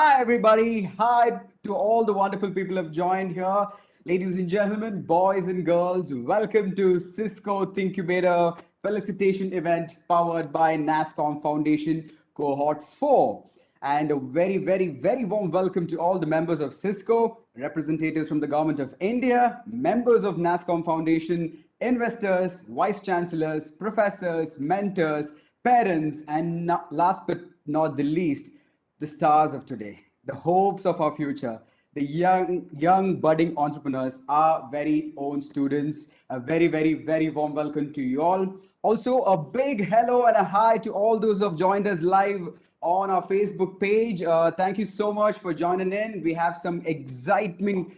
Hi, everybody. Hi to all the wonderful people who have joined here. Ladies and gentlemen, boys and girls, welcome to Cisco thingQbator Felicitation event powered by NASSCOM Foundation Cohort 4. And a very warm welcome to all the members of Cisco, representatives from the Government of India, members of NASSCOM Foundation, investors, vice chancellors, professors, mentors, parents, and last but not the least, the stars of today, the hopes of our future, the young budding entrepreneurs, our very own students. A very warm welcome to you all. Also, a big hello and a hi to all those who have joined us live on our Facebook page. Thank you so much for joining in. We have some exciting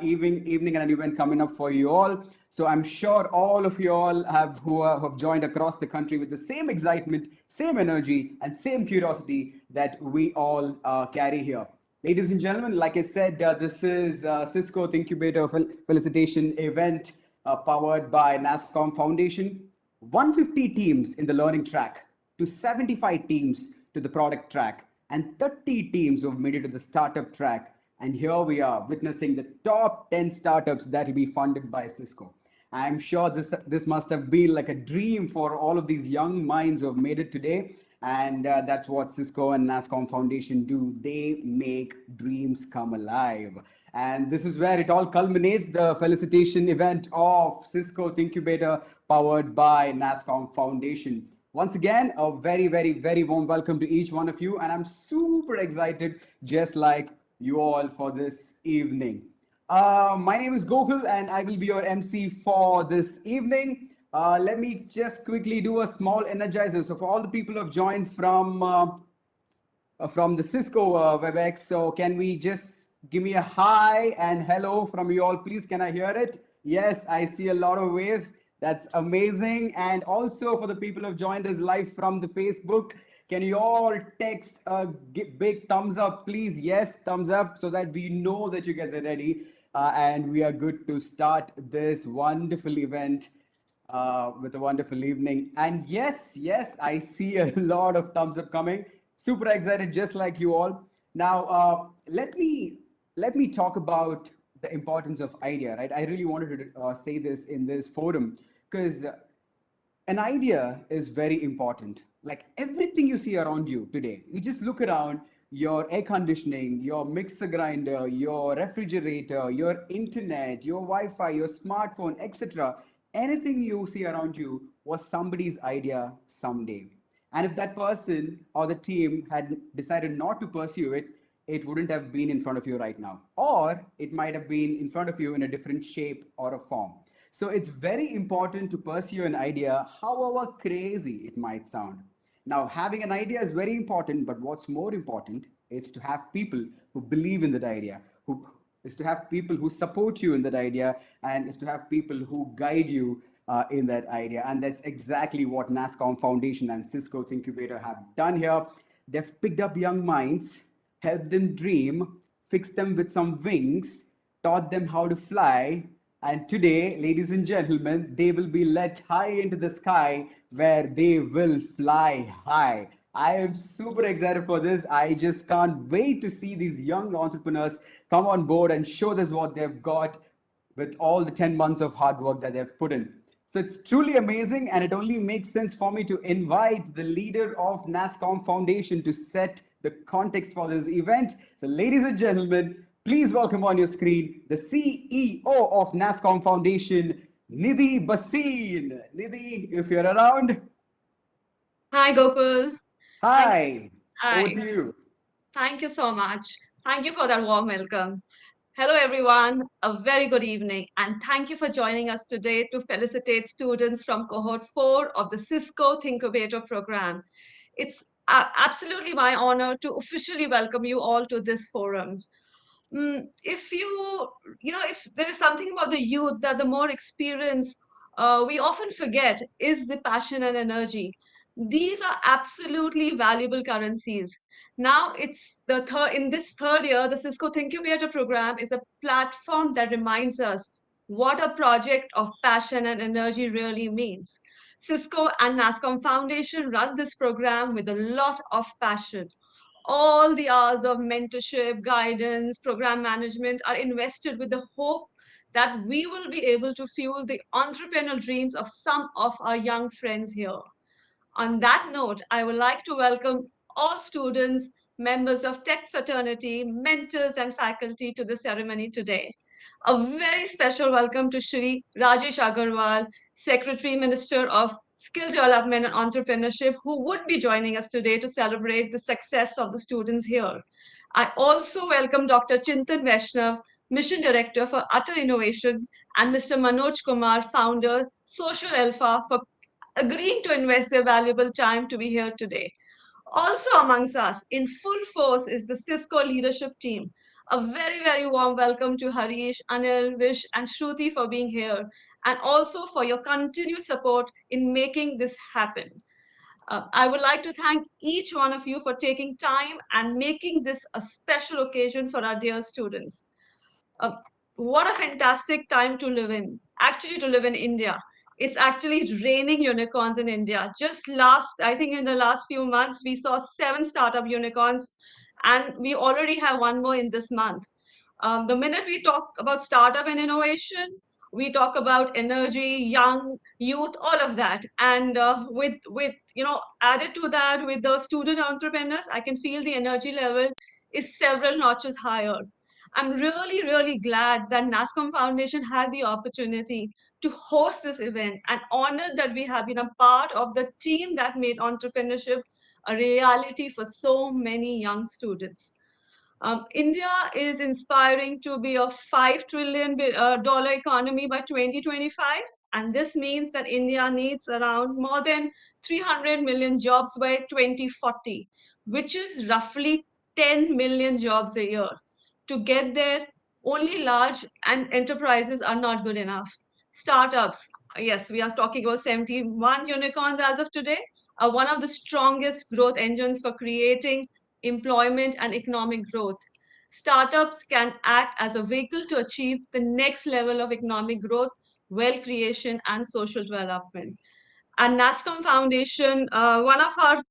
evening and an event coming up for you all. So I'm sure all of you all who have joined across the country with the same excitement, same energy, and same curiosity that we all carry here. Ladies and gentlemen, like I said, this is Cisco thingQbator Felicitation event powered by NASSCOM Foundation. 150 teams in the learning track to 75 teams to the product track and 30 teams who have made it to the startup track. And here we are witnessing the top 10 startups that will be funded by Cisco. I'm sure this must have been like a dream for all of these young minds who have made it today. And that's what Cisco and NASSCOM Foundation do. They make dreams come alive. And this is where it all culminates, the felicitation event of Cisco thingQbator powered by NASSCOM Foundation. Once again, a very warm welcome to each one of you. And I'm super excited, just like you all, for this evening. My name is Gokul and I will be your MC for this evening. Let me just quickly do a small energizer. So for all the people who have joined from the Cisco WebEx, so can we just give me a hi and hello from you all, please? Can I hear it? Yes, I see a lot of waves. That's amazing. And also for the people who have joined us live from the Facebook, can you all text a big thumbs up, please? Yes, thumbs up, so that we know that you guys are ready and we are good to start this wonderful event with a wonderful evening. And yes, I see a lot of thumbs up coming. Super excited, just like you all. Now, let me talk about the importance of idea, right? I really wanted to say this in this forum because an idea is very important. Like everything you see around you today, you just look around, your air conditioning, your mixer grinder, your refrigerator, your internet, your Wi-Fi, your smartphone, etc. Anything you see around you was somebody's idea someday. And if that person or the team had decided not to pursue it, it wouldn't have been in front of you right now. Or it might have been in front of you in a different shape or a form. So it's very important to pursue an idea, however crazy it might sound. Now, having an idea is very important, but what's more important is to have people who believe in that idea, who is to have people who support you in that idea, and is to have people who guide you in that idea. And that's exactly what NASSCOM Foundation and Cisco thingQbator have done here. They've picked up young minds, helped them dream, fixed them with some wings, taught them how to fly, and today, ladies and gentlemen, they will be let high into the sky where they will fly high. I am super excited for this. I just can't wait to see these young entrepreneurs come on board and show us what they've got with all the 10 months of hard work that they've put in. So it's truly amazing, and it only makes sense for me to invite the leader of NASSCOM Foundation to set the context for this event. So ladies and gentlemen, please welcome on your screen the CEO of NASSCOM Foundation, Nidhi Basin. Nidhi, if you're around. Hi, Gokul. Thank you. Hi, over Hi. to you. Thank you so much. Thank you for that warm welcome. Hello, everyone. A very good evening, and thank you for joining us today to felicitate students from Cohort 4 of the Cisco thingQbator program. It's absolutely my honor to officially welcome you all to this forum. If if there is something about the youth that the more experience we often forget is the passion and energy. These are absolutely valuable currencies. Now it's the third in this third year, the Cisco thingQbator program is a platform that reminds us what a project of passion and energy really means. Cisco and NASSCOM Foundation run this program with a lot of passion. all the hours of mentorship, guidance, program management are invested with the hope that we will be able to fuel the entrepreneurial dreams of some of our young friends here. On that note, I would like to welcome all students, members of tech fraternity, mentors, and faculty to the ceremony today. A very special welcome to Shri Rajesh Agarwal, Secretary Minister of Skill Development and Entrepreneurship, who would be joining us today to celebrate the success of the students here. I also welcome Dr. Chintan Vaishnav, Mission Director for Utter Innovation, and Mr. Manoj Kumar, Founder, Social Alpha, for agreeing to invest their valuable time to be here today. Also amongst us, in full force, is the Cisco leadership team. A very, very warm welcome to Harish, Anil, Vish, and Shruti for being here, and also for your continued support in making this happen. I would like to thank each one of you for taking time and making this a special occasion for our dear students. Uh, what a fantastic time to live in, actually, to live in India. It's actually raining unicorns in India. Just last, I think in the last few months, we saw 7 startup unicorns, and we already have one more in this month. The minute we talk about startup and innovation, we talk about energy, young youth, all of that. And with added to that, with the student entrepreneurs, I can feel the energy level is several notches higher. I'm really, really glad that NASSCOM Foundation had the opportunity to host this event, and honored that we have been a part of the team that made entrepreneurship a reality for so many young students. India is inspiring to be a $5 trillion economy by 2025, and this means that India needs around more than 300 million jobs by 2040, which is roughly 10 million jobs a year. To get there, only large and enterprises are not good enough. Startups, yes, we are talking about 71 unicorns as of today, are one of the strongest growth engines for creating employment and economic growth. Startups can act as a vehicle to achieve the next level of economic growth, wealth creation, and social development. And NASSCOM Foundation, one of our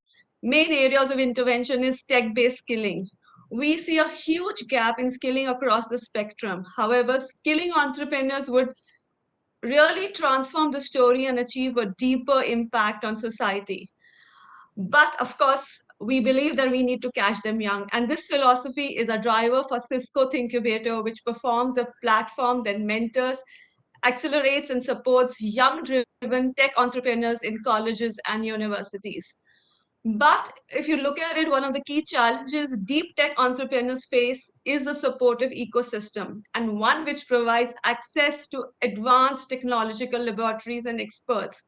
main areas of intervention is tech-based skilling. We see a huge gap in skilling across the spectrum. However, skilling entrepreneurs would really transform the story and achieve a deeper impact on society. But of course, we believe that we need to catch them young. And this philosophy is a driver for Cisco thingQbator, which performs a platform that mentors, accelerates, and supports young driven tech entrepreneurs in colleges and universities. But if you look at it, one of the key challenges deep tech entrepreneurs face is the supportive ecosystem, and one which provides access to advanced technological laboratories and experts.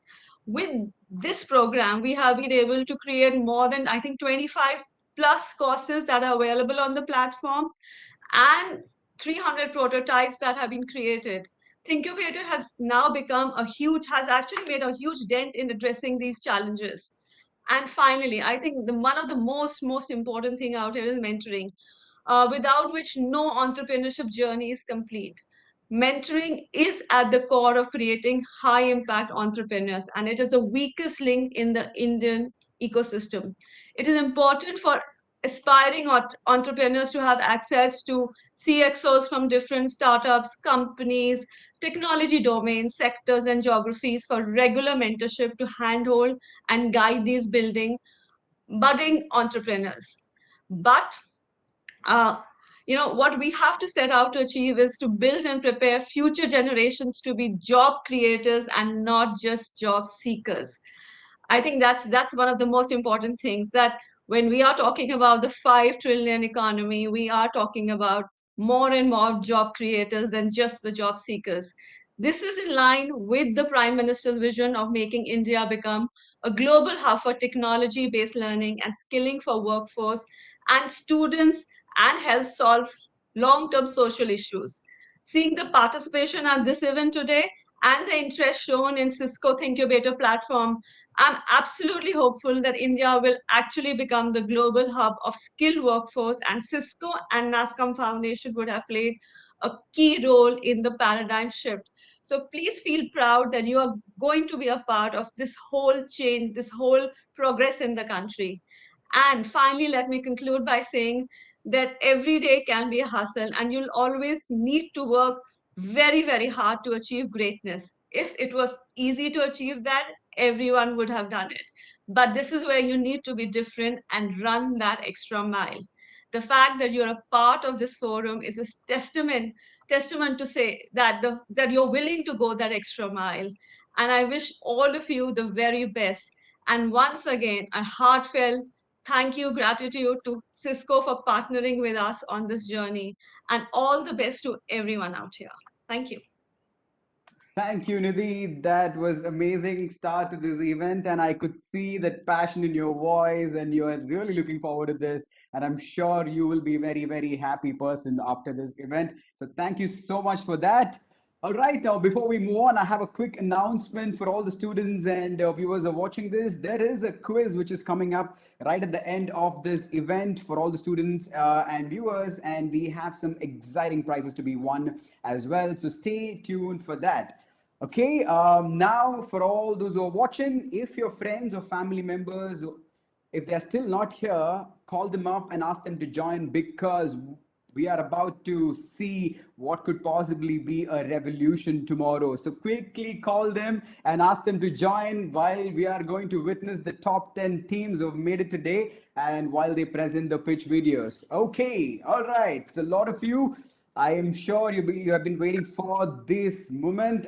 With this program, we have been able to create more than, I think, 25 plus courses that are available on the platform, and 300 prototypes that have been created. thingQbator has now become has actually made a huge dent in addressing these challenges. And finally, I think one of the most important thing out here is mentoring, without which no entrepreneurship journey is complete. Mentoring is at the core of creating high impact entrepreneurs, and it is the weakest link in the Indian ecosystem. It is important for aspiring entrepreneurs to have access to CXOs from different startups, companies, technology domains, sectors, and geographies for regular mentorship to handhold and guide these budding entrepreneurs. But uh, what we have to set out to achieve is to build and prepare future generations to be job creators and not just job seekers. I think that's one of the most important things, that when we are talking about the 5 trillion economy, we are talking about more and more job creators than just the job seekers. This is in line with the Prime Minister's vision of making India become a global hub for technology-based learning and skilling for workforce and students, and help solve long-term social issues. Seeing the participation at this event today and the interest shown in Cisco thingQbator platform, I'm absolutely hopeful that India will actually become the global hub of skilled workforce, and Cisco and NASSCOM Foundation would have played a key role in the paradigm shift. So please feel proud that you are going to be a part of this whole change, this whole progress in the country. And finally, let me conclude by saying that every day can be a hustle, and you'll always need to work very, very hard to achieve greatness. If it was easy to achieve that, everyone would have done it. But this is where you need to be different and run that extra mile. The fact that you're a part of this forum is a testament to say that that you're willing to go that extra mile. And I wish all of you the very best. And once again, a heartfelt thank you, gratitude to Cisco for partnering with us on this journey, and all the best to everyone out here. Thank you. Thank you, Nidhi. That was amazing start to this event, and I could see that passion in your voice, and you are really looking forward to this. And I'm sure you will be very, very happy person after this event. So thank you so much for that. All right, now before we move on, I have a quick announcement for all the students and viewers who are watching this. There is a quiz which is coming up right at the end of this event for all the students and viewers, and we have some exciting prizes to be won as well. So stay tuned for that. Okay, now for all those who are watching, if your friends or family members, if they're still not here, call them up and ask them to join because we are about to see what could possibly be a revolution tomorrow. So quickly call them and ask them to join while we are going to witness the top 10 teams who have made it today and while they present the pitch videos. Okay, all right. So a lot of you I am sure you have been waiting for this moment.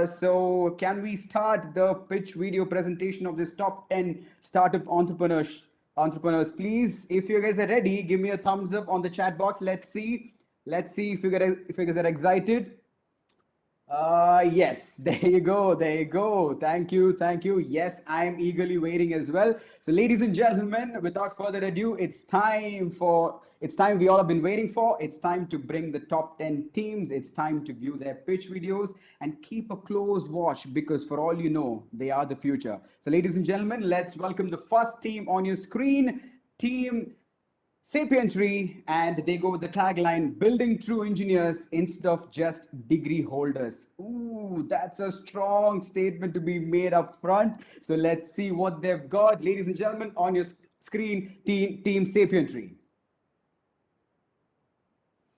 So, can we start the pitch video presentation of this top 10 startup entrepreneurs? Entrepreneurs, please, if you guys are ready, give me a thumbs up on the chat box. Let's see. Let's see if you guys are excited. Yes, there you go. There you go. Thank you. Thank you. Yes, I'm eagerly waiting as well. So, ladies and gentlemen, without further ado, it's time we all have been waiting for. It's time to bring the top 10 teams. It's time to view their pitch videos and keep a close watch because for all you know, they are the future. So, ladies and gentlemen, let's welcome the first team on your screen. Team Sapientry, and they go with the tagline building true engineers instead of just degree holders. Ooh, that's a strong statement to be made up front. So let's see what they've got. Ladies and gentlemen, on your screen, Team Sapientry.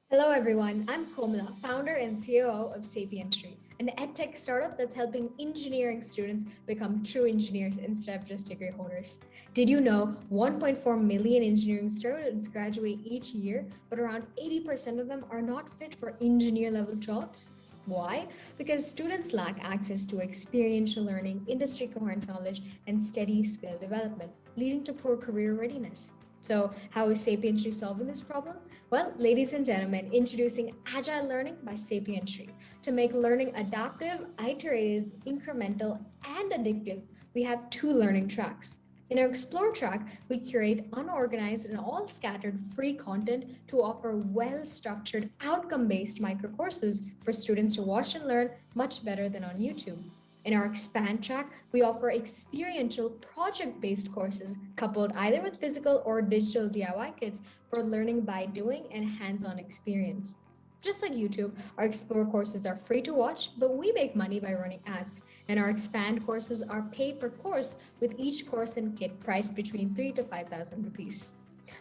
Hello, everyone. I'm Komala, founder and COO of Sapientry, an edtech startup that's helping engineering students become true engineers instead of just degree holders. Did you know 1.4 million engineering students graduate each year, but around 80% of them are not fit for engineer level jobs? Why? Because students lack access to experiential learning, industry coherent knowledge, and steady skill development, leading to poor career readiness. So, how is Sapientry solving this problem? Well, ladies and gentlemen, introducing Agile Learning by Sapientry. To make learning adaptive, iterative, incremental, and addictive, we have two learning tracks. In our Explore track, we curate unorganized and all scattered free content to offer well-structured, outcome-based micro courses for students to watch and learn much better than on YouTube. In our Expand track, we offer experiential project-based courses coupled either with physical or digital DIY kits for learning by doing and hands-on experience. Just like YouTube, our Explore courses are free to watch, but we make money by running ads. And our Expand courses are pay per course, with each course and kit priced between 3 to 5,000 rupees.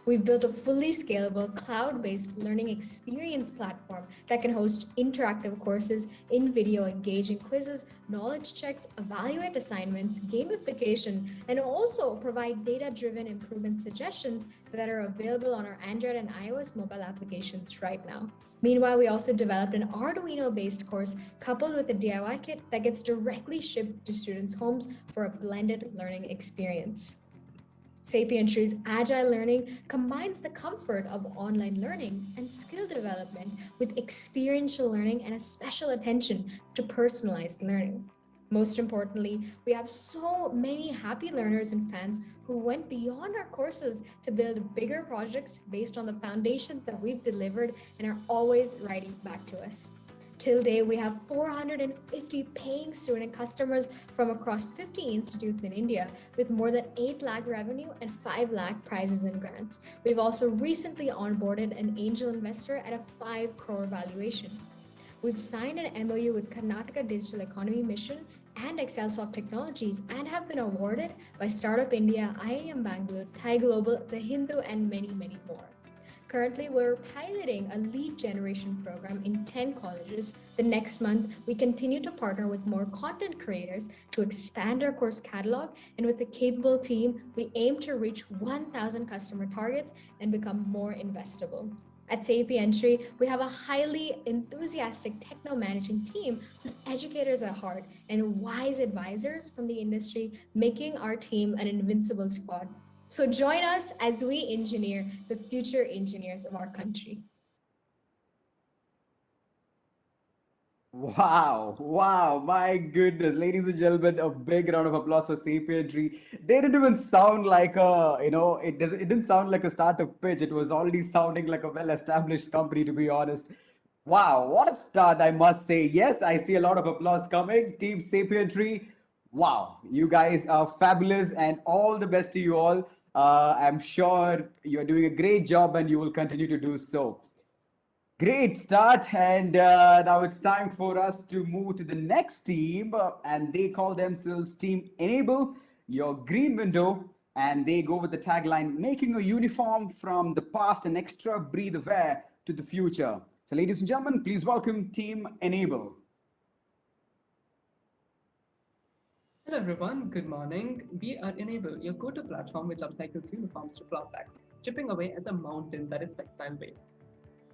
We've built a fully scalable cloud-based learning experience platform that can host interactive courses, in-video engaging quizzes, knowledge checks, evaluate assignments, gamification, and also provide data-driven improvement suggestions that are available on our Android and iOS mobile applications right now. Meanwhile, we also developed an Arduino-based course coupled with a DIY kit that gets directly shipped to students' homes for a blended learning experience. Sapientry's Agile Learning combines the comfort of online learning and skill development with experiential learning and a special attention to personalized learning. Most importantly, we have so many happy learners and fans who went beyond our courses to build bigger projects based on the foundations that we've delivered and are always writing back to us. Till date, we have 450 paying student customers from across 50 institutes in India with more than 8 lakh revenue and 5 lakh prizes and grants. We've also recently onboarded an angel investor at a 5 crore valuation. We've signed an MOU with Karnataka Digital Economy Mission and Excelsoft Technologies and have been awarded by Startup India, IIM Bangalore, Thai Global, The Hindu, and many, many more. Currently, we're piloting a lead generation program in 10 colleges. The next month, we continue to partner with more content creators to expand our course catalog. And with a capable team, we aim to reach 1,000 customer targets and become more investable. At Sapientry, we have a highly enthusiastic techno managing team whose educators at heart and wise advisors from the industry, making our team an invincible squad. So join us as we engineer the future engineers of our country. Wow, wow, my goodness. Ladies and gentlemen, a big round of applause for Sapientry. They didn't even sound like it didn't sound like a startup pitch. It was already sounding like a well-established company, to be honest. Wow, what a start, I must say. Yes, I see a lot of applause coming. Team Sapientry, wow, you guys are fabulous and all the best to you all. I'm sure you're doing a great job and you will continue to do so. Great start, and now it's time for us to move to the next team, and they call themselves Team Enable, your green window, and they go with the tagline making a uniform from the past and extra breathe of air to the future. So, ladies and gentlemen, please welcome Team Enable. Hello everyone, good morning. We are Enable, your go-to platform which upcycles uniforms to cloth bags, chipping away at the mountain that is textile waste.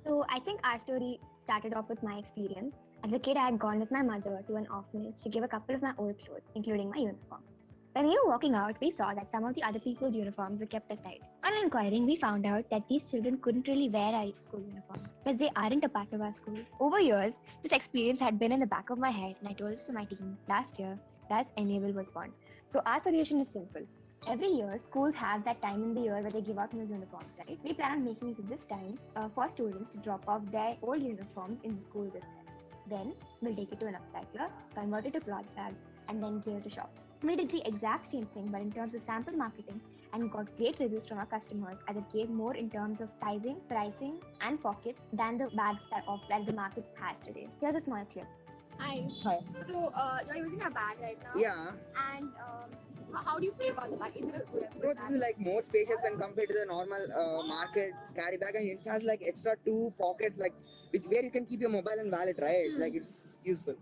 So I think our story started off with my experience. As a kid, I had gone with my mother to an orphanage to give a couple of my old clothes, including my uniform. When we were walking out, we saw that some of the other people's uniforms were kept aside. On inquiring, we found out that these children couldn't really wear our school uniforms because they aren't a part of our school. Over years, this experience had been in the back of my head, and I told this to my team last year. Thus, Enable was born. So our solution is simple. Every year, schools have that time in the year where they give out new uniforms, right? We plan on making use of this time for students to drop off their old uniforms in the schools itself. Then, we'll take it to an upcycler, convert it to cloth bags, and then give it to shops. We did the exact same thing, but in terms of sample marketing, and got great reviews from our customers as it gave more in terms of sizing, pricing, and pockets than the bags that the market has today. Here's a small clip. Hi. Hi. So you're using a bag right now. Yeah. And how do you feel about the bag? Is it a Bro, this is like more spacious when compared to the normal market carry bag, and it has like extra two pockets, like where you can keep your mobile and wallet, right? Like it's useful.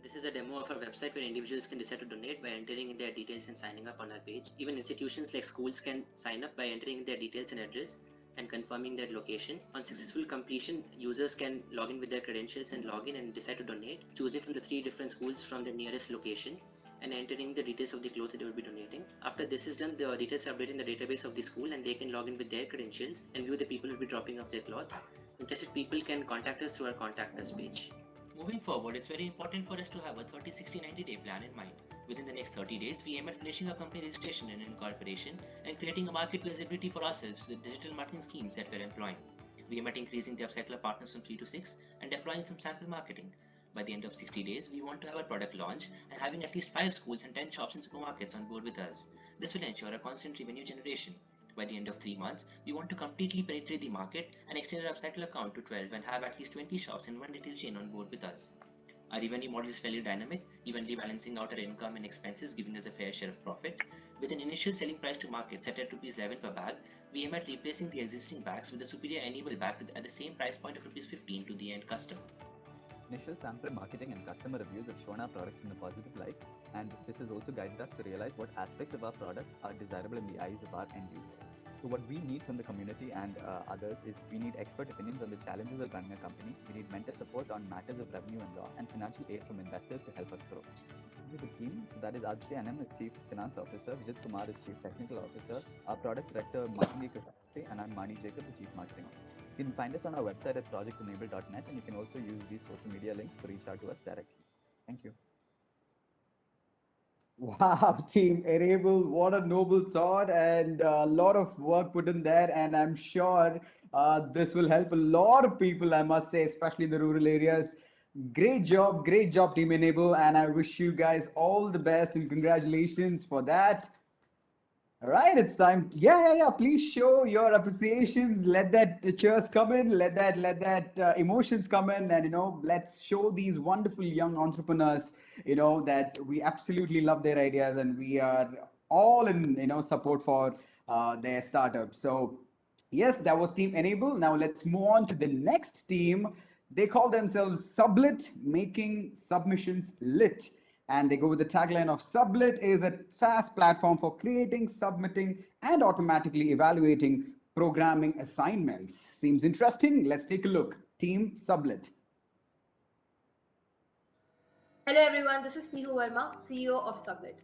This is a demo of our website where individuals can decide to donate by entering in their details and signing up on our page. Even institutions like schools can sign up by entering their details and address and confirming their location. On successful completion, users can log in with their credentials and log in and decide to donate, choosing from the 3 different schools from their nearest location and entering the details of the clothes that they will be donating. After this is done, the details are updated in the database of the school and they can log in with their credentials and view the people who will be dropping off their cloth. Interested people can contact us through our contact us page. Moving forward, it's very important for us to have a 30, 60, 90-day plan in mind. Within the next 30 days, we aim at finishing our company registration and incorporation and creating a market visibility for ourselves with digital marketing schemes that we're employing. We aim at increasing the upcycler partners from 3 to 6 and deploying some sample marketing. By the end of 60 days, we want to have our product launch and having at least 5 schools and 10 shops and supermarkets on board with us. This will ensure a constant revenue generation. By the end of 3 months, we want to completely penetrate the market and extend our upcycle account to 12 and have at least 20 shops and 1 retail chain on board with us. Our revenue model is fairly dynamic, evenly balancing out our income and expenses, giving us a fair share of profit. With an initial selling price to market set at ₹11 per bag, we aim at replacing the existing bags with a superior Enable bag at the same price point of ₹15 to the end customer. Initial sample marketing and customer reviews have shown our product in a positive light, and this has also guided us to realize what aspects of our product are desirable in the eyes of our end users. So what we need from the community and others is we need expert opinions on the challenges of running a company. We need mentor support on matters of revenue and law, and financial aid from investors to help us grow. With the team, so that is Aditya NM as Chief Finance Officer, Vijit Kumar is Chief Technical Officer, our Product Director Martin Kutate, and I'm Mani Jacob, the Chief Marketing Officer. You can find us on our website at projectenable.net, and you can also use these social media links to reach out to us directly. Thank you. Wow, Team Enable, what a noble thought and a lot of work put in there. And I'm sure this will help a lot of people, I must say, especially in the rural areas. Great job, Team Enable. And I wish you guys all the best and congratulations for that. All right, it's time. Yeah. Please show your appreciations. Let that cheers come in. Let that emotions come in, and let's show these wonderful young entrepreneurs. That we absolutely love their ideas, and we are all in support for their startups. So yes, that was Team Enable. Now let's move on to the next team. They call themselves Sublit, making submissions lit. And they go with the tagline of Sublit is a SaaS platform for creating, submitting, and automatically evaluating programming assignments. Seems interesting. Let's take a look. Team Sublit. Hello everyone, this is Pihu Verma, CEO of Sublet.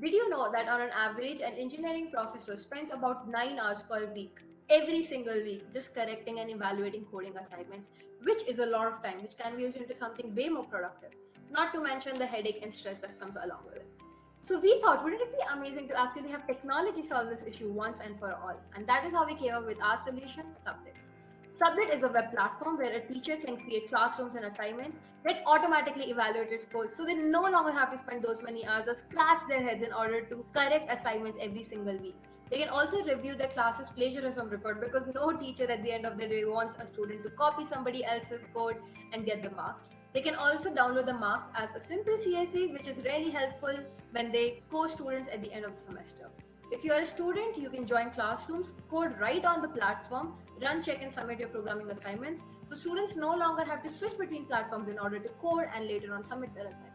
Did you know that on an average, an engineering professor spends about 9 hours per week, every single week, just correcting and evaluating coding assignments, which is a lot of time, which can be used into something way more productive, not to mention the headache and stress that comes along with it. So we thought, wouldn't it be amazing to actually have technology solve this issue once and for all? And that is how we came up with our solution, Sublet. Sublet is a web platform where a teacher can create classrooms and assignments that automatically evaluate its scores, so they no longer have to spend those many hours or scratch their heads in order to correct assignments every single week. They can also review the class's plagiarism report because no teacher at the end of the day wants a student to copy somebody else's code and get the marks. They can also download the marks as a simple CSV, which is really helpful when they score students at the end of the semester. If you are a student, you can join classrooms, code right on the platform, run, check, and submit your programming assignments. So students no longer have to switch between platforms in order to code and later on submit their assignments.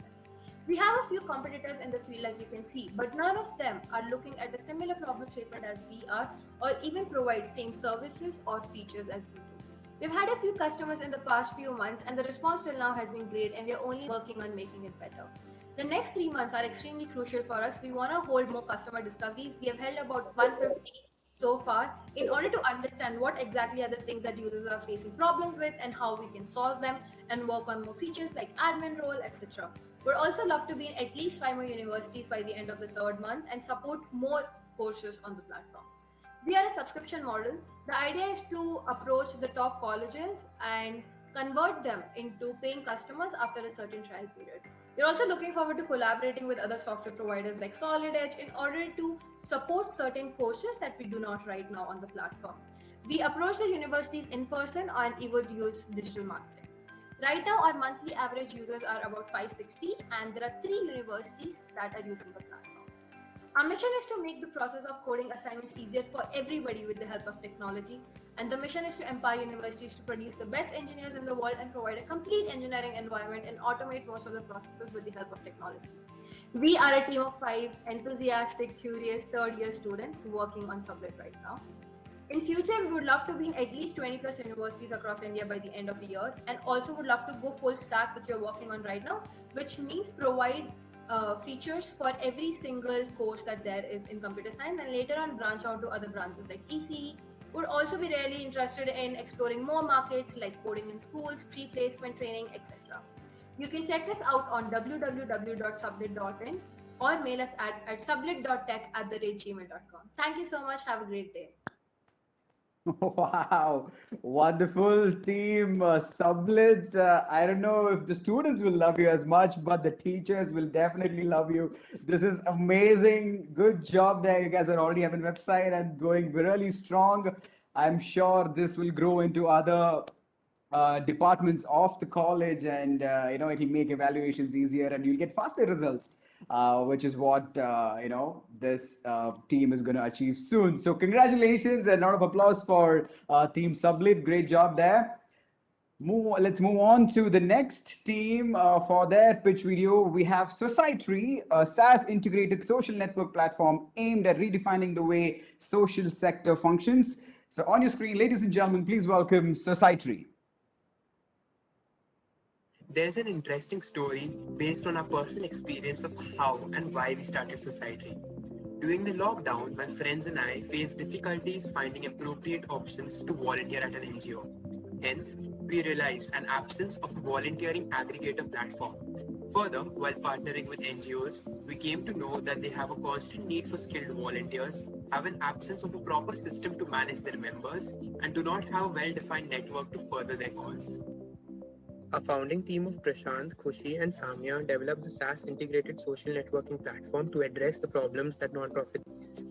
We have a few competitors in the field, as you can see, but none of them are looking at a similar problem statement as we are, or even provide same services or features as we do. We've had a few customers in the past few months, and the response till now has been great, and we're only working on making it better. The next 3 months are extremely crucial for us. We want to hold more customer discoveries. We have held about 150 so far in order to understand what exactly are the things that users are facing problems with and how we can solve them and work on more features like admin role, etc. We'd also love to be in at least 5 more universities by the end of the third month and support more courses on the platform. We are a subscription model. The idea is to approach the top colleges and convert them into paying customers after a certain trial period. We're also looking forward to collaborating with other software providers like Solid Edge in order to support certain courses that we do not right now on the platform. We approach the universities in person and we would use digital marketing. Right now, our monthly average users are about 560, and there are 3 universities that are using the platform. Our mission is to make the process of coding assignments easier for everybody with the help of technology. And the mission is to empower universities to produce the best engineers in the world and provide a complete engineering environment and automate most of the processes with the help of technology. We are a team of 5 enthusiastic, curious third-year students working on Sublet right now. In future, we would love to be in at least 20 plus universities across India by the end of the year, and also would love to go full stack, which we're working on right now, which means provide features for every single course that there is in computer science, and later on branch out to other branches like ECE. Would also be really interested in exploring more markets like coding in schools, pre-placement training, etc. You can check us out on www.sublit.in or mail us at sublit.tech@gmail.com. Thank you so much. Have a great day. Wow, wonderful team, Sublit. I don't know if the students will love you as much, but the teachers will definitely love you. This is amazing. Good job there. You guys are already having a website and going really strong. I'm sure this will grow into other departments of the college, and it'll make evaluations easier and you'll get faster results, which is what this team is going to achieve soon. So congratulations and a round of applause for Team Sublit. Great job there. Let's move on to the next team. For their pitch video, we have Society, a SaaS integrated social network platform aimed at redefining the way social sector functions. So on your screen, ladies and gentlemen, please welcome Society. There's an interesting story based on our personal experience of how and why we started Society. During the lockdown, my friends and I faced difficulties finding appropriate options to volunteer at an NGO. Hence, we realized an absence of a volunteering aggregator platform. Further, while partnering with NGOs, we came to know that they have a constant need for skilled volunteers, have an absence of a proper system to manage their members, and do not have a well-defined network to further their cause. Our founding team of Prashant, Khushi, and Samya developed the SaaS integrated social networking platform to address the problems that nonprofits face.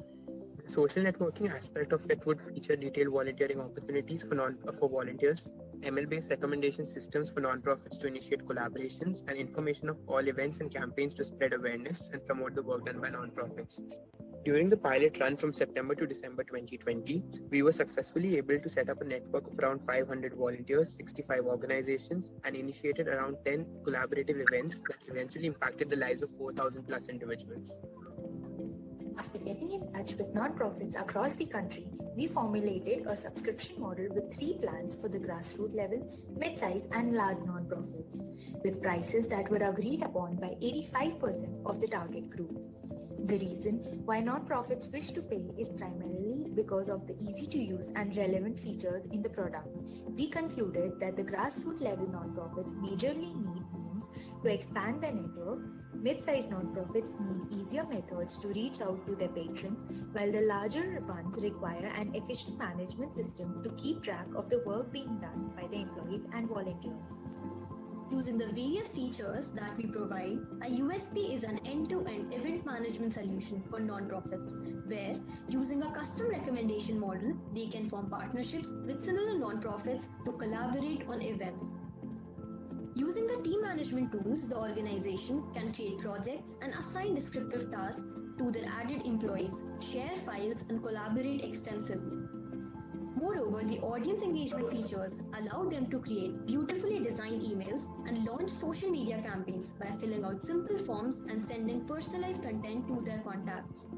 Social networking aspect of it would feature detailed volunteering opportunities for volunteers, ML-based recommendation systems for nonprofits to initiate collaborations, and information of all events and campaigns to spread awareness and promote the work done by nonprofits. During the pilot run from September to December 2020, we were successfully able to set up a network of around 500 volunteers, 65 organizations, and initiated around 10 collaborative events that eventually impacted the lives of 4,000 plus individuals. After getting in touch with nonprofits across the country, we formulated a subscription model with 3 plans for the grassroots level, mid-size and large nonprofits, with prices that were agreed upon by 85% of the target group. The reason why nonprofits wish to pay is primarily because of the easy-to-use and relevant features in the product. We concluded that the grassroots level nonprofits majorly need means to expand their network. Mid-sized nonprofits need easier methods to reach out to their patrons, while the larger ones require an efficient management system to keep track of the work being done by the employees and volunteers. Using the various features that we provide, our USP is an end-to-end event management solution for nonprofits, where using a custom recommendation model, they can form partnerships with similar nonprofits to collaborate on events. Using the team management tools, the organization can create projects and assign descriptive tasks to their added employees, share files, and collaborate extensively. Moreover, the audience engagement features allow them to create beautifully designed emails and launch social media campaigns by filling out simple forms and sending personalized content to their contacts.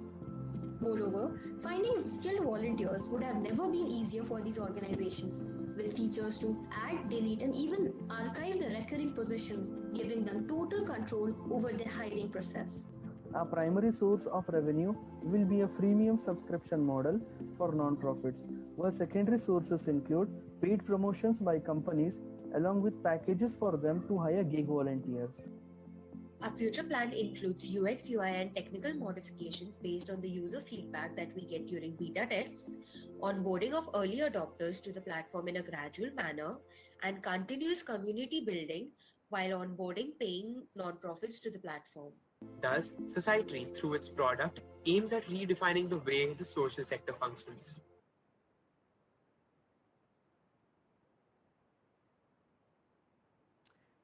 Moreover, finding skilled volunteers would have never been easier for these organizations, with features to add, delete, and even archive the recurring positions, giving them total control over their hiring process. Our primary source of revenue will be a freemium subscription model for nonprofits, while secondary sources include paid promotions by companies along with packages for them to hire gig volunteers. Our future plan includes UX, UI, and technical modifications based on the user feedback that we get during beta tests, onboarding of early adopters to the platform in a gradual manner, and continuous community building while onboarding paying nonprofits to the platform. Thus, Society, through its product, aims at redefining the way the social sector functions.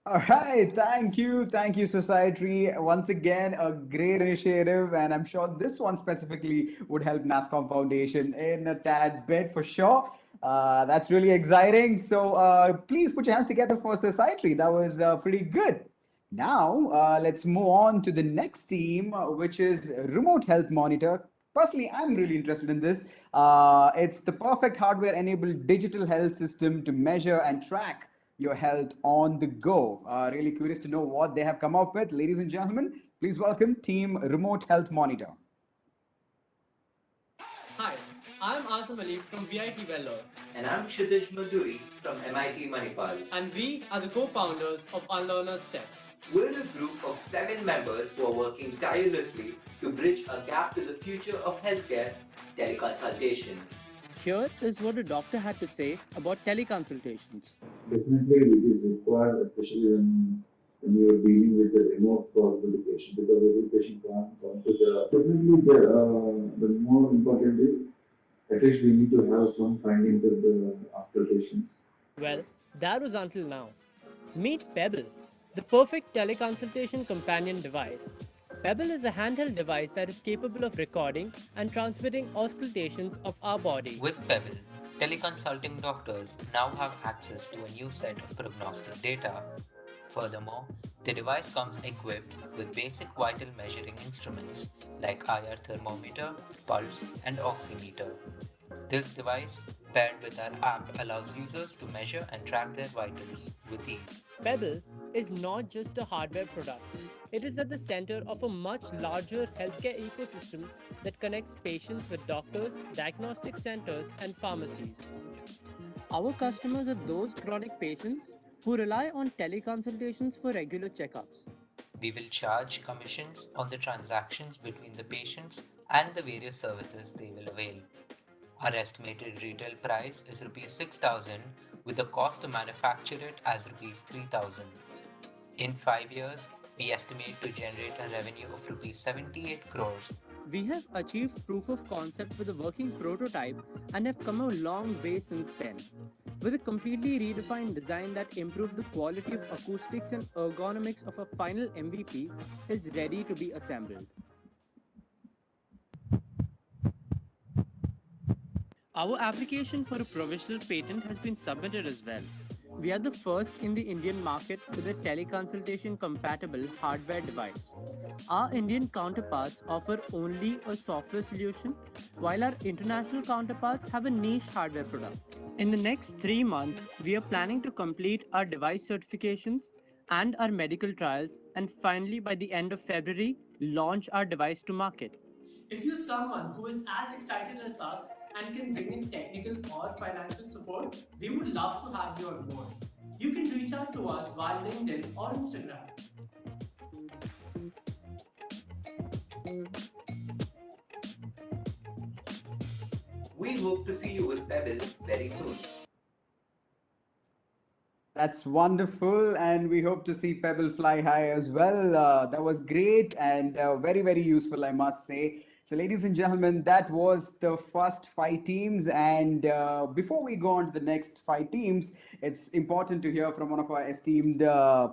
All right, thank you, Society. Once again, a great initiative, and I'm sure this one specifically would help NASSCOM Foundation in a tad bit for sure. That's really exciting. So please put your hands together for Society. That was pretty good. Now, let's move on to the next team, which is Remote Health Monitor. Personally, I'm really interested in this. It's the perfect hardware-enabled digital health system to measure and track your health on the go. Really curious to know what they have come up with. Ladies and gentlemen, please welcome Team Remote Health Monitor. Hi, I'm Asam Ali from VIT Vellore. And I'm Kshitish Madhuri from MIT Manipal. And we are the co-founders of Unlearners Tech. We're a group of 7 members who are working tirelessly to bridge a gap to the future of healthcare, teleconsultation. Here is what a doctor had to say about teleconsultations. Definitely it is required, especially when you are dealing with the remote call to the patient, because every patient can't come to the... Definitely the more important is, at least we need to have some findings of the auscultations. Well, that was until now. Meet Pebble, the perfect teleconsultation companion device. Pebble is a handheld device that is capable of recording and transmitting auscultations of our body. With Pebble, teleconsulting doctors now have access to a new set of prognostic data. Furthermore, the device comes equipped with basic vital measuring instruments like IR thermometer, pulse, and oximeter. This device, paired with our app, allows users to measure and track their vitals with ease. Pebble is not just a hardware product. It is at the center of a much larger healthcare ecosystem that connects patients with doctors, diagnostic centers, and pharmacies. Our customers are those chronic patients who rely on teleconsultations for regular checkups. We will charge commissions on the transactions between the patients and the various services they will avail. Our estimated retail price is Rs 6,000 with the cost to manufacture it as Rs 3,000. In 5 years, we estimate to generate a revenue of Rs 78 crores We have achieved proof of concept with a working prototype and have come a long way since then. With a completely redefined design that improves the quality of acoustics and ergonomics of a final MVP is ready to be assembled. Our application for a provisional patent has been submitted as well. We are the first in the Indian market with a teleconsultation compatible hardware device. Our Indian counterparts offer only a software solution, while our international counterparts have a niche hardware product. In the next 3 months, we are planning to complete our device certifications and our medical trials, and finally, by the end of February, launch our device to market. If you're someone who is as excited as us and can bring in technical or financial support, we would love to have you on board. You can reach out to us via LinkedIn or Instagram. We hope to see you with Pebble very soon. That's wonderful, and we hope to see Pebble fly high as well. That was great and very, very useful, I must say. So, ladies and gentlemen, that was the first five teams. And before we go on to the next five teams, it's important to hear from one of our esteemed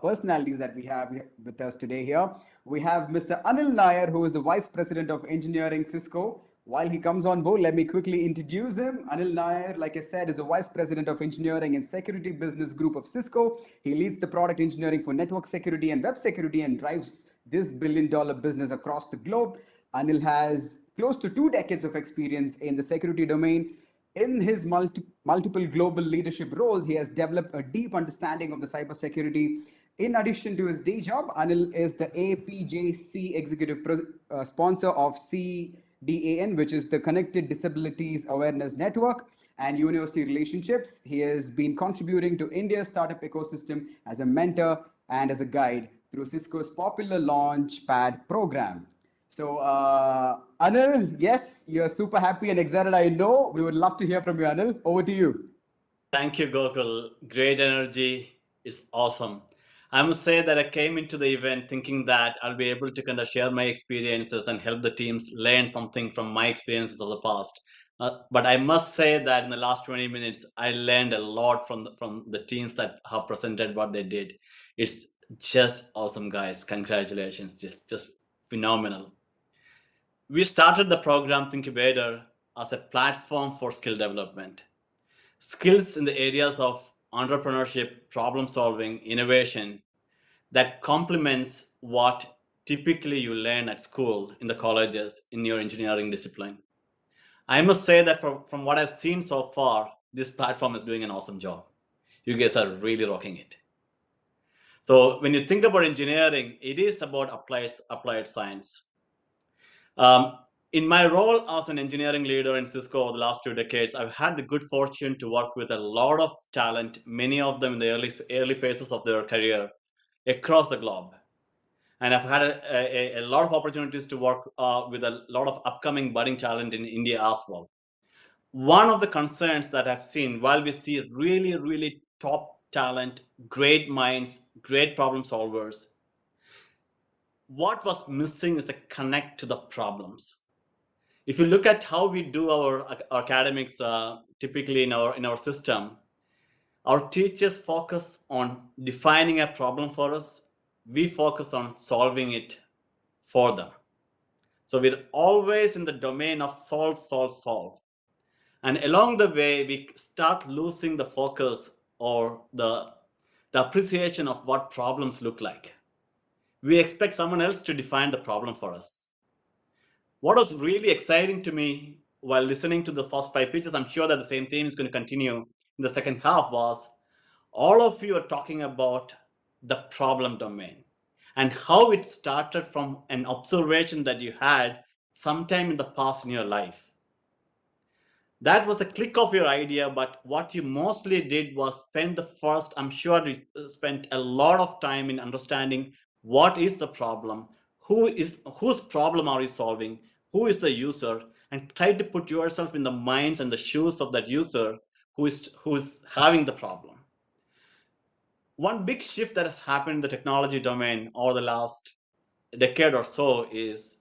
personalities that we have with us today here. We have Mr. Anil Nair, who is the Vice President of Engineering Cisco. While he comes on board, let me quickly introduce him. Anil Nair, like I said, is the Vice President of Engineering and Security Business Group of Cisco. He leads the product engineering for network security and web security and drives this billion-dollar business across the globe. Anil has close to 2 decades of experience in the security domain. In his multiple global leadership roles, he has developed a deep understanding of the cybersecurity. In addition to his day job, Anil is the APJC executive sponsor of CDAN, which is the Connected Disabilities Awareness Network, and university relationships. He has been contributing to India's startup ecosystem as a mentor and as a guide through Cisco's popular Launchpad program. So, Anil, yes, you're super happy and excited. I know. We would love to hear from you, Anil. Over to you. Thank you, Gokul. Great energy. It's awesome. I must say that I came into the event thinking that I'll be able to kind of share my experiences and help the teams learn something from my experiences of the past. But I must say that in the last 20 minutes, I learned a lot from the teams that have presented what they did. It's just awesome, guys. Congratulations. Just phenomenal. We started the program thingQbator as a platform for skill development. Skills in the areas of entrepreneurship, problem solving, innovation that complements what typically you learn at school in the colleges in your engineering discipline. I must say that from what I've seen so far, this platform is doing an awesome job. You guys are really rocking it. So when you think about engineering, it is about applied science. In my role as an engineering leader in Cisco over the last 2 decades, I've had the good fortune to work with a lot of talent, many of them in the early phases of their career across the globe. And I've had a lot of opportunities to work with a lot of upcoming budding talent in India as well. One of the concerns that I've seen, while we see really, really top talent, great minds, great problem solvers, what was missing is a connect to the problems. If you look at how we do our academics, typically in our system, our teachers focus on defining a problem for us. We focus on solving it for them. So we're always in the domain of solve, solve, solve. And along the way, we start losing the focus or the appreciation of what problems look like. We expect someone else to define the problem for us. What was really exciting to me while listening to the first five pitches, I'm sure that the same theme is going to continue in the second half, was all of you are talking about the problem domain and how it started from an observation that you had sometime in the past in your life. That was a click of your idea, but what you mostly did was spend the first, I'm sure you spent a lot of time in understanding what is the problem, whose problem are you solving, who is the user, and try to put yourself in the minds and the shoes of that user who is having the problem. One big shift that has happened in the technology domain over the last decade or so is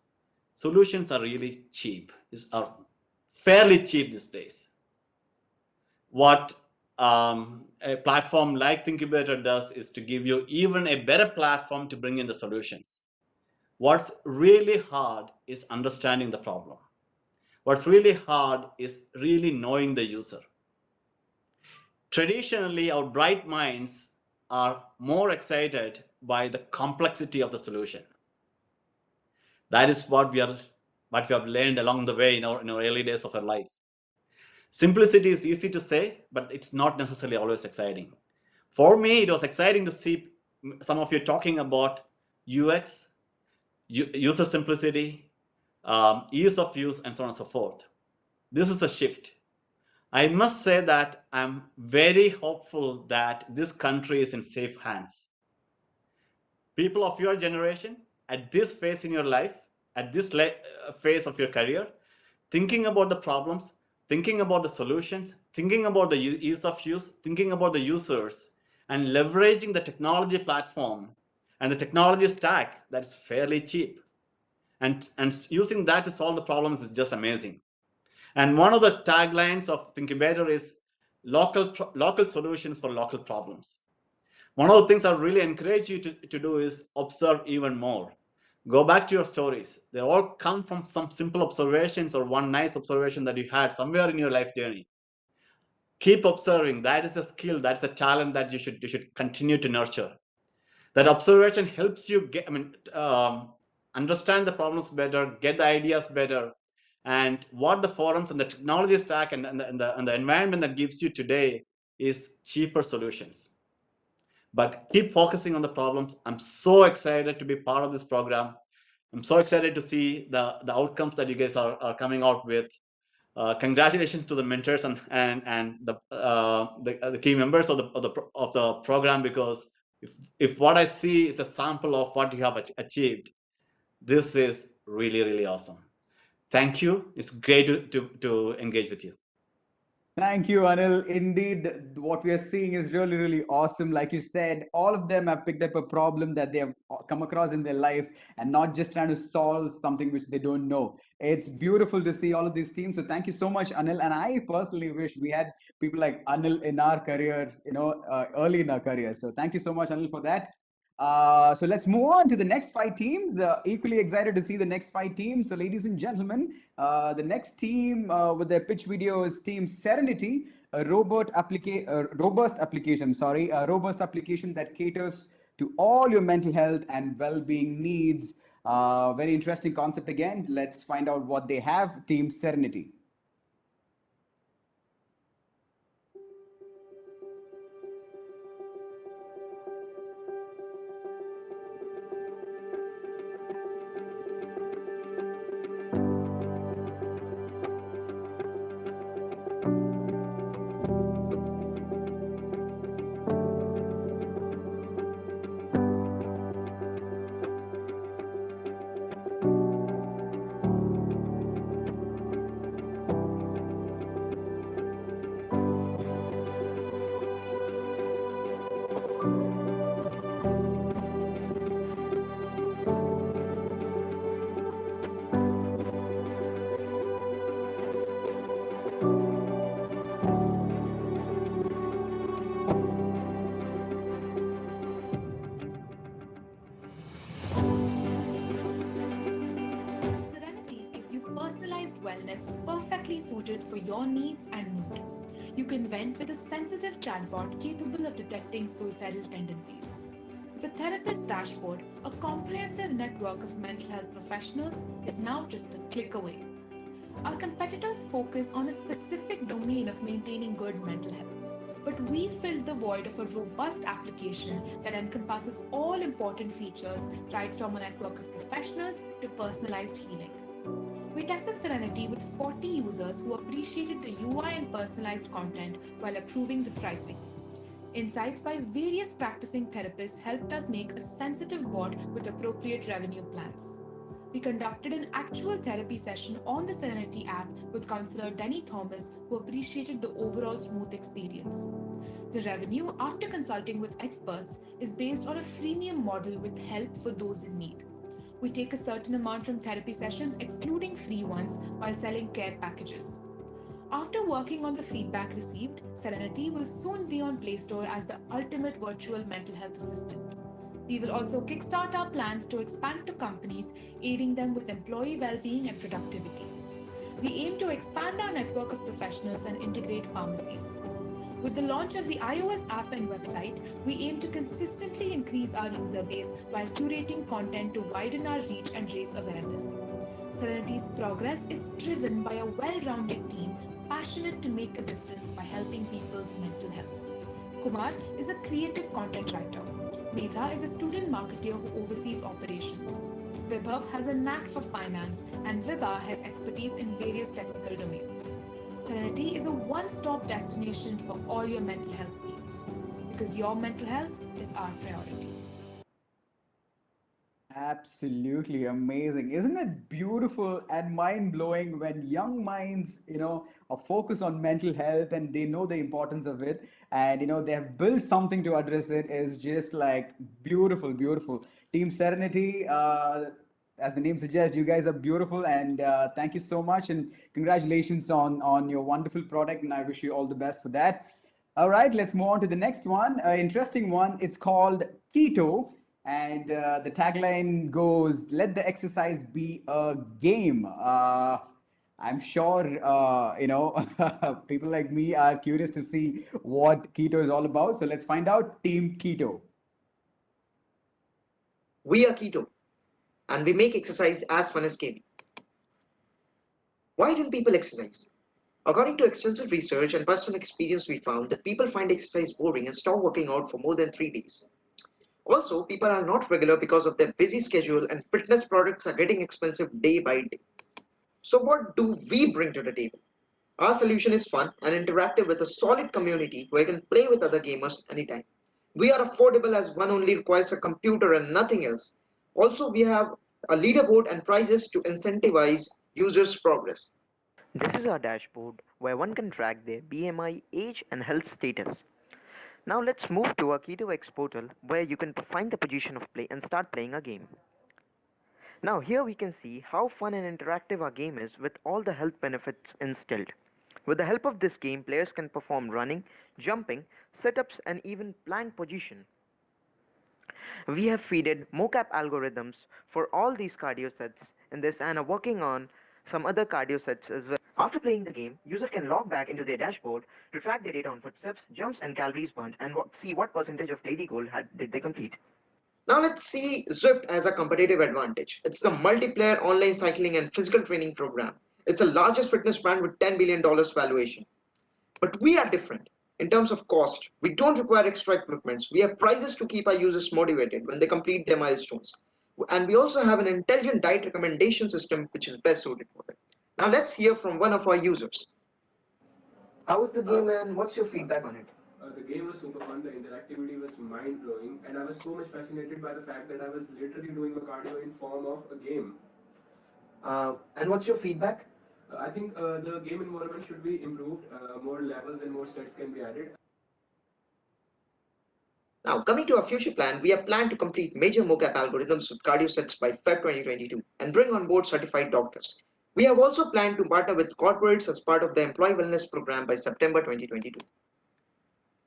solutions are really cheap, are fairly cheap these days. What a platform like thingQbator does is to give you even a better platform to bring in the solutions. What's really hard is understanding the problem. What's really hard is really knowing the user. Traditionally, our bright minds are more excited by the complexity of the solution. That is what we have learned along the way in our early days of our life. Simplicity is easy to say, but it's not necessarily always exciting. For me, it was exciting to see some of you talking about UX, user simplicity, ease of use, and so on and so forth. This is a shift. I must say that I'm very hopeful that this country is in safe hands. People of your generation, at this phase in your life, at this phase of your career, thinking about the problems, thinking about the solutions, thinking about the ease of use, thinking about the users, and leveraging the technology platform and the technology stack that's fairly cheap. And using that to solve the problems is just amazing. And one of the taglines of thingQbator is local solutions for local problems. One of the things I really encourage you to do is observe even more. Go back to your stories. They all come from some simple observations or one nice observation that you had somewhere in your life journey. Keep observing. That is a skill. That's a talent that you should continue to nurture. That observation helps you understand the problems better, get the ideas better, and what the forums and the technology stack and the environment that gives you today is cheaper solutions. But keep focusing on the problems. I'm so excited to be part of this program. I'm so excited to see the outcomes that you guys are coming out with. Congratulations to the mentors and the key members of the program, because if what I see is a sample of what you have achieved, this is really, really awesome. Thank you. It's great to engage with you. Thank you, Anil. Indeed, what we are seeing is really, really awesome. Like you said, all of them have picked up a problem that they have come across in their life and not just trying to solve something which they don't know. It's beautiful to see all of these teams. So thank you so much, Anil. And I personally wish we had people like Anil in our careers, early in our careers. So thank you so much, Anil, for that. So let's move on to the next five teams. Equally excited to see the next five teams. So ladies and gentlemen, the next team with their pitch video is Team Serenity, a robust application that caters to all your mental health and well-being needs. Very interesting concept again. Let's find out what they have. Team Serenity. Serenity gives you personalized wellness perfectly suited for your needs and mood. You can vent with a sensitive chatbot capable of detecting suicidal tendencies. With a therapist dashboard, a comprehensive network of mental health professionals is now just a click away. Our competitors focus on a specific domain of maintaining good mental health, but we filled the void of a robust application that encompasses all important features right from a network of professionals to personalized healing. We tested Serenity with 40 users who appreciated the UI and personalized content while approving the pricing. Insights by various practicing therapists helped us make a sensitive bot with appropriate revenue plans. We conducted an actual therapy session on the Serenity app with counselor Denny Thomas, who appreciated the overall smooth experience. The revenue, after consulting with experts, is based on a freemium model with help for those in need. We take a certain amount from therapy sessions, excluding free ones, while selling care packages. After working on the feedback received, Serenity will soon be on Play Store as the ultimate virtual mental health assistant. We will also kickstart our plans to expand to companies, aiding them with employee well-being and productivity. We aim to expand our network of professionals and integrate pharmacies. With the launch of the iOS app and website, we aim to consistently increase our user base while curating content to widen our reach and raise awareness. Serenity's progress is driven by a well rounded team passionate to make a difference by helping people's mental health. Kumar is a creative content writer. Medha is a student marketer who oversees operations. Vibhav has a knack for finance, and Vibha has expertise in various technical domains. Serenity is a one stop destination for all your mental health needs because your mental health is our priority. Absolutely amazing. Isn't it beautiful and mind blowing when young minds, are focused on mental health and they know the importance of it and, they have built something to address it is just like beautiful, beautiful. Team Serenity, as the name suggests, you guys are beautiful and thank you so much and congratulations on your wonderful product and I wish you all the best for that. All right, let's move on to the next one. Interesting one. It's called Keto, and the tagline goes, "Let the exercise be a game." I'm sure people like me are curious to see what keto is all about. So let's find out. Team Keto. We are keto, and we make exercise as fun as gaming. Why don't people exercise? According to extensive research and personal experience, we found that people find exercise boring and stop working out for more than 3 days. Also, people are not regular because of their busy schedule and fitness products are getting expensive day by day. So what do we bring to the table? Our solution is fun and interactive with a solid community where you can play with other gamers anytime. We are affordable as one only requires a computer and nothing else. Also, we have a leaderboard and prizes to incentivize users' progress. This is our dashboard where one can track their BMI, age, and health status. Now let's move to our Keto X portal where you can find the position of play and start playing a game. Now here we can see how fun and interactive our game is with all the health benefits instilled. With the help of this game, players can perform running, jumping, sit-ups and even plank position. We have feeded mocap algorithms for all these cardio sets in this and are working on some other cardio sets as well. After playing the game, users can log back into their dashboard to track their data on footsteps, jumps and calories burned and see what percentage of daily goal did they complete. Now let's see Zwift as a competitive advantage. It's a multiplayer online cycling and physical training program. It's the largest fitness brand with $10 billion valuation. But we are different. In terms of cost, we don't require extra equipment. We have prizes to keep our users motivated when they complete their milestones. And we also have an intelligent diet recommendation system which is best suited for them. Now let's hear from one of our users. How was the game and what's your feedback on it? The game was super fun, the interactivity was mind blowing, and I was so much fascinated by the fact that I was literally doing a cardio in form of a game. And what's your feedback? I think the game environment should be improved, more levels and more sets can be added. Now, coming to our future plan, we have planned to complete major mocap algorithms with cardio sets by Feb 2022 and bring on board certified doctors. We have also planned to partner with corporates as part of the employee wellness program by September 2022.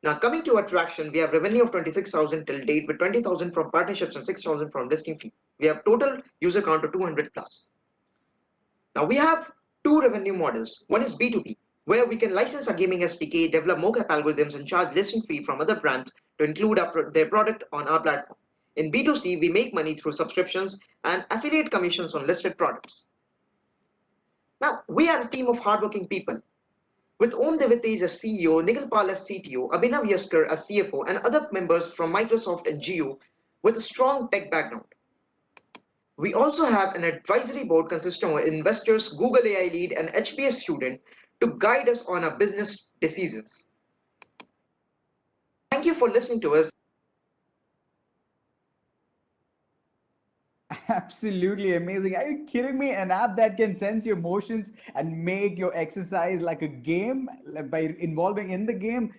Now, coming to attraction, we have revenue of 26,000 till date with 20,000 from partnerships and 6,000 from listing fee. We have total user count of 200 plus. Now, we have two revenue models. One is B2B, where we can license a gaming SDK, develop mocap algorithms, and charge listing fee from other brands to include their product on our platform. In B2C, we make money through subscriptions and affiliate commissions on listed products. Now, we are a team of hardworking people. With Om Devate as CEO, Nikhil Pal as CTO, Abhinav Yaskar as CFO, and other members from Microsoft and Geo with a strong tech background. We also have an advisory board consisting of investors, Google AI lead, and HBS student to guide us on our business decisions. Thank you for listening to us. Absolutely amazing. Are you kidding me? An app that can sense your motions and make your exercise like a game by involving in the game.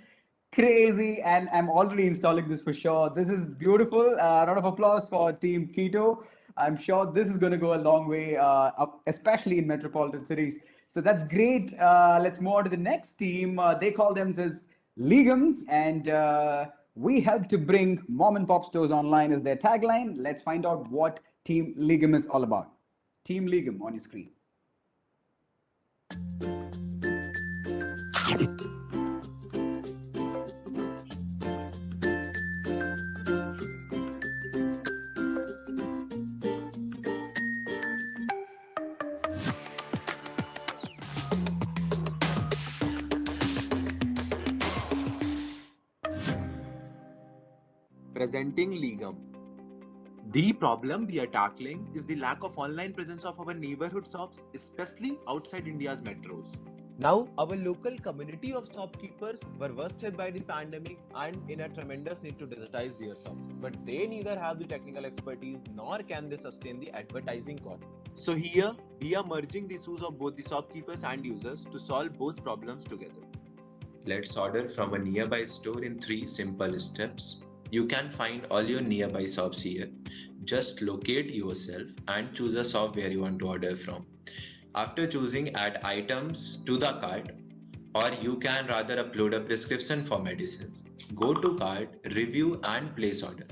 Crazy. And I'm already installing this for sure. This is beautiful. Round of applause for Team Keto. I'm sure this is going to go a long way, up, especially in metropolitan cities. So that's great. Let's move on to the next team. They call themselves Legum, and we help to bring mom and pop stores online is their tagline. Let's find out what Team Legum is all about. Team Legum on your screen. Presenting Legum. The problem we are tackling is the lack of online presence of our neighborhood shops, especially outside India's metros. Now, our local community of shopkeepers were worst hit by the pandemic and in a tremendous need to digitize their shops. But they neither have the technical expertise nor can they sustain the advertising cost. So here, we are merging the issues of both the shopkeepers and users to solve both problems together. Let's order from a nearby store in 3 simple steps. You can find all your nearby shops here. Just locate yourself and choose a shop where you want to order from. After choosing, add items to the cart, or you can rather upload a prescription for medicines. Go to cart, review and place order.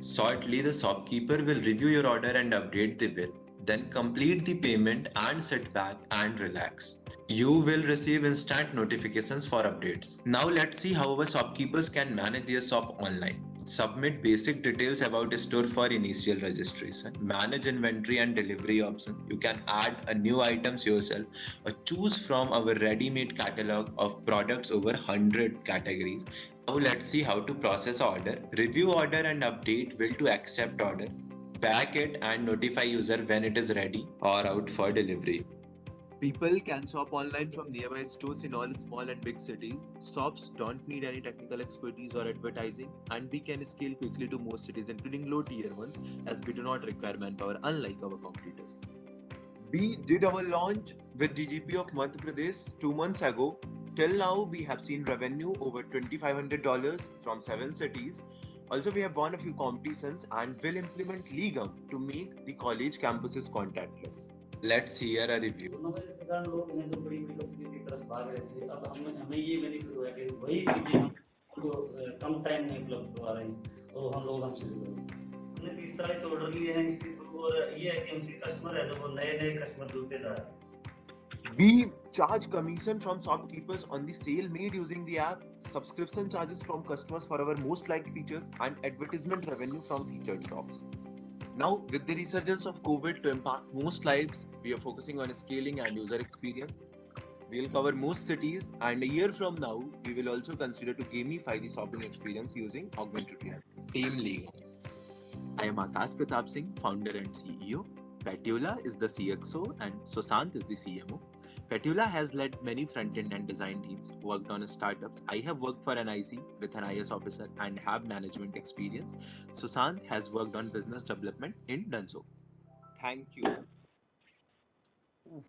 Shortly, the shopkeeper will review your order and update the bill. Then complete the payment and sit back and relax. You will receive instant notifications for updates. Now let's see how our shopkeepers can manage their shop online. Submit basic details about a store for initial registration. Manage inventory and delivery options. You can add a new items yourself or choose from our ready-made catalog of products over 100 categories. Now let's see how to process order. Review order and update will to accept order. Pack it and notify user when it is ready or out for delivery. People can shop online from nearby stores in all small and big cities. Shops don't need any technical expertise or advertising, and we can scale quickly to most cities, including low tier ones, as we do not require manpower, unlike our competitors. We did our launch with DGP of Madhya Pradesh 2 months ago. Till now, we have seen revenue over $2,500 from 7 cities. Also, we have won a few competitions and will implement Legum to make the college campuses contactless. Let's hear a review. हमारे सरकार लोग हैं जो बड़ी बड़ी company की तरफ भाग रहे थे, अब हमें ये बेनिफिट हुआ कि वही चीज़ें हमको कम टाइम में उपलब्ध करवा रहे हैं और हम लोग हमसे जुड़े हैं। हमने 30 से ऑर्डर लिए हैं इसके थ्रू, और ये है कि हमसे कस्टमर है जो वो नए कस्टमर जुड़ते जा रहे हैं। We charge commission from shopkeepers on the sale made using the app, subscription charges from customers for our most liked features, and advertisement revenue from featured shops. Now, with the resurgence of COVID to impact most lives, we are focusing on scaling and user experience. We'll cover most cities, and a year from now, we will also consider to gamify the shopping experience using augmented reality. Team League. I am Akash Pratap Singh, founder and CEO. Petula is the CXO and Susant is the CMO. Petula has led many front-end and design teams, worked on startups. I have worked for an IC with an IS officer and have management experience. Susant has worked on business development in Dunzo. Thank you.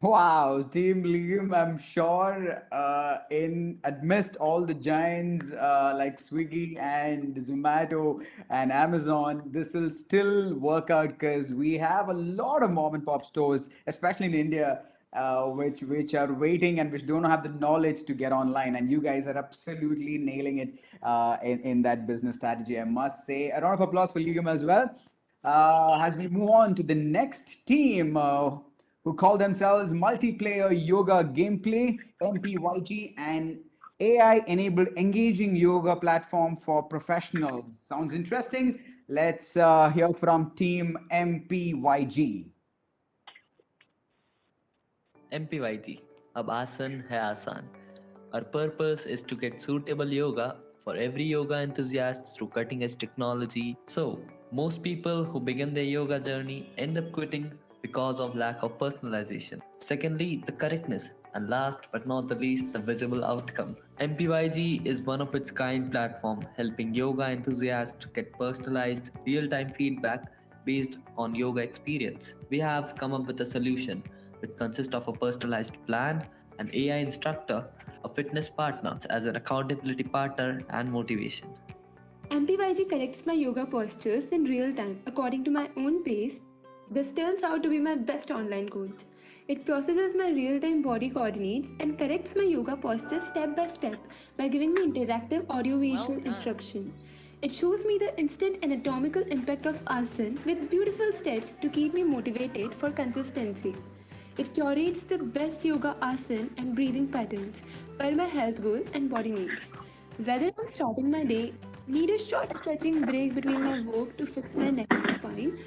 Wow, Team Liam, I'm sure in amidst all the giants like Swiggy and Zomato and Amazon, this will still work out because we have a lot of mom and pop stores, especially in India, which are waiting and which don't have the knowledge to get online. And you guys are absolutely nailing it in that business strategy, I must say. A round of applause for Liam as well. As we move on to the next team, who call themselves Multiplayer Yoga Gameplay, MPYG, and AI-enabled engaging yoga platform for professionals. Sounds interesting. Let's hear from Team MPYG. MPYG, अब आसन है आसान. Our purpose is to get suitable yoga for every yoga enthusiast through cutting edge technology. So, most people who begin their yoga journey end up quitting because of lack of personalization. Secondly, the correctness. And last but not the least, the visible outcome. MPYG is one of its kind platform helping yoga enthusiasts get personalized real-time feedback based on yoga experience. We have come up with a solution which consists of a personalized plan, an AI instructor, a fitness partner as an accountability partner, and motivation. MPYG corrects my yoga postures in real time according to my own pace This turns out to be my best online coach. It processes my real time body coordinates and corrects my yoga postures step by step by giving me interactive audio visual instruction. It shows me the instant anatomical impact of asana with beautiful steps to keep me motivated for consistency. It curates the best yoga asana and breathing patterns per my health goal and body needs. Whether I'm starting my day, need a short stretching break between my work to fix my neck and spine,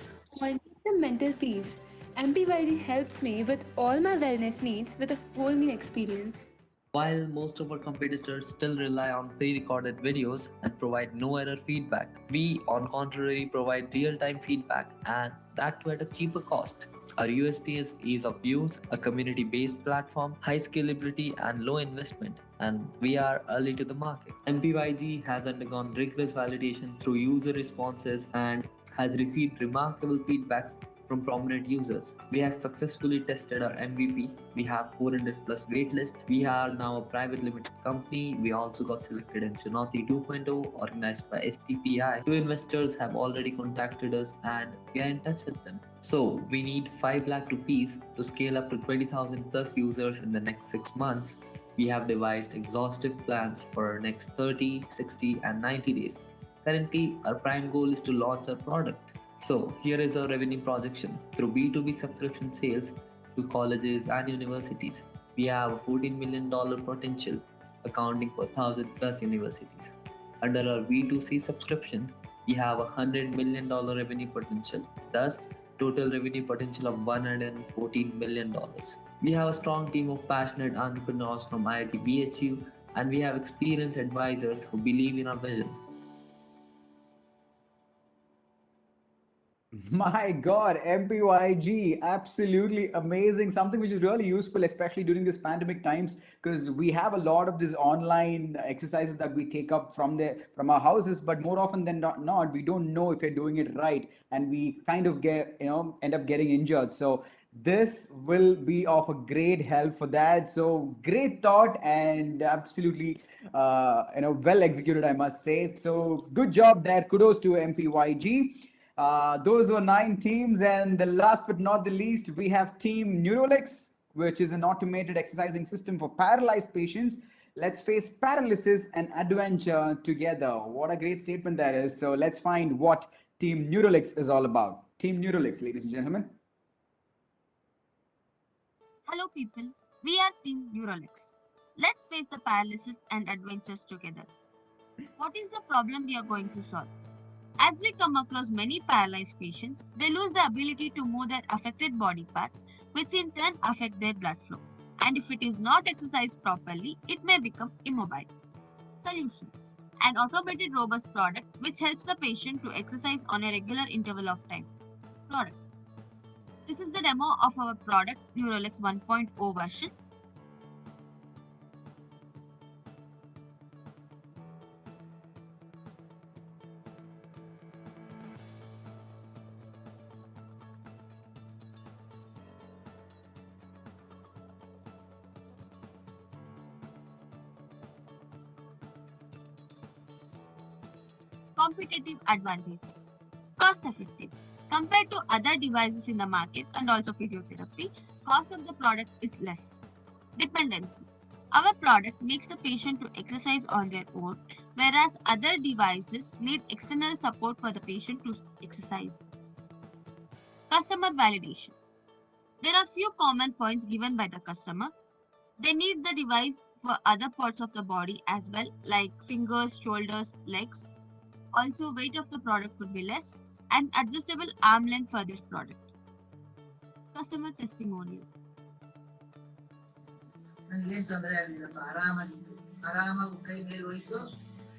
or need some mental peace, MPYG helps me with all my wellness needs with a whole new experience. While most of our competitors still rely on pre-recorded videos and provide no error feedback, we on contrary provide real-time feedback and that too at a cheaper cost. Our USP is ease of use, a community-based platform, high scalability and low investment, and we are early to the market. MPYG has undergone rigorous validation through user responses and has received remarkable feedbacks from prominent users. We have successfully tested our MVP. We have 400 plus waitlist. We are now a private limited company. We also got selected in Chunauti 2.0 organized by STPI. Two investors have already contacted us and we are in touch with them. So we need 5 lakh rupees to scale up to 20,000 plus users in the next 6 months. We have devised exhaustive plans for our next 30, 60 and 90 days. Currently, our prime goal is to launch our product. So here is our revenue projection. Through B2B subscription sales to colleges and universities, we have a $14 million potential, accounting for 1,000 plus universities. Under our B2C subscription, we have a $100 million revenue potential, thus total revenue potential of $114 million. We have a strong team of passionate entrepreneurs from IIT BHU and we have experienced advisors who believe in our vision. My God, MPYG, absolutely amazing. Something which is really useful, especially during this pandemic times, because we have a lot of these online exercises that we take up from our houses, but more often than not, we don't know if we're doing it right, and we kind of end up getting injured. So this will be of a great help for that. So great thought and absolutely, well executed, I must say. So good job there. Kudos to MPYG. Those were 9 teams, and the last but not the least, we have Team Neurolix, which is an automated exercising system for paralyzed patients. Let's face paralysis and adventure together. What a great statement that is. So let's find what Team Neurolix is all about. Team Neurolix, ladies and gentlemen. Hello, people. We are Team Neurolix. Let's face the paralysis and adventures together. What is the problem we are going to solve? As we come across many paralyzed patients, they lose the ability to move their affected body parts, which in turn affect their blood flow. And if it is not exercised properly, it may become immobile. Solution: an automated robust product which helps the patient to exercise on a regular interval of time. Product: this is the demo of our product Neurolix 1.0 version. Competitive advantages. Cost effective. Compared to other devices in the market and also physiotherapy, cost of the product is less. Dependency. Our product makes the patient to exercise on their own, whereas other devices need external support for the patient to exercise. Customer validation. There are few common points given by the customer. They need the device for other parts of the body as well, like fingers, shoulders, legs. Also, weight of the product could be less and adjustable arm length for this product. Customer testimonial. ನನಗೇನು ತೊಂದರೆ ಆಗಲಿಲ್ಲಪ್ಪ ಆರಾಮಾಗಿತ್ತು ಆರಾಮಾಗಿ ಕೈ ಮೇಲೆ ಹೋಯ್ತು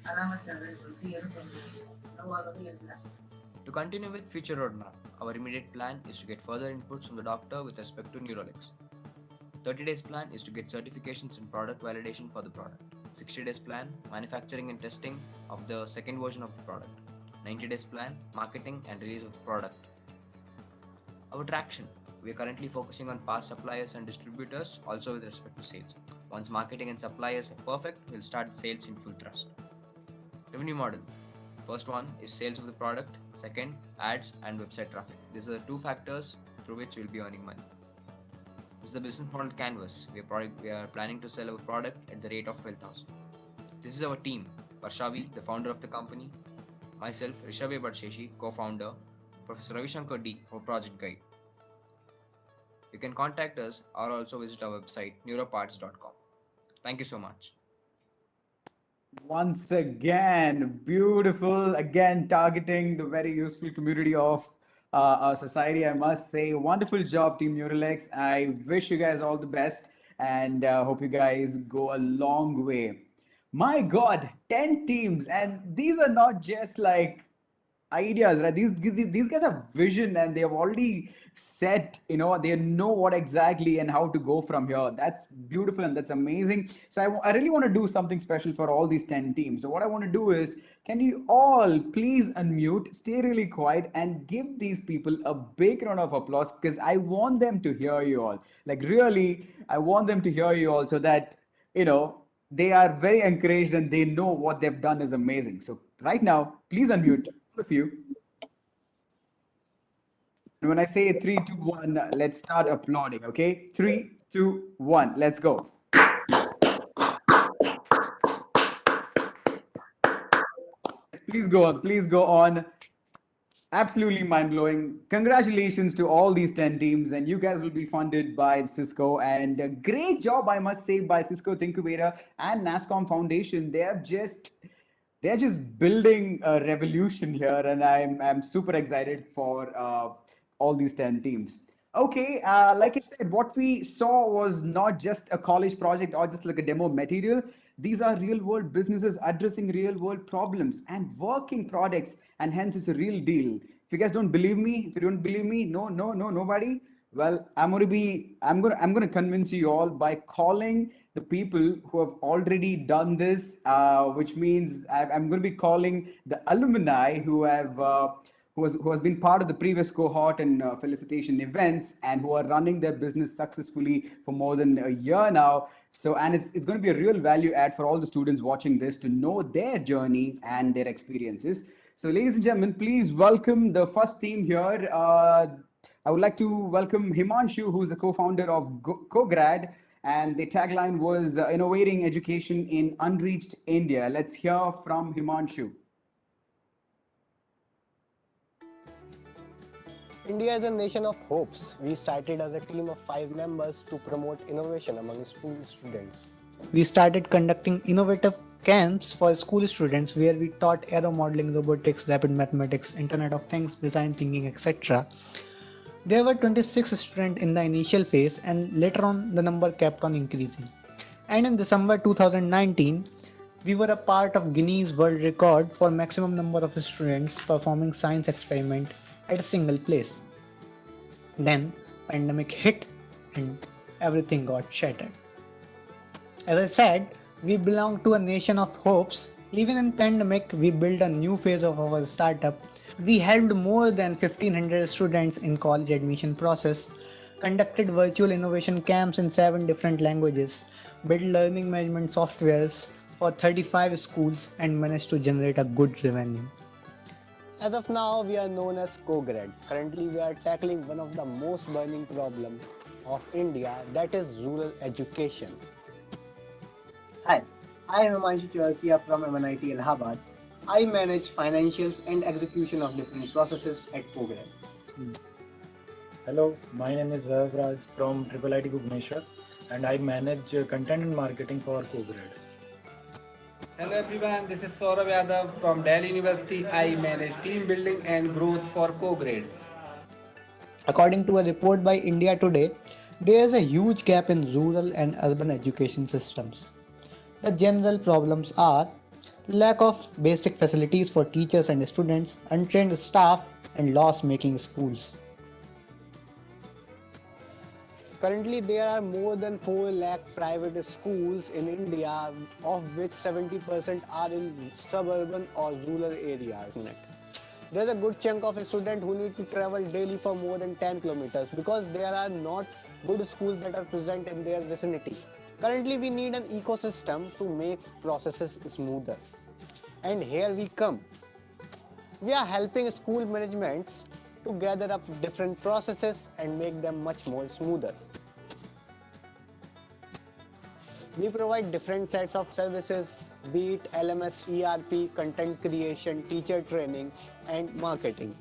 ಆರಾಮಾಗಿ ಕೆಳಗಡೆ ಏನು ತೊಂದರೆ ನೋವಾಗೋದು ಎಲ್ಲ. To continue with future roadmap, our immediate plan is to get further inputs from the doctor with respect to Neurolix. 30 days plan is to get certifications and product validation for the product. 60 days plan, manufacturing and testing of the second version of the product. 90 days plan, marketing and release of the product. Our traction. We are currently focusing on past suppliers and distributors, also with respect to sales. Once marketing and suppliers are perfect, we'll start sales in full thrust. Revenue model. First one is sales of the product, second, ads and website traffic. These are the two factors through which we'll be earning money. This is the business model canvas. We are planning to sell our product at the rate of 12,000. This is our team. Varshavi, the founder of the company, myself, Rishabh Badsheshi, co-founder, Professor Ravishankar D, our project guide. You can contact us or also visit our website neuroparts.com. Thank you so much. Once again, beautiful. Again, targeting the very useful community of our society, I must say. Wonderful job, Team Neuralex. I wish you guys all the best and hope you guys go a long way. My God, 10 teams. And these are not just like ideas, right? These guys have vision and they have already set, they know what exactly and how to go from here. That's beautiful and that's amazing. So I really want to do something special for all these 10 teams. So what I want to do is, can you all please unmute, stay really quiet, and give these people a big round of applause because I want them to hear you all. Like, really, I want them to hear you all so that, they are very encouraged and they know what they've done is amazing. So right now, please unmute all of you. And when I say three, two, one, let's start applauding. Okay, 3, 2, 1, let's go. Please go on. Please go on. Absolutely mind blowing. Congratulations to all these 10 teams, and you guys will be funded by Cisco. And a great job, I must say, by Cisco thingQbator and NASSCOM Foundation. They're just building a revolution here, and I'm super excited for all these 10 teams. Okay, like I said, what we saw was not just a college project or just like a demo material. These are real world businesses addressing real world problems and working products, and hence it's a real deal. If you guys don't believe me, if you don't believe me, nobody. Well, I'm gonna convince you all by calling the people who have already done this, which means I'm going to be calling the alumni who has been part of the previous cohort and felicitation events and who are running their business successfully for more than a year now. So, and it's going to be a real value add for all the students watching this to know their journey and their experiences. So, ladies and gentlemen, please welcome the first team here. I would like to welcome Himanshu, who's a co-founder of CoGrad, and the tagline was innovating education in unreached India. Let's hear from Himanshu. India is a nation of hopes. We started as a team of 5 members to promote innovation among school students. We started conducting innovative camps for school students where we taught aero modeling, robotics, rapid mathematics, Internet of Things, design thinking, etc. There were 26 students in the initial phase, and later on the number kept on increasing. And in December 2019, we were a part of Guinness World Record for maximum number of students performing science experiment at a single place. Then pandemic hit and everything got shattered. As I said, we belong to a nation of hopes. Even in pandemic, we built a new phase of our startup. We helped more than 1500 students in college admission process, conducted virtual innovation camps in 7 different languages, built learning management softwares for 35 schools and managed to generate a good revenue. As of now, we are known as CoGrad. Currently, we are tackling one of the most burning problems of India, that is rural education. Hi, I am Himanshu Chaurasia from MNIT Allahabad. I manage financials and execution of different processes at CoGrad. Hello, my name is Vaibhav Raj from IIIT Bhubaneswar and I manage content and marketing for CoGrad. Hello everyone, this is Saurabh Yadav from Delhi University. I manage team building and growth for CoGrad. According to a report by India Today, there is a huge gap in rural and urban education systems. The general problems are lack of basic facilities for teachers and students, untrained staff, and loss-making schools. Currently, there are more than 4 lakh private schools in India, of which 70% are in suburban or rural areas. There's a good chunk of students who need to travel daily for more than 10 kilometers because there are not good schools that are present in their vicinity. Currently, we need an ecosystem to make processes smoother. And here we come. We are helping school managements to gather up different processes and make them much more smoother. We provide different sets of services, be it LMS, ERP, content creation, teacher training, and marketing.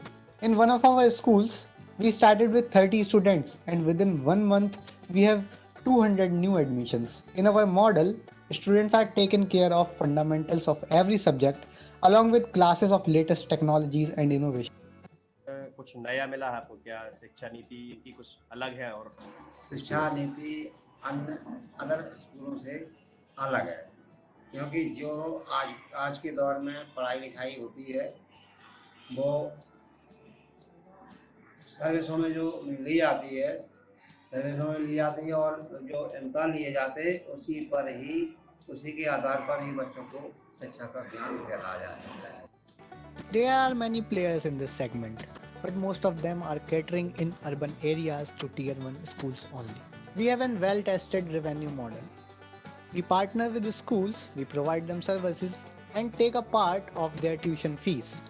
In one of our schools, we started with 30 students, and within 1 month, we have 200 new admissions. In our model, students are taken care of fundamentals of every subject along with classes of latest technologies and innovation. कुछ नया मिला है आपको क्या? शिक्षा नीति की कुछ अलग है और शिक्षा नीति अन्य अदर स्कूलों से अलग है, क्योंकि जो आज के दौर में पढ़ाई लिखाई होती है वो सर्विसों में जो ली जाती है और जो इम्तहान लिए जाते हैं उसी के आधार पर ही बच्चों को शिक्षा का ज्ञान दिया जाता है. There are many players in this segment, but most of them are catering in urban areas to tier 1 schools only. We have a well-tested revenue model. We partner with the schools, we provide them services and take a part of their tuition fees.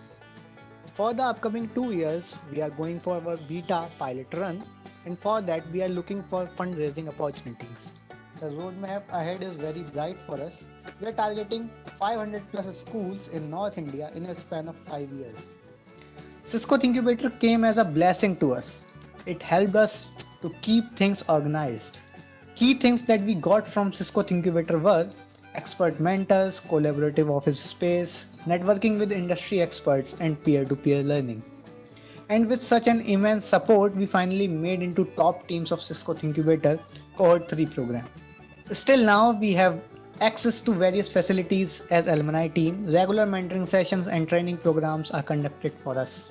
For the upcoming 2 years, we are going for our beta pilot run, and for that we are looking for fundraising opportunities. The roadmap ahead is very bright for us. We are targeting 500 plus schools in North India in a span of 5 years. Cisco thingQbator came as a blessing to us. It helped us to keep things organized. Key things that we got from Cisco thingQbator were expert mentors, collaborative office space, networking with industry experts, and peer-to-peer learning. And with such an immense support, we finally made into top teams of Cisco thingQbator Cohort 3 program. Still now, we have access to various facilities as alumni team, regular mentoring sessions and training programs are conducted for us.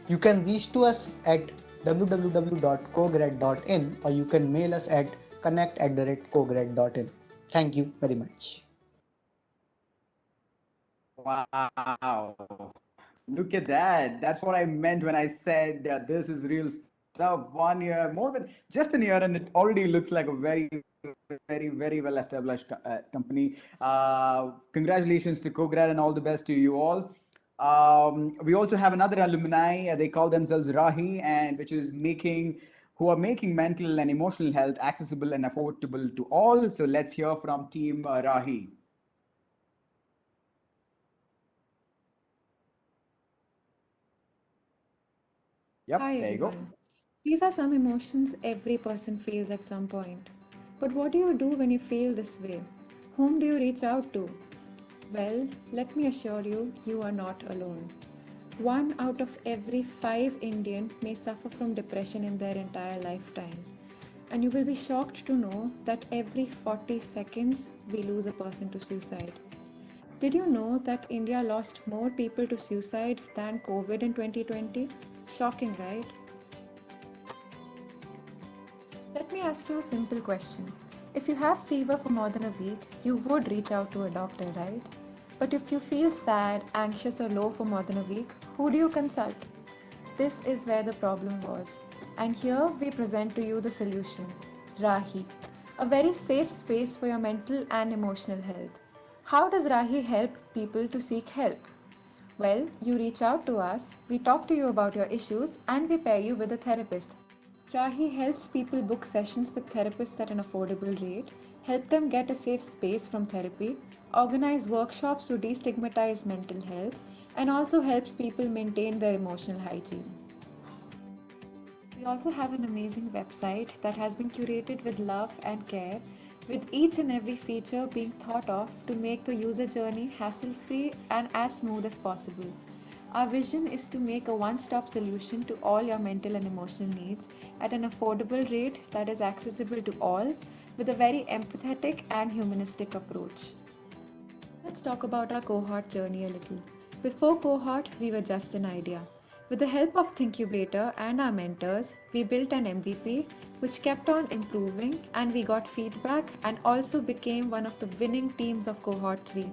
You can reach to us at www.cograd.in or you can mail us at connect@cograd.in. Thank you very much. Wow. Look at that. That's what I meant when I said this is real stuff. 1 year, more than just a year, and it already looks like a very, very well established company. Congratulations to Cograd and all the best to you all. We also have another alumni. They call themselves Rahi, and which is who are making mental and emotional health accessible and affordable to all. So let's hear from Team Rahi. Yep, Hi there you go. everyone. These are some emotions every person feels at some point. But what do you do when you feel this way? Whom do you reach out to? Well, let me assure you, you are not alone. 1 out of every 5 Indian may suffer from depression in their entire lifetime. And you will be shocked to know that every 40 seconds we lose a person to suicide. Did you know that India lost more people to suicide than COVID in 2020? Shocking, right? Let me ask you a simple question. If you have fever for more than a week, you would reach out to a doctor, right? But if you feel sad, anxious, or low for more than a week, who do you consult? This is where the problem was. And here we present to you the solution Rahi, a very safe space for your mental and emotional health. How does Rahi help people to seek help? Well, you reach out to us, we talk to you about your issues, and we pair you with a therapist. Rahi helps people book sessions with therapists at an affordable rate, help them get a safe space from therapy, organize workshops to destigmatize mental health, and also helps people maintain their emotional hygiene. We also have an amazing website that has been curated with love and care, with each and every feature being thought of to make the user journey hassle free and as smooth as possible. Our vision is to make a one stop solution to all your mental and emotional needs at an affordable rate that is accessible to all with a very empathetic and humanistic approach. Let's talk about our cohort journey a little. Before cohort, we were just an idea. With the help of thingQbator and our mentors, we built an MVP which kept on improving and we got feedback and also became one of the winning teams of cohort 3.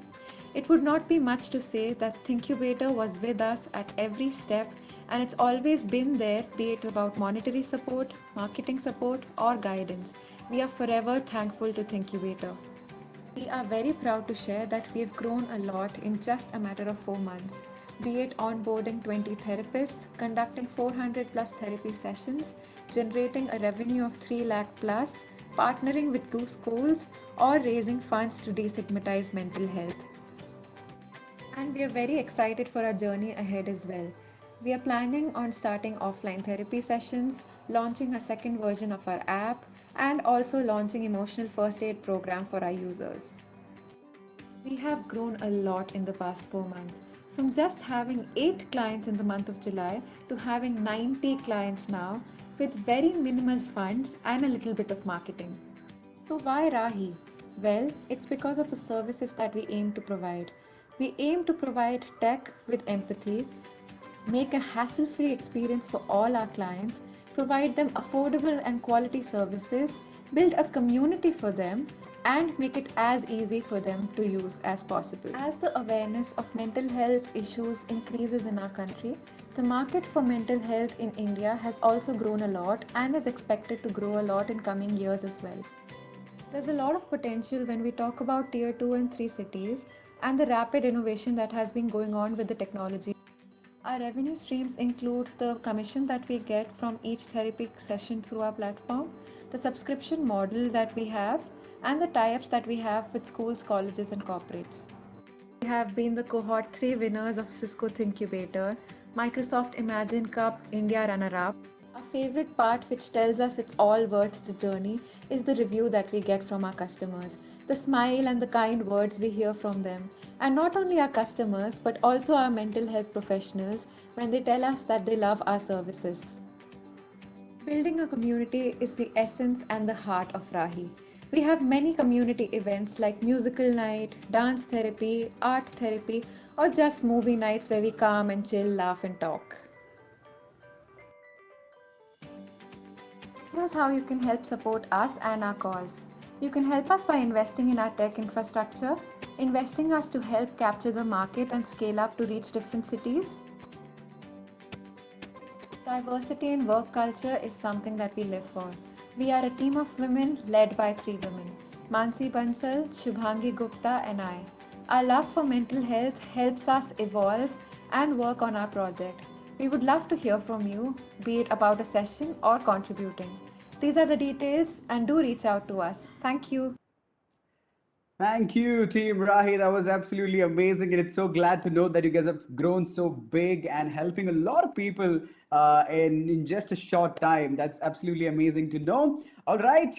It would not be much to say that thingQbator was with us at every step and it's always been there, be it about monetary support, marketing support, or guidance. We are forever thankful to thingQbator. We are very proud to share that we have grown a lot in just a matter of 4 months. be it onboarding 20 therapists, conducting 400 plus therapy sessions, generating a revenue of 3 lakh plus, partnering with 2 schools, or raising funds to destigmatize mental health. And we are very excited for our journey ahead as well. We are planning on starting offline therapy sessions, launching a second version of our app, and also launching emotional first aid program for our users. We have grown a lot in the past 4 months. From just having 8 clients in the month of July to having 90 clients now with very minimal funds and a little bit of marketing. So, why Rahi? Well, it's because of the services that we aim to provide. We aim to provide tech with empathy, make a hassle free experience for all our clients, provide them affordable and quality services, build a community for them, and make it as easy for them to use as possible. As the awareness of mental health issues increases in our country, the market for mental health in India has also grown a lot and is expected to grow a lot in coming years as well. There's a lot of potential when we talk about tier 2 and 3 cities and the rapid innovation that has been going on with the technology. Our revenue streams include the commission that we get from each therapy session through our platform, the subscription model that we have, and the tie ups that we have with schools, colleges, and corporates. We have been the Cohort 3 winners of Cisco thingQbator, Microsoft Imagine Cup India runner up. Our favorite part, which tells us it's all worth the journey, is the review that we get from our customers, the smile and the kind words we hear from them. And not only our customers, but also our mental health professionals when they tell us that they love our services. Building a community is the essence and the heart of Rahi. We have many community events like musical night, dance therapy, art therapy, or just movie nights where we come and chill, laugh, and talk. Here's how you can help support us and our cause. You can help us by investing in our tech infrastructure, investing us to help capture the market and scale up to reach different cities. Diversity in work culture is something that we live for. We are a team of women led by 3 women, Mansi Bansal, Shubhangi Gupta, and I. Our love for mental health helps us evolve and work on our project. We would love to hear from you, be it about a session or contributing. These are the details, and do reach out to us. Thank you. Thank you, Team Rahi. That was absolutely amazing. And it's so glad to know that you guys have grown so big and helping a lot of people in just a short time. That's absolutely amazing to know. All right,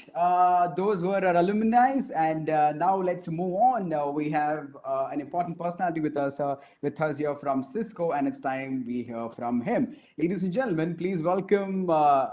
those were our alumni. And now let's move on. We have an important personality with us here from Cisco, and it's time we hear from him. Ladies and gentlemen, please welcome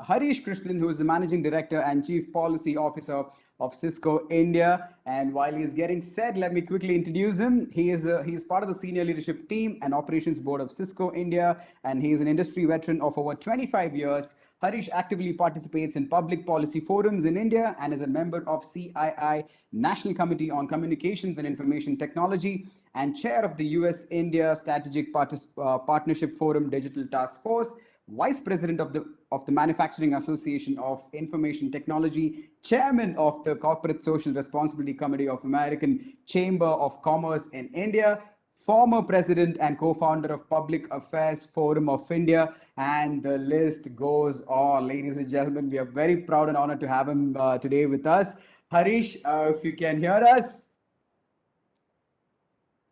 Harish Krishnan, who is the Managing Director and Chief Policy Officer of Cisco India. And while he's getting set, let me quickly introduce him. He is part of the senior leadership team and operations board of Cisco India, and he is an industry veteran of over 25 years. Harish actively participates in public policy forums in India and is a member of CII National Committee on Communications and Information Technology and chair of the US-India Strategic Partnership Forum Digital Task Force, Vice President of the Manufacturing Association of Information Technology, Chairman of the Corporate Social Responsibility Committee of American Chamber of Commerce in India, former President and co-founder of Public Affairs Forum of India, and the list goes on. Ladies and gentlemen, we are very proud and honored to have him today with us. Harish, if you can hear us,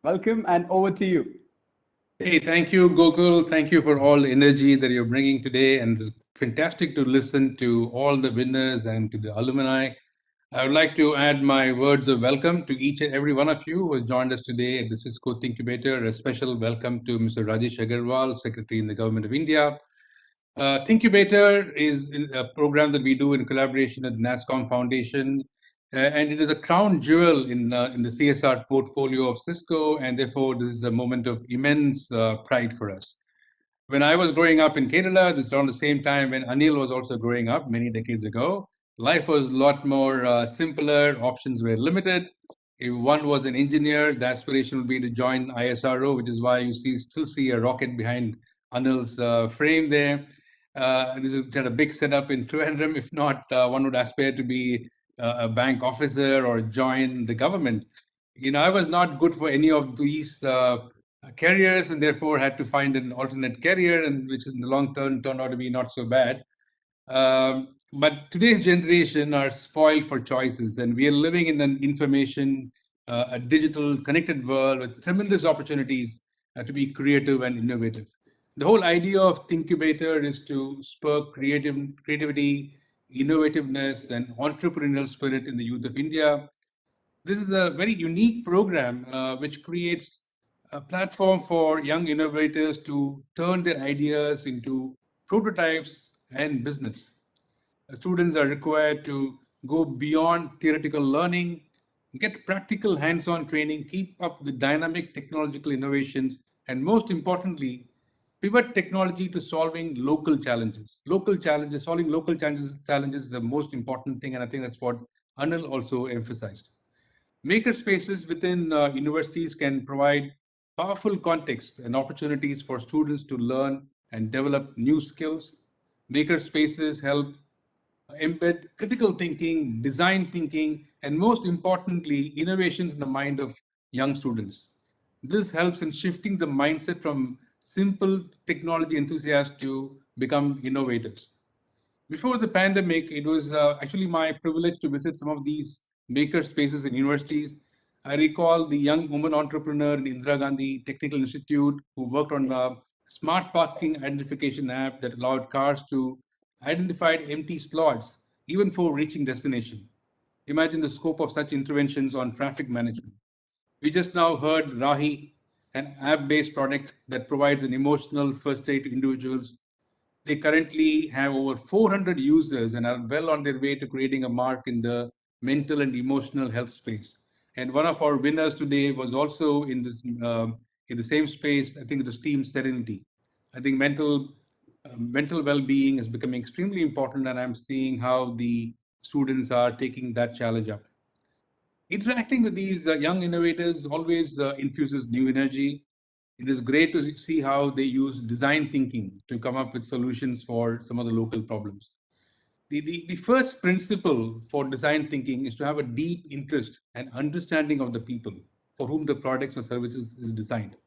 welcome and over to you. Hey, thank you, Gokul. Thank you for all the energy that you're bringing today. And it's fantastic to listen to all the winners and to the alumni. I would like to add my words of welcome to each and every one of you who has joined us today at the Cisco thingQbator. A special welcome to Mr. Rajesh Agarwal, Secretary in the Government of India. thingQbator is a program that we do in collaboration with NASSCOM Foundation. And it is a crown jewel in the CSR portfolio of Cisco, and therefore this is a moment of immense pride for us. When I was growing up in Kerala, this is around the same time when Anil was also growing up many decades ago. Life was a lot more simpler, options were limited. If one was an engineer, the aspiration would be to join ISRO, which is why you still see a rocket behind Anil's frame there. This had a big setup in Trivandrum. If not, one would aspire to be a bank officer or join the government. I was not good for any of these careers and therefore had to find an alternate career, and which in the long term turned out to be not so bad. But today's generation are spoiled for choices, and we are living in an information, a digital, connected world with tremendous opportunities to be creative and innovative. The whole idea of thingQbator is to spur creativity, innovativeness, and entrepreneurial spirit in the youth of India. This is a very unique program which creates a platform for young innovators to turn their ideas into prototypes and business. Students are required to go beyond theoretical learning, get practical hands on training, keep up with dynamic technological innovations, and most importantly, pivot technology to solving local challenges. Solving local challenges is the most important thing, and I think that's what Anil also emphasized. Maker spaces within universities can provide powerful context and opportunities for students to learn and develop new skills. Maker spaces help embed critical thinking, design thinking, and most importantly, innovations in the mind of young students. This helps in shifting the mindset from simple technology enthusiasts to become innovators. Before the pandemic, it was actually my privilege to visit some of these maker spaces in universities. I recall the young woman entrepreneur in Indira Gandhi Technical Institute who worked on a smart parking identification app that allowed cars to identify empty slots even before reaching destination. Imagine the scope of such interventions on traffic management. We just now heard Rahi, an app based product that provides an emotional first aid to individuals. They currently have over 400 users and are well on their way to creating a mark in the mental and emotional health space. And one of our winners today was also in the same space. I think it was Team Serenity. I think mental well-being is becoming extremely important, and I'm seeing how the students are taking that challenge up. Interacting with these young innovators always infuses new energy. It is great to see how they use design thinking to come up with solutions for some of the local problems. The first principle for design thinking is to have a deep interest and understanding of the people for whom the products or services is designed.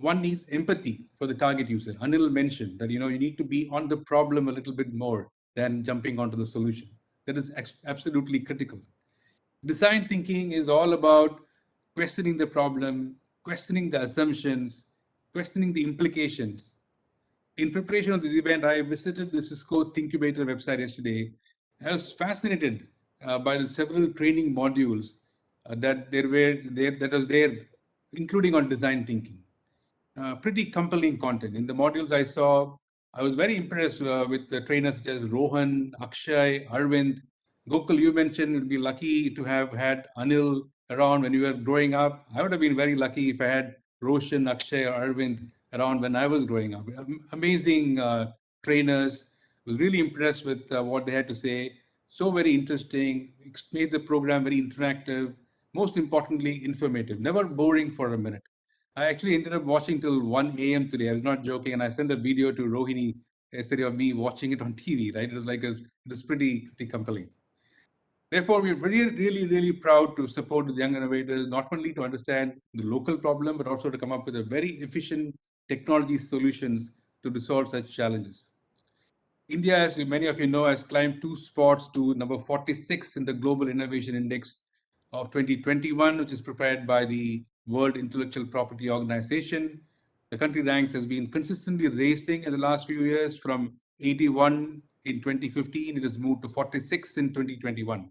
One needs empathy for the target user. Anil mentioned that you need to be on the problem a little bit more than jumping onto the solution. That is absolutely critical. Design thinking is all about questioning the problem, questioning the assumptions, questioning the implications. In preparation of this event, I visited the Cisco thingQbator website yesterday. I was fascinated by the several training modules that was there, including on design thinking. Pretty compelling content. In the modules I saw, I was very impressed with the trainers such as Rohan, Akshay, Arvind. Gokul, you mentioned you'd be lucky to have had Anil around when you were growing up. I would have been very lucky if I had Roshan, Akshay, or Arvind around when I was growing up. Amazing trainers. Was really impressed with what they had to say. So very interesting. Made the program very interactive. Most importantly, informative. Never boring for a minute. I actually ended up watching till 1 a.m. today. I was not joking, and I sent a video to Rohini yesterday of me watching it on TV. Right, it was it was pretty compelling. Therefore, we're really proud to support the young innovators, not only to understand the local problem, but also to come up with a very efficient technology solutions to resolve such challenges. India, as many of you know, has climbed 2 spots to number 46 in the Global Innovation Index of 2021, which is prepared by the World Intellectual Property Organization. The country ranks has been consistently raising in the last few years. From 81 in 2015, it has moved to 46 in 2021.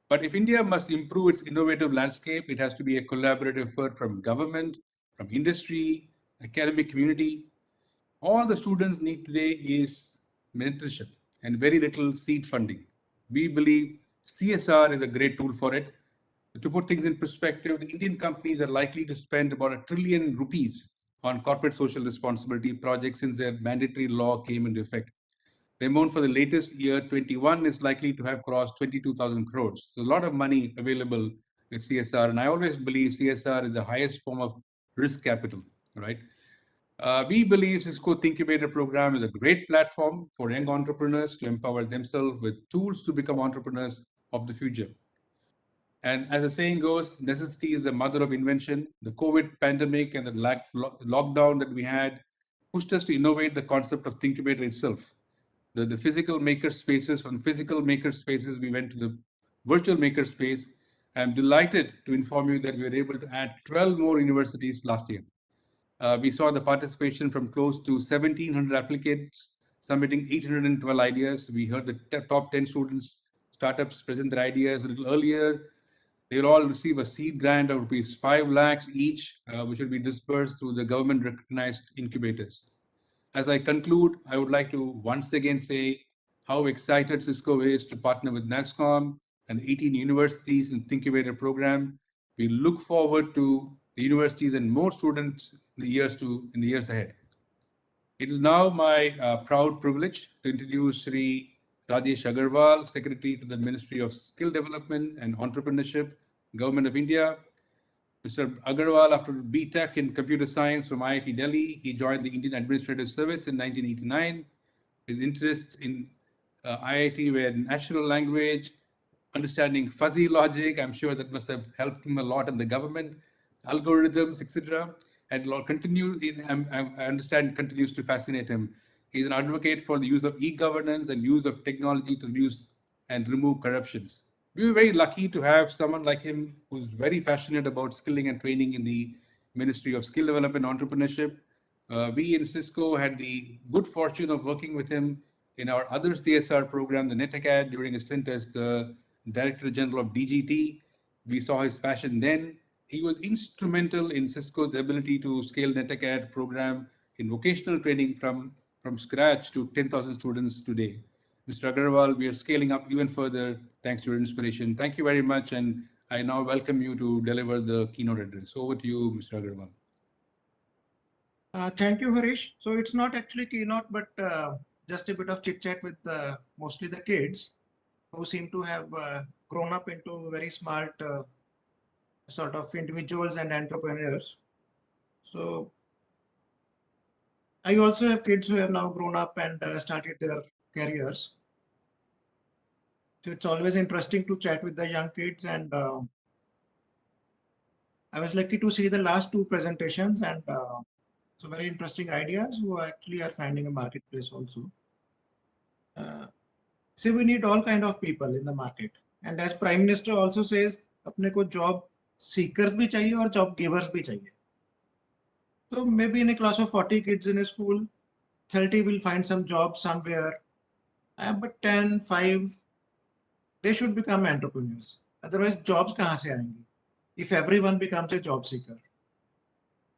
But if India must improve its innovative landscape, it has to be a collaborative effort from government, from industry, academic community. All the students need today is mentorship and very little seed funding. We believe CSR is a great tool for it. To put things in perspective, the Indian companies are likely to spend about ₹1 trillion on corporate social responsibility projects since their mandatory law came into effect. The amount for the latest year 21 is likely to have crossed 22,000 crores. So a lot of money available with CSR. And I always believe CSR is the highest form of risk capital, right? We believe Cisco thingQbator program is a great platform for young entrepreneurs to empower themselves with tools to become entrepreneurs of the future. And as the saying goes, necessity is the mother of invention. The COVID pandemic and the lockdown that we had pushed us to innovate the concept of thingQbator itself. The physical maker spaces, from physical maker spaces, we went to the virtual maker space. I'm delighted to inform you that we were able to add 12 more universities last year. We saw the participation from close to 1,700 applicants submitting 812 ideas. We heard the top 10 students, startups present their ideas a little earlier. They'll all receive a seed grant of rupees 5 lakhs each, which will be disbursed through the government recognized incubators. As I conclude, I would like to once again say how excited Cisco is to partner with NASSCOM and 18 universities in the thingQbator program. We look forward to the universities and more students in the years ahead. It is now my proud privilege to introduce Sri Rajesh Agarwal, Secretary to the Ministry of Skill Development and Entrepreneurship, Government of India. Mr. Agarwal, after BTech in Computer Science from IIT Delhi, he joined the Indian Administrative Service in 1989. His interests in IIT were natural language, understanding fuzzy logic. I'm sure that must have helped him a lot in the government, algorithms, etc. And I understand continues to fascinate him. He's an advocate for the use of e-governance and use of technology to reduce and remove corruptions. We were very lucky to have someone like him who's very passionate about skilling and training in the Ministry of Skill Development and Entrepreneurship. We in Cisco had the good fortune of working with him in our other CSR program, the NetAcad, during his stint as the Director General of DGT. We saw his passion then. He was instrumental in Cisco's ability to scale NetAcad program in vocational training from scratch to 10,000 students today. Mr. Agarwal, we are scaling up even further thanks to your inspiration. Thank you very much, and I now welcome you to deliver the keynote address. Over to you, Mr. Agarwal. Thank you, Harish. So it's not actually keynote, but just a bit of chit chat with mostly the kids who seem to have grown up into very smart sort of individuals and entrepreneurs. So I also have kids who have now grown up and started their careers. So it's always interesting to chat with the young kids, and I was lucky to see the last two presentations, and so very interesting ideas who actually are finding a marketplace also. So we need all kind of people in the market, and as Prime Minister also says, अपने को job seekers भी चाहिए और job givers भी चाहिए. So maybe in a class of 40 kids in a school, 30 will find some job somewhere, but 10, 5, they should become entrepreneurs. Otherwise, jobs कहाँ से आएंगी? If everyone becomes a job seeker.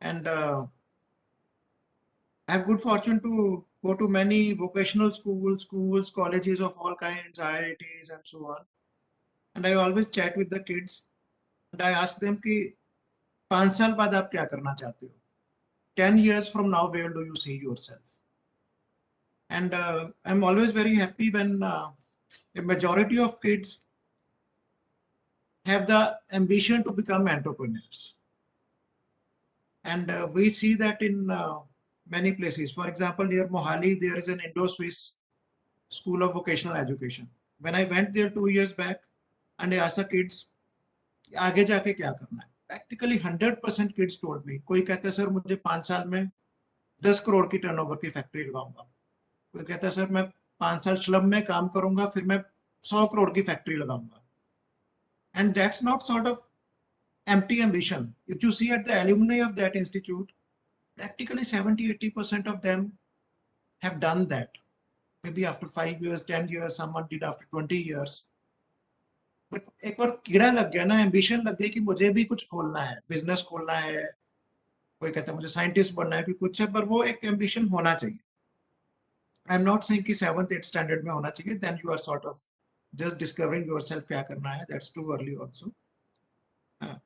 And I have good fortune to go to many vocational schools, colleges of all kinds, IITs and so on. And I always chat with the kids and I ask them कि 5 साल बाद आप क्या करना चाहते हो? 10 years from now, where do you see yourself? And I'm always very happy when a majority of kids have the ambition to become entrepreneurs. And we see that in many places. For example, near Mohali, there is an Indo-Swiss School of Vocational Education. When I went there 2 years back and I asked the kids, आगे जाके क्या करना है? Practically 100% kids told me. कोई कहता है sir मुझे 5 साल में 10 करोड़ की टर्नओवर की फैक्ट्री लगाऊंगा. कोई कहता है सर मैं 5 साल स्लम में काम करूंगा फिर मैं 100 करोड़ की फैक्ट्री लगाऊंगा. And that's not sort of empty ambition. If you see at the alumni of that institute, practically 70-80% of them have done that. Maybe after 5 years, 10 years, someone did after 20 years. But एक बार कीड़ा लग गया ना, ambition लग गई कि मुझे भी कुछ खोलना है, business खोलना है, कोई कहता है मुझे scientist बनना है, कि कुछ है, पर वो एक ambition होना चाहिए. I'm not saying कि 7th, 8th standard में होना चाहिए, then you are sort of just discovering yourself क्या करना है, that's too early also.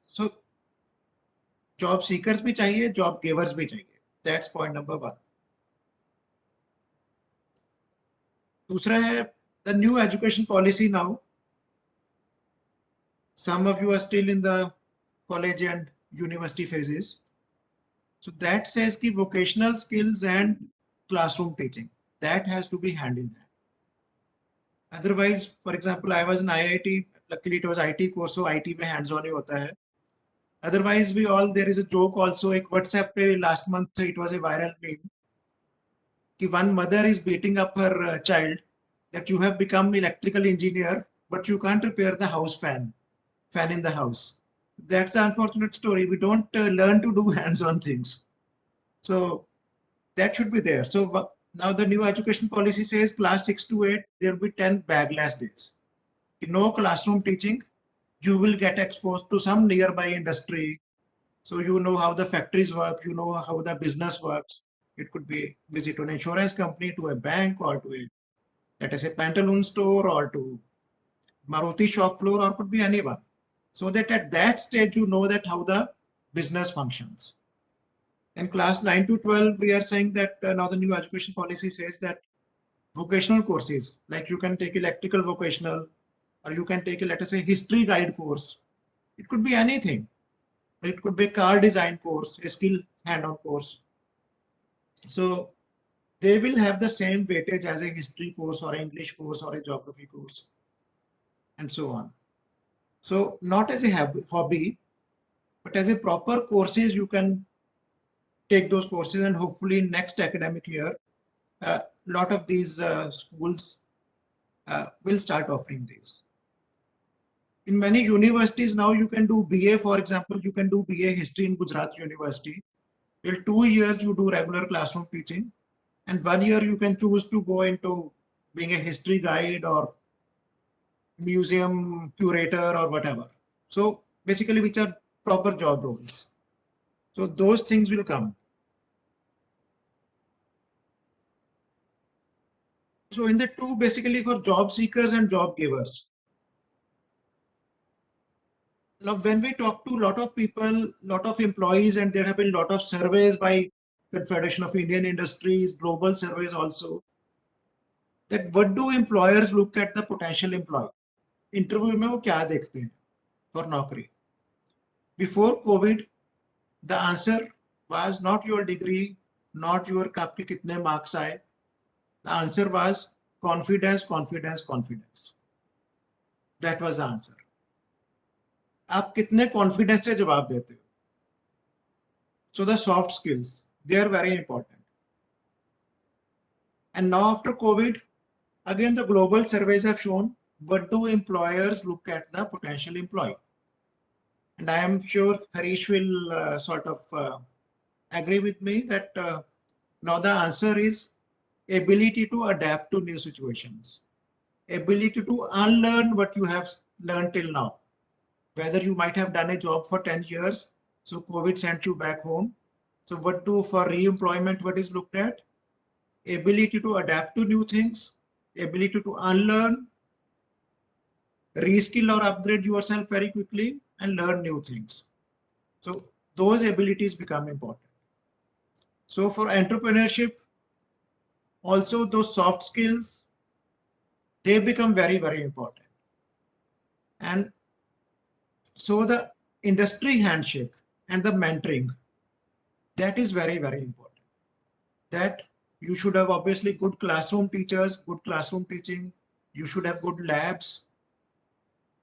So job seekers भी चाहिए, job givers भी चाहिए. That's point number 1. दूसरा है the new education policy now. Some of you are still in the college and university phases. So that says कि vocational skills and classroom teaching, that has to be hand in hand. Otherwise, for example, I was in IIT luckily it was IT course, so IT में hands on ही होता है. Otherwise, there is a joke also. एक WhatsApp पे last month it was a viral meme कि one mother is beating up her child that you have become electrical engineer, but you can't repair the house fan in the house. That's the unfortunate story. We don't learn to do hands-on things. So that should be there. So now the new education policy says class 6 to 8, there will be 10 bagless days. No classroom teaching. You will get exposed to some nearby industry. So you know how the factories work, you know how the business works. It could be visit to an insurance company, to a bank, or to a, let us say, pantaloon store, or to Maruti shop floor, or could be anyone. So that at that stage, you know that how the business functions. In class 9 to 12, we are saying that now the new education policy says that vocational courses, like you can take electrical vocational, or you can take, let us say, history guide course. It could be anything. It could be a car design course, a skill hand-on course. So they will have the same weightage as a history course or an English course or a geography course, and so on. So not as a hobby, but as a proper courses, you can take those courses, and hopefully next academic year, a lot of these schools will start offering these. In many universities now, you can do BA, for example, you can do BA History in Gujarat University. Till 2 years, you do regular classroom teaching, and 1 year you can choose to go into being a history guide or museum curator or whatever. So basically, which are proper job roles. So those things will come. So in the two, basically for job seekers and job givers. Now, when we talk to a lot of people, lot of employees, and there have been a lot of surveys by Confederation of Indian Industries, global surveys also, that what do employers look at the potential employee? Interview में वो क्या देखते हैं for नौकरी? Before COVID, the answer was not your degree, not your आपके कितने marks आए. The answer was confidence, confidence, confidence. That was the answer. आप कितने confidence से जवाब देते हो? So the soft skills, they are very important. And now after COVID, again the global surveys have shown what do employers look at the potential employee. And I am sure Harish will sort of agree with me that now the answer is ability to adapt to new situations, ability to unlearn what you have learned till now. Whether you might have done a job for 10 years, so COVID sent you back home. So what do for re-employment, what is looked at? Ability to adapt to new things, ability to unlearn, reskill or upgrade yourself very quickly, and learn new things. So those abilities become important. So for entrepreneurship, also those soft skills, they become very, very important. And so the industry handshake and the mentoring, that is very, very important. That you should have obviously good classroom teachers, good classroom teaching. You should have good labs.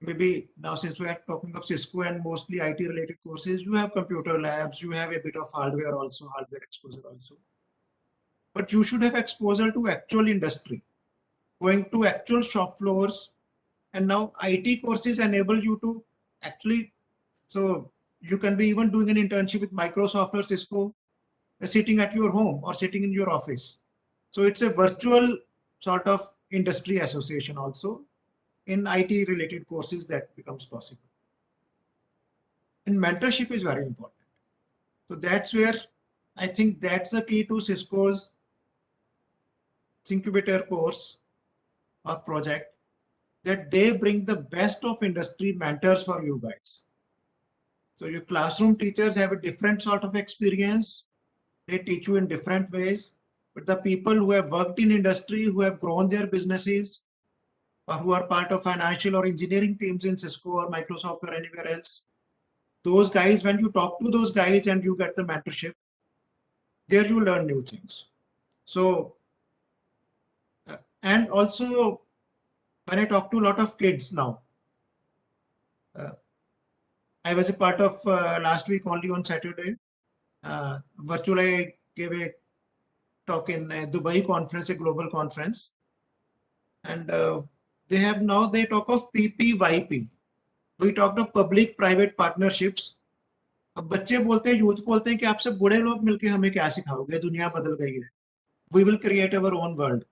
Maybe now since we are talking of Cisco and mostly IT related courses, you have computer labs, you have a bit of hardware also, hardware exposure also. But you should have exposure to actual industry, going to actual shop floors. And now IT courses enable you to actually, so you can be even doing an internship with Microsoft or Cisco, sitting at your home or sitting in your office. So it's a virtual sort of industry association also in IT related courses that becomes possible. And mentorship is very important. So that's where I think that's the key to Cisco's thingQbator course or project, that they bring the best of industry mentors for you guys. So your classroom teachers have a different sort of experience. They teach you in different ways. But the people who have worked in industry, who have grown their businesses, or who are part of financial or engineering teams in Cisco or Microsoft or anywhere else, those guys, when you talk to those guys and you get the mentorship, there you learn new things. So, and also when I talk to a lot of kids now, I was a part of last week only on Saturday. Virtually, I gave a talk in Dubai conference, a global conference. And they talk of PPYP. We talked of public-private partnerships. अब बच्चे बोलते हैं, youth बोलते हैं कि आप सब बूढ़े लोग मिलके हमें क्या सिखाओगे, दुनिया बदल गई है, we will create our own world.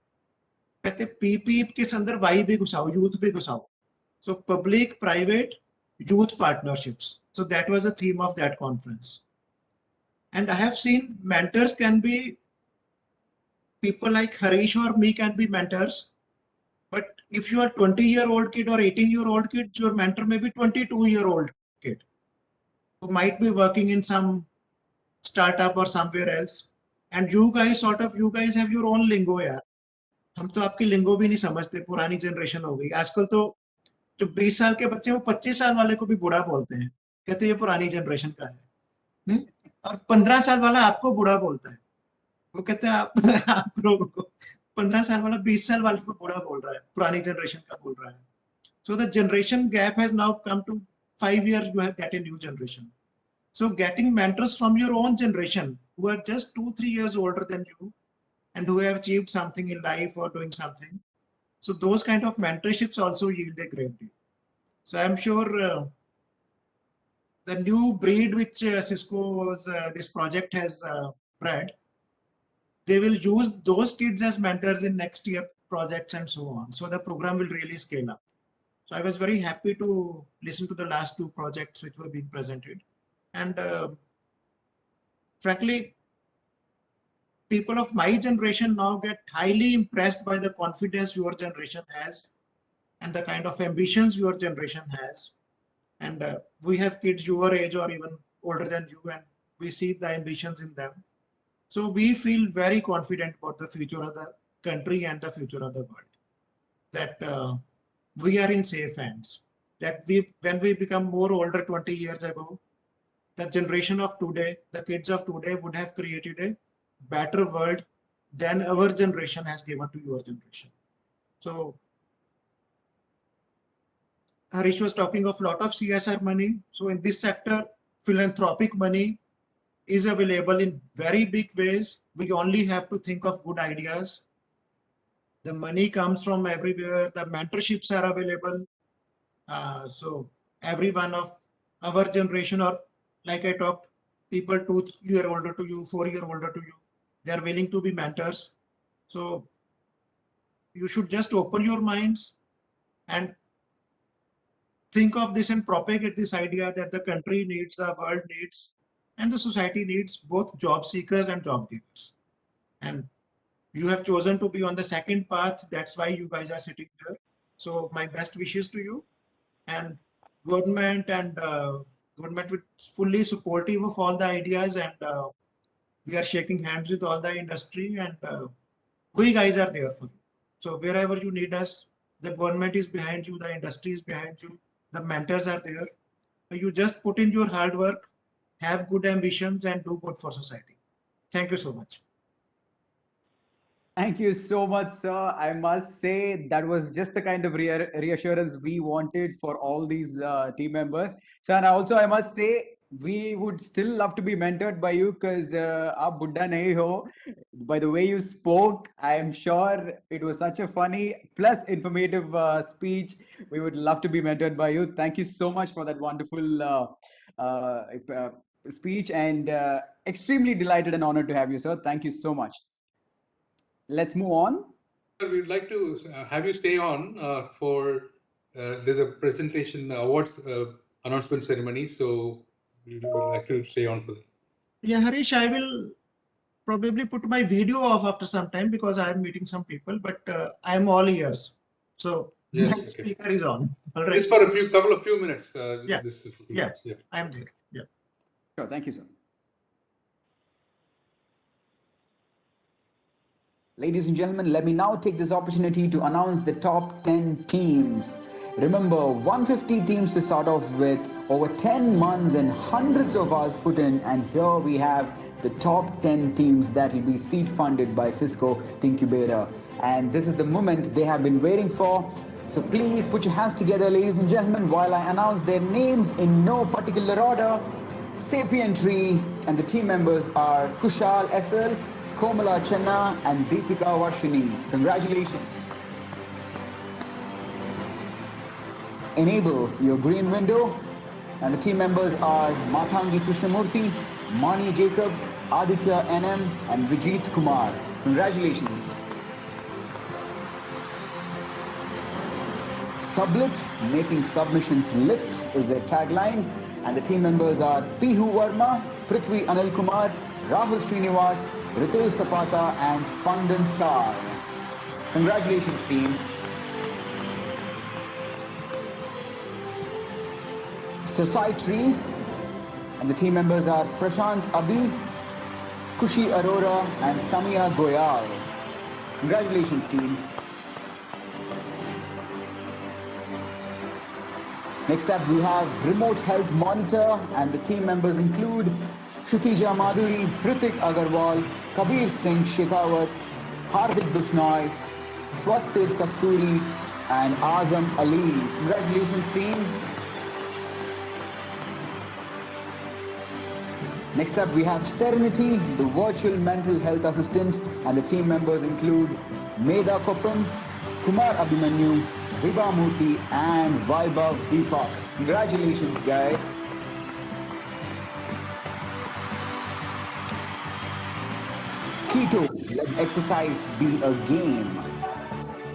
कहते पीपी के अंदर वाई भी घुसाओ, यूथ भी घुसाओ. So public private youth partnerships, so that was the theme of that conference. And I have seen mentors can be people like Harish or me can be mentors, but if you are 20-year-old kid or 18-year-old kid, your mentor may be 22-year-old kid who might be working in some startup or somewhere else. And you guys have your own lingo यार. हम तो आपकी लिंगो भी नहीं समझते, पुरानी generation हो गई. आजकल तो जो 20 साल के बच्चे वो 25 साल वाले को भी बूढ़ा बोलते हैं, कहते ये पुरानी जनरेशन का है. और 15 साल वाला आपको बूढ़ा बोलता है, वो कहते हैं आप लोगों को 15 साल वाला 20 साल वाले को बूढ़ा बोल रहा है, पुरानी जनरेशन का बोल रहा है. So the generation gap has now come to 5 years. You have get a new generation. So getting mentors from your own generation who are just 2-3 years older than you and who have achieved something in life or doing something. So those kind of mentorships also yield a great deal. So I'm sure the new breed which Cisco's this project has bred, they will use those kids as mentors in next year projects and so on. So the program will really scale up. So I was very happy to listen to the last 2 projects which were being presented. And frankly, people of my generation now get highly impressed by the confidence your generation has and the kind of ambitions your generation has. And we have kids your age or even older than you, and we see the ambitions in them. So we feel very confident about the future of the country and the future of the world, that we are in safe hands, that when we become more older 20 years ago, the generation of today, the kids of today would have created a better world than our generation has given to your generation. So Harish was talking of a lot of CSR money. So in this sector, philanthropic money is available in very big ways. We only have to think of good ideas. The money comes from everywhere. The mentorships are available. So every one of our generation, or like I talked, people 2 year older to you, 4 year older to you, they are willing to be mentors. So you should just open your minds and think of this and propagate this idea that the country needs, the world needs, and the society needs both job seekers and job givers. And you have chosen to be on the second path. That's why you guys are sitting here. So my best wishes to you, and government will fully supportive of all the ideas, and we are shaking hands with all the industry, and we guys are there for you. So wherever you need us, the government is behind you, the industry is behind you, the mentors are there. You just put in your hard work, have good ambitions, and do good for society. Thank you so much. Thank you so much, sir. I must say that was just the kind of reassurance we wanted for all these team members. So, and also I must say, we would still love to be mentored by you because aap buddha nahi ho. By the way you spoke, I am sure it was such a funny plus informative speech. We would love to be mentored by you. Thank you so much for that wonderful speech, and extremely delighted and honored to have you, sir. Thank you so much. Let's move on. We'd like to have you stay on for there's a presentation awards announcement ceremony, so we would like to stay on for that. Yeah, Harish, I will probably put my video off after some time because I am meeting some people, but I am all ears. So Yes, my okay. speaker is on. All right. Just for a few minutes. Yeah. This is a few Yeah. minutes. Yeah. I am there. Yeah. Sure. Thank you, sir. Ladies and gentlemen, let me now take this opportunity to announce the top 10 teams. Remember, 150 teams to start off with, over 10 months and hundreds of hours put in, and here we have the top 10 teams that will be seed funded by Cisco thingQbator. And this is the moment they have been waiting for. So please put your hands together, ladies and gentlemen, while I announce their names in no particular order. Sapient Tree, and the team members are Kushal SL, Komala Chenna, and Deepika Varshini. Congratulations. Enable your green window, and the team members are Mathangi Krishnamurthy, Mani Jacob, Aditya NM, and Vijit Kumar. Congratulations. Sublit, making submissions lit is their tagline, and the team members are Pihu Verma, Prithvi Anil Kumar, Rahul Srinivas, Ritesh Sapata, and Spandan Sar. Congratulations, team. Society, and the team members are Prashant Abhi, Kushi Arora, and Samia Goyal. Congratulations, team. Next up, we have Remote Health Monitor, and the team members include Kshitija Madhuri, Hrithik Agarwal, Kabir Singh Shekhawat, Hardik Bishnoi, Swastit Kasturi, and Azam Ali. Congratulations, team. Next up, we have Serenity, the virtual mental health assistant, and the team members include Medha Koppam, Kumar Abhimanyu, Vibha Murthy, and Vaibhav Deepak. Congratulations, guys. Keto, let exercise be a game.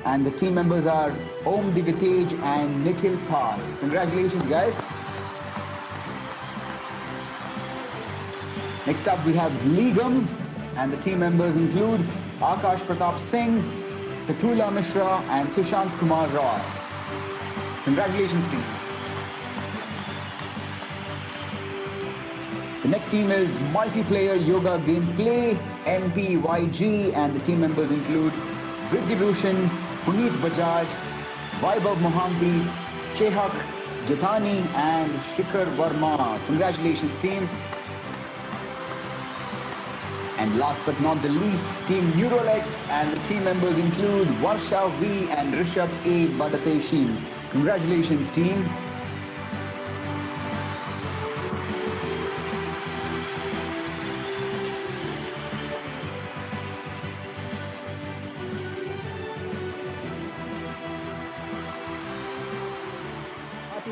And the team members are Om Divitej and Nikhil Par. Congratulations, guys. Next up, we have Ligam, and the team members include Akash Pratap Singh, Petula Mishra, and Sushant Kumar Roy. Congratulations, team. The next team is Multiplayer Yoga Gameplay, MPYG, and the team members include Vidyabhushan, Puneet Bajaj, Vaibhav Mohanty, Chehak, Jitani, and Shikhar Verma. Congratulations, team. And last but not the least, Team Neurolex, and the team members include Varsha V and Rishabh A. Badaseshin. Congratulations, team.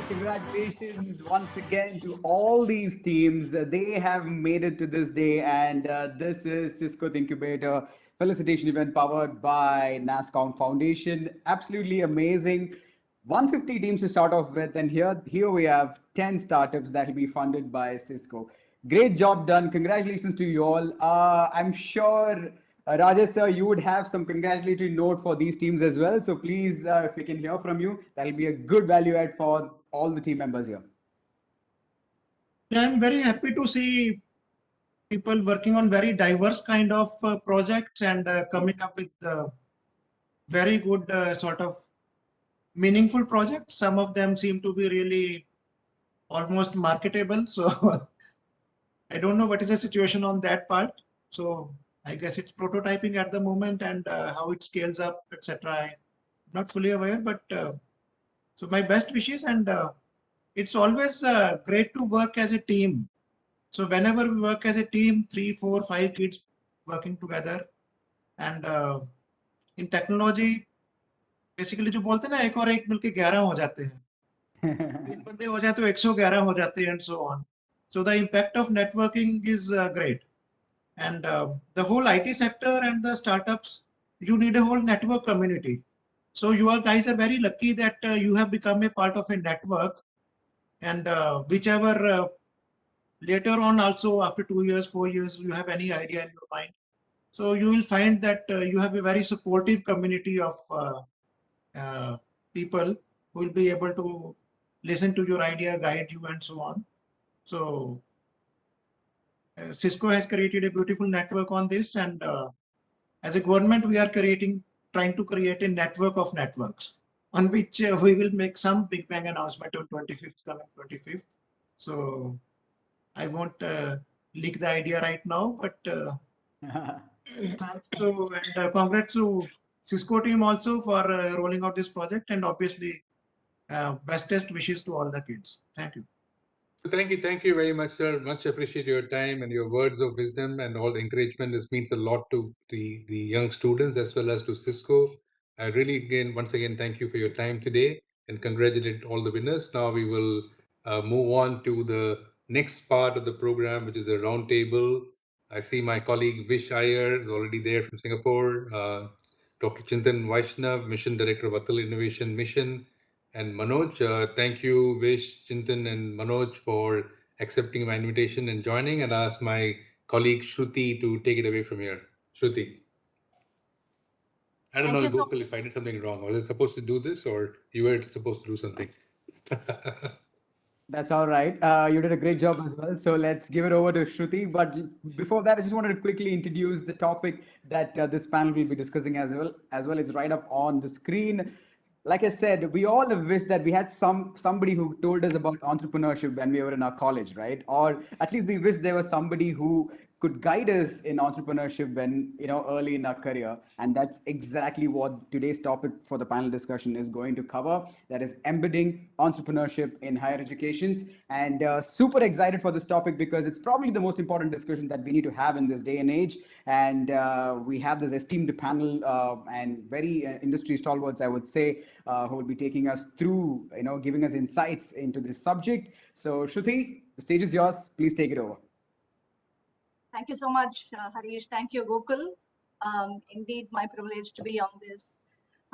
Congratulations once again to all these teams. They have made it to this day, and this is Cisco thingQbator Felicitation event powered by NASSCOM Foundation. Absolutely amazing. 150 teams to start off with, and here we have 10 startups that will be funded by Cisco. Great job done. Congratulations to you all. I'm sure, Rajesh sir, you would have some congratulatory note for these teams as well. So please, if we can hear from you, that'll be a good value add for all the team members here. Yeah, I'm very happy to see people working on very diverse kind of projects and coming up with very good sort of meaningful projects. Some of them seem to be really almost marketable. So I don't know what is the situation on that part. So I guess it's prototyping at the moment, and how it scales up, etc. I'm not fully aware, but so my best wishes, and it's always great to work as a team. So whenever we work as a team, 3, 4, 5 kids working together, and in technology, basically जो बोलते हैं ना एक और एक मिलके 11 हो जाते हैं, 3 बंदे हो जाए तो 111 हो जाते हैं, and so on. So the impact of networking is great, and the whole IT sector and the startups, you need a whole network community. So you all guys are very lucky that you have become a part of a network, and whichever later on also after 2 years, 4 years, you have any idea in your mind. So you will find that you have a very supportive community of people who will be able to listen to your idea, guide you, and so on. So Cisco has created a beautiful network on this, and as a government, we are trying to create a network of networks on which we will make some big bang announcement on 25th, coming 25th. So I won't leak the idea right now, but thanks to and congrats to Cisco team also for rolling out this project, and obviously bestest wishes to all the kids. Thank you. So thank you very much, sir. Much appreciate your time and your words of wisdom and all the encouragement. This means a lot to the young students as well as to Cisco. I really once again thank you for your time today and congratulate all the winners. Now we will move on to the next part of the program, which is the roundtable. I see my colleague Vish Iyer is already there from Singapore. Dr. Chintan Vaishnav, Mission Director of Atal Innovation Mission, and Manoj. Thank you, Vish, Chintan, and Manoj for accepting my invitation and joining. And I ask my colleague Shruti to take it away from here. Shruti. I don't Thank know, you so Google, if I did something wrong. Was I supposed to do this or you were supposed to do something? That's all right. You did a great job as well. So let's give it over to Shruti. But before that, I just wanted to quickly introduce the topic that this panel will be discussing as well. It's right up on the screen. Like I said, we all have wished that we had somebody who told us about entrepreneurship when we were in our college, right? Or at least we wish there was somebody who could guide us in entrepreneurship when early in our career. And that's exactly what today's topic for the panel discussion is going to cover. That is embedding entrepreneurship in higher educations. And super excited for this topic because it's probably the most important discussion that we need to have in this day and age. And we have this esteemed panel and very industry stalwarts, I would say, who will be taking us through, giving us insights into this subject. So Shruti, the stage is yours. Please take it over. Thank you so much, Harish. Thank you, Gokul. Indeed, my privilege to be on this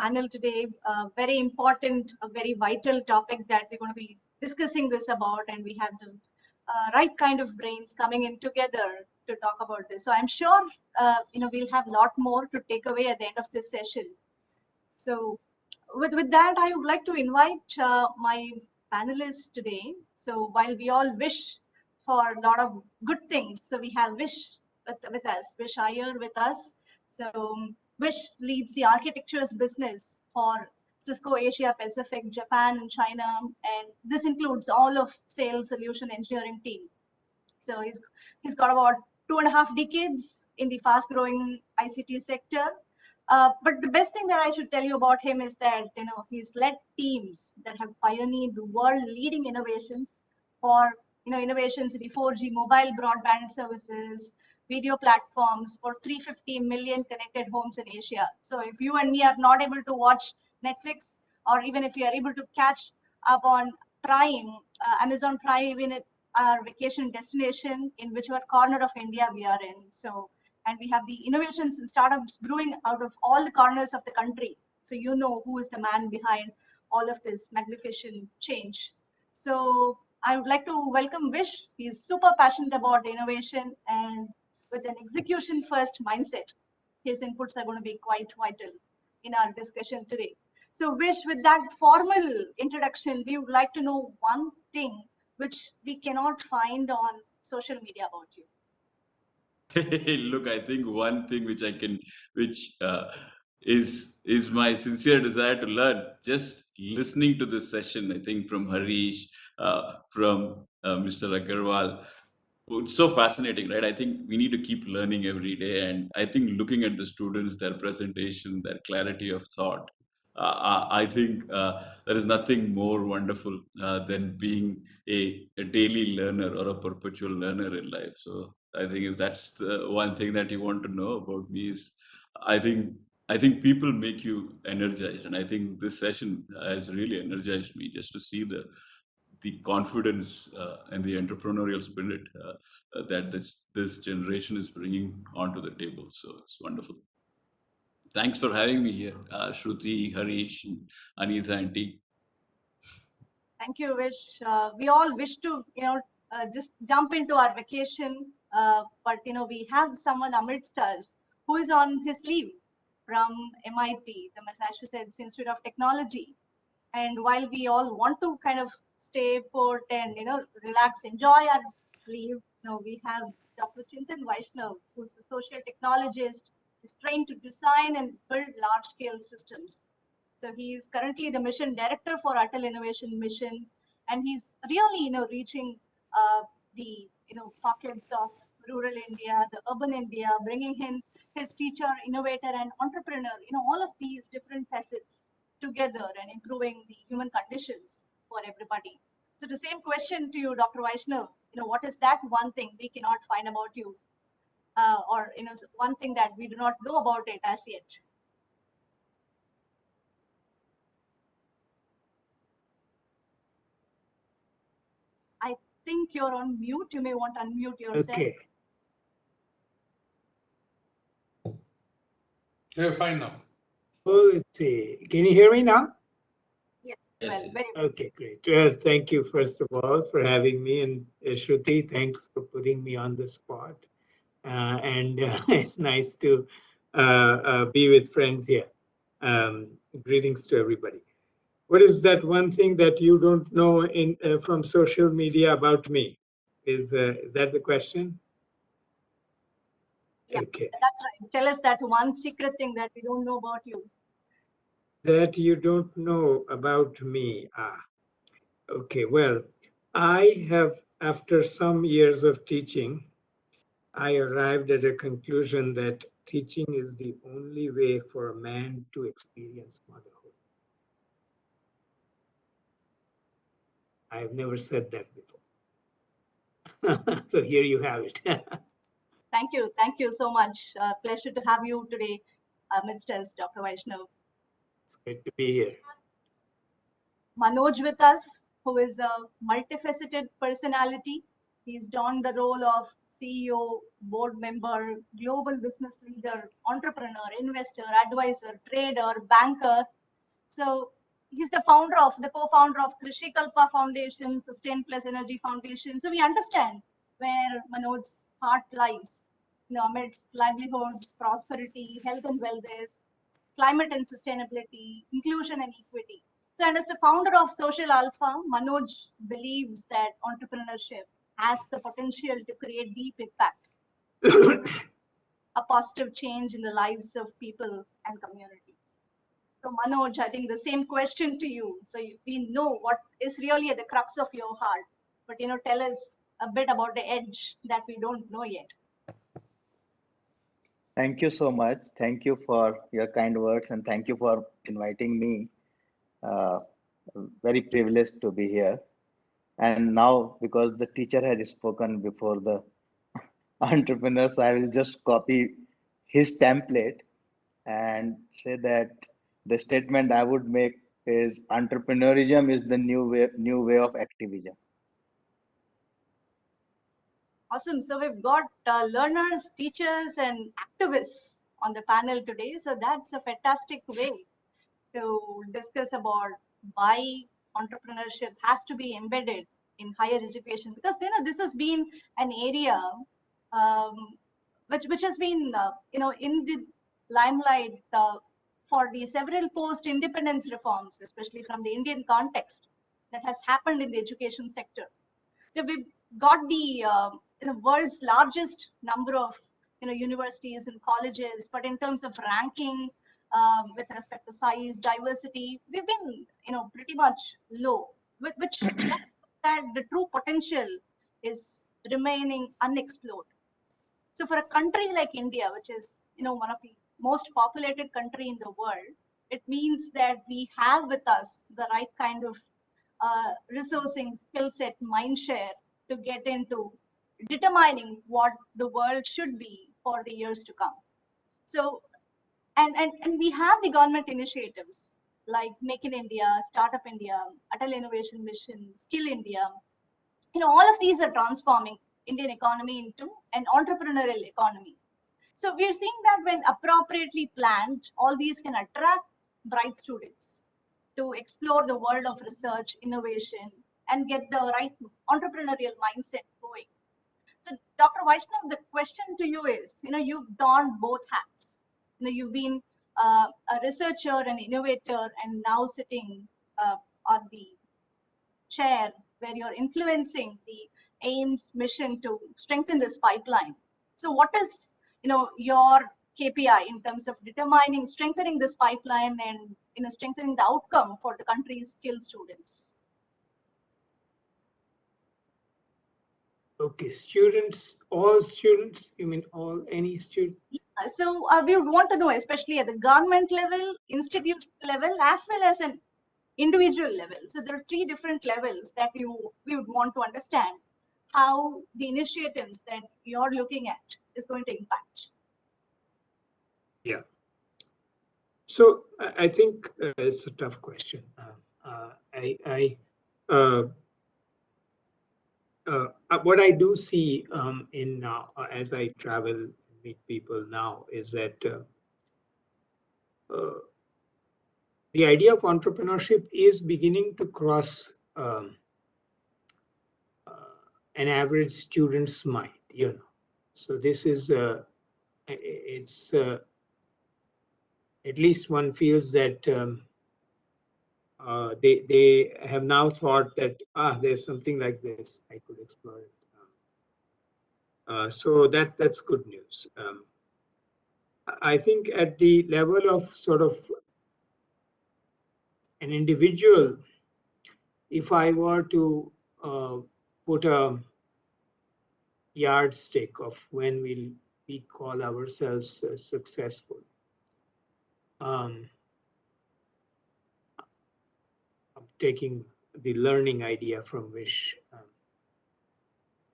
panel today. Very important, a very vital topic that we're going to be discussing this about, and we have the right kind of brains coming in together to talk about this. So I'm sure, we'll have a lot more to take away at the end of this session. So with that, I would like to invite my panelists today. So while we all wish for a lot of good things, so we have Wish with us, Wish Iyer with us. So Wish leads the architectures business for Cisco Asia Pacific, Japan, and China, and this includes all of sales, solution, engineering team. So he's got about 2.5 decades in the fast-growing ICT sector. But the best thing that I should tell you about him is that he's led teams that have pioneered the world-leading innovations for innovations in the 4G mobile broadband services, video platforms for 350 million connected homes in Asia. So if you and me are not able to watch Netflix, or even if you are able to catch up on Prime, Amazon Prime, even at our vacation destination in whichever corner of India we are in. So, and we have the innovations and startups brewing out of all the corners of the country. So you know who is the man behind all of this magnificent change. So I would like to welcome Vish. He's super passionate about innovation and with an execution first mindset. His inputs are going to be quite vital in our discussion today. So Vish, with that formal introduction, we would like to know one thing which we cannot find on social media about you. Look, I think one thing which I can, which is my sincere desire to learn. Just listening to this session, I think from Harish, from Mr. Agarwal, it's so fascinating, right? I think we need to keep learning every day, and I think looking at the students, their presentation, their clarity of thought, I think there is nothing more wonderful than being a daily learner or a perpetual learner in life. So I think if that's the one thing that you want to know about me is, I think I think people make you energized, and I think this session has really energized me just to see the confidence and the entrepreneurial spirit that this generation is bringing onto the table. So it's wonderful. Thanks for having me here, Shruti, Harish, and Anita, and team. Thank you, Vish. We all wish to, just jump into our vacation, but we have someone amidst us who is on his leave from MIT, the Massachusetts Institute of Technology. And while we all want to kind of stay put and relax, enjoy our leave, we have Dr. Chintan Vaishnav, who's a social technologist, is trained to design and build large-scale systems. So he is currently the mission director for Atal Innovation Mission, and he's really reaching the pockets of rural India, the urban India, bringing in his teacher, innovator, and entrepreneur, all of these different facets together and improving the human conditions for everybody. So the same question to you, Dr. Vaishnav, what is that one thing we cannot find about you? Or one thing that we do not know about it as yet? I think you're on mute. You may want to unmute yourself. Okay. You're fine now. Oh, let's see. Can you hear me now? Yes. Yes, Well, very Okay, great. Well, thank you, first of all, for having me. And Shruti, thanks for putting me on the spot. And it's nice to be with friends here. Greetings to everybody. What is that one thing that you don't know from social media about me? Is that the question? Yeah, okay. that's right. Tell us that one secret thing that we don't know about you. That you don't know about me. Okay. Well, I have, after some years of teaching, I arrived at a conclusion that teaching is the only way for a man to experience motherhood. I've never said that before. So here you have it. Thank you. Thank you so much. Pleasure to have you today amidst us, Dr. Vaishnav. It's great to be here. Manoj with us, who is a multifaceted personality. He's donned the role of CEO, board member, global business leader, entrepreneur, investor, advisor, trader, banker. So he's the co-founder of Krishi Kalpa Foundation, Sustain Plus Energy Foundation. So we understand where Manoj's heart lies, amidst livelihoods, prosperity, health and wellness, climate and sustainability, inclusion and equity. So, and as the founder of Social Alpha, Manoj believes that entrepreneurship has the potential to create deep impact, a positive change in the lives of people and communities. So, Manoj, I think the same question to you. So, we know what is really at the crux of your heart, but tell us a bit about the edge that we don't know yet. Thank you so much. Thank you for your kind words and thank you for inviting me. Very privileged to be here. And now, because the teacher has spoken before the entrepreneurs, I will just copy his template and say that the statement I would make is entrepreneurism is the new way of activism. Awesome. So we've got learners, teachers, and activists on the panel today. So that's a fantastic way to discuss about why entrepreneurship has to be embedded in higher education, because this has been an area um, which has been in the limelight for the several post-independence reforms, especially from the Indian context, that has happened in the education sector. We've got the world's largest number of universities and colleges, but in terms of ranking with respect to size, diversity, we've been pretty much low, which that the true potential is remaining unexplored. So for a country like India, which is one of the most populated country in the world, it means that we have with us the right kind of resourcing, skill set, mind share to get into determining what the world should be for the years to come. So, and we have the government initiatives like Make in India, Startup India, Atal Innovation Mission, Skill India. All of these are transforming Indian economy into an entrepreneurial economy. So we are seeing that when appropriately planned, all these can attract bright students to explore the world of research, innovation, and get the right entrepreneurial mindset going. So, Dr. Vaishnav, the question to you is, you've donned both hats. You've been a researcher, an innovator, and now sitting on the chair where you're influencing the AIMS mission to strengthen this pipeline. So, what is your KPI in terms of determining, strengthening this pipeline and strengthening the outcome for the country's skilled students? Okay, students, all students, you mean all, any student? So we would want to know, especially at the government level, institute level, as well as an individual level. So there are three different levels that we would want to understand how the initiatives that you're looking at is going to impact. Yeah. So I think it's a tough question. What I do see in as I travel, meet people now, is that the idea of entrepreneurship is beginning to cross an average student's mind. So this is it's at least one feels that they have now thought that there's something like this, I could explore it. So that's good news. I think at the level of sort of an individual, if I were to put a yardstick of when we call ourselves successful, I'm taking the learning idea from Wish.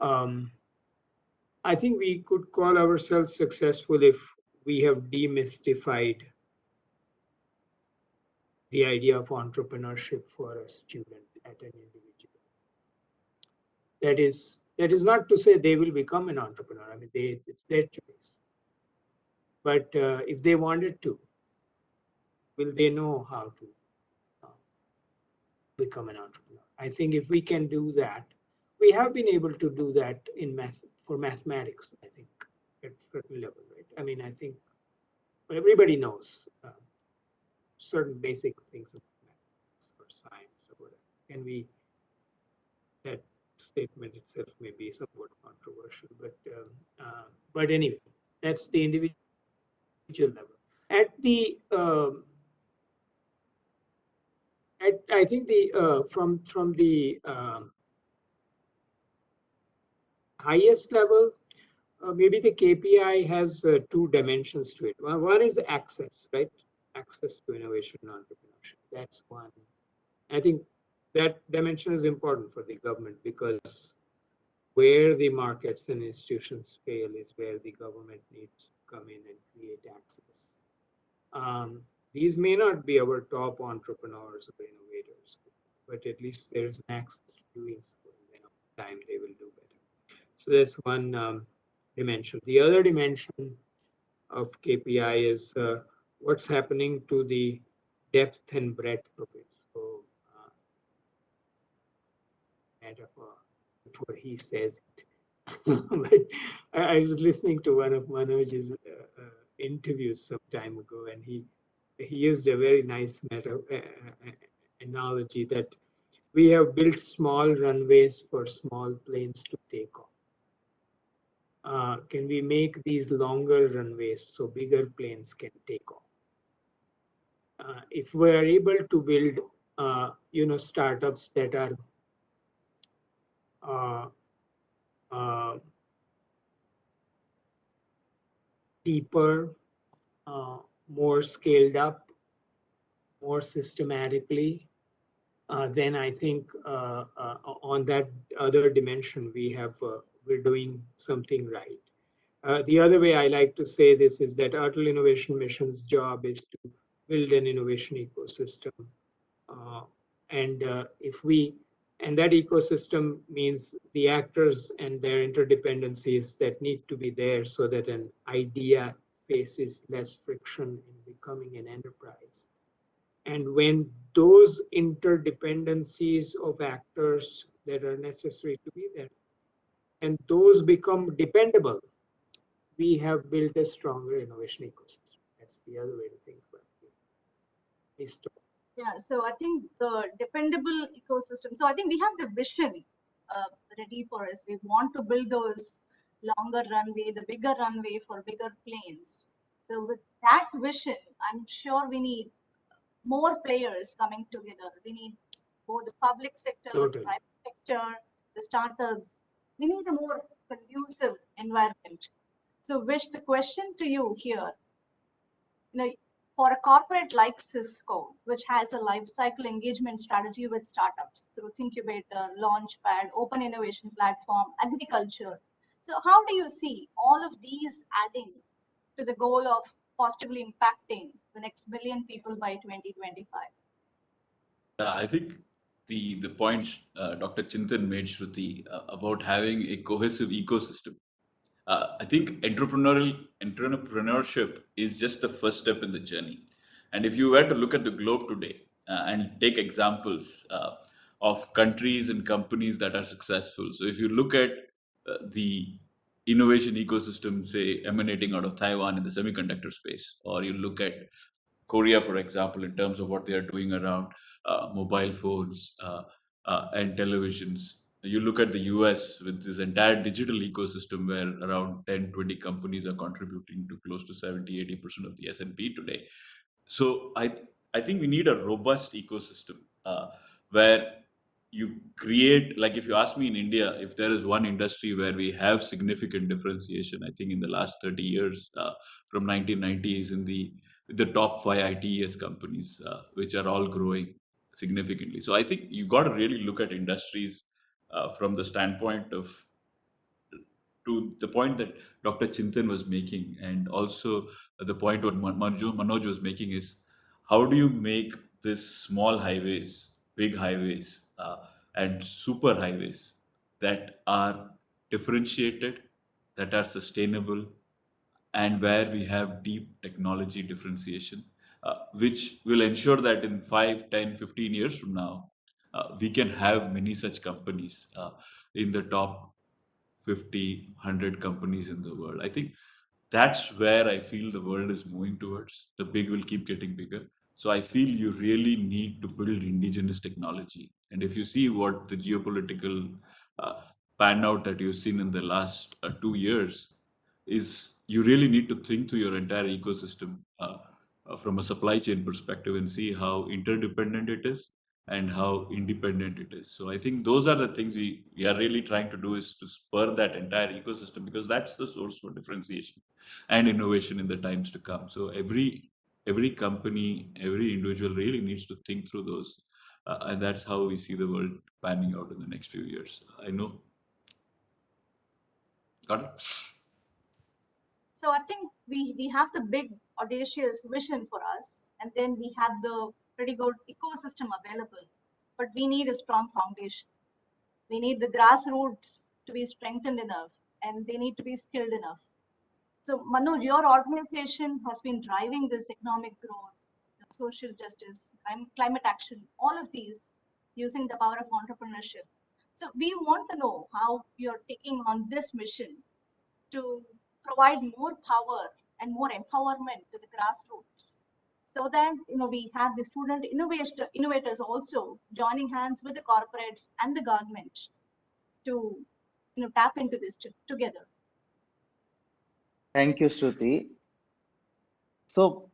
I think we could call ourselves successful if we have demystified the idea of entrepreneurship for a student at an individual. That is not to say they will become an entrepreneur. I mean, it's their choice. But if they wanted to, will they know how to become an entrepreneur? I think if we can do that, we have been able to do that in mathematics, I think, at a certain level, right? I mean, I think everybody knows certain basic things of mathematics or science or whatever. Can we, that statement itself may be somewhat controversial, but anyway, that's the individual level. At the I think the from the highest level, maybe the KPI has two dimensions to it. One is access, right? Access to innovation and entrepreneurship. That's one. I think that dimension is important for the government, because where the markets and institutions fail is where the government needs to come in and create access. These may not be our top entrepreneurs or innovators, but at least there's an access to doing so, and then over time they will do better. So that's one dimension. The other dimension of KPI is what's happening to the depth and breadth of it. So metaphor before he says it. But I was listening to one of Manoj's interviews some time ago, and he used a very nice analogy that we have built small runways for small planes to take off. Can we make these longer runways so bigger planes can take off? If we are able to build, startups that are deeper, more scaled up, more systematically, then I think on that other dimension we're doing something right. The other way I like to say this is that Atal Innovation Mission's job is to build an innovation ecosystem, and that ecosystem means the actors and their interdependencies that need to be there so that an idea faces less friction in becoming an enterprise. And when those interdependencies of actors that are necessary to be there, and those become dependable, we have built a stronger innovation ecosystem. That's the other way to think about it. Yeah, so I think the dependable ecosystem. So I think we have the vision ready for us. We want to build those longer runway, the bigger runway for bigger planes. So with that vision, I'm sure we need more players coming together. We need both the public sector, the Totally. private sector, the startups, We need a more conducive environment. So, Vish, the question to you here, for a corporate like Cisco, which has a life cycle engagement strategy with startups through thingQbator, Launchpad, Open Innovation Platform, agriculture. So, how do you see all of these adding to the goal of positively impacting the next billion people by 2025? I think the points Dr. Chintan made, Shruti, about having a cohesive ecosystem. I think entrepreneurship is just the first step in the journey. And if you were to look at the globe today and take examples of countries and companies that are successful, so if you look at the innovation ecosystem, say emanating out of Taiwan in the semiconductor space, or you look at Korea, for example, in terms of what they are doing around mobile phones and televisions. You look at the US with this entire digital ecosystem where around 10, 20 companies are contributing to close to 70, 80% of the S&P today. So I think we need a robust ecosystem where you create, like if you ask me in India, if there is one industry where we have significant differentiation, I think in the last 30 years from 1990s in the top 5 ITES companies, which are all growing significantly. So I think you got to really look at industries from the standpoint of, to the point that Dr. Chintan was making, and also the point what Manoj was making is, how do you make this small highways, big highways, and super highways that are differentiated, that are sustainable, and where we have deep technology differentiation, which will ensure that in 5, 10, 15 years from now, we can have many such companies in the top 50, 100 companies in the world. I think that's where I feel the world is moving towards. The big will keep getting bigger. So I feel you really need to build indigenous technology. And if you see what the geopolitical uh, pan out that you've seen in the last 2 years, is you really need to think through your entire ecosystem from a supply chain perspective and see how interdependent it is and how independent it is. So I think those are the things we are really trying to do, is to spur that entire ecosystem, because that's the source for differentiation and innovation in the times to come. So every company, every individual really needs to think through those. And that's how we see the world panning out in the next few years. I know. Got it? So I think we have the big audacious vision for us, and then we have the pretty good ecosystem available, but we need a strong foundation. We need the grassroots to be strengthened enough, and they need to be skilled enough. So Manoj, your organization has been driving this economic growth, social justice, climate action, all of these using the power of entrepreneurship. So we want to know how you're taking on this mission to provide more power and more empowerment to the grassroots, so that we have the student innovators also joining hands with the corporates and the government to tap into this together. Thank you, Shruti. So,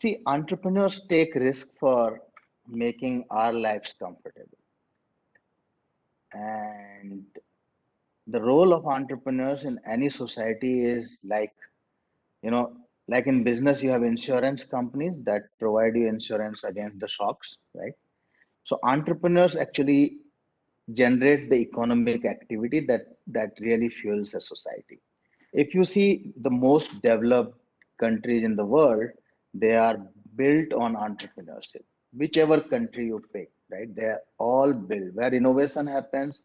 see, entrepreneurs take risk for making our lives comfortable. And the role of entrepreneurs in any society is like, you know, like in business, you have insurance companies that provide you insurance against the shocks, right? So entrepreneurs actually generate the economic activity that really fuels a society. If you see the most developed countries in the world, they are built on entrepreneurship. Whichever country you pick, right? They are all built where innovation happens,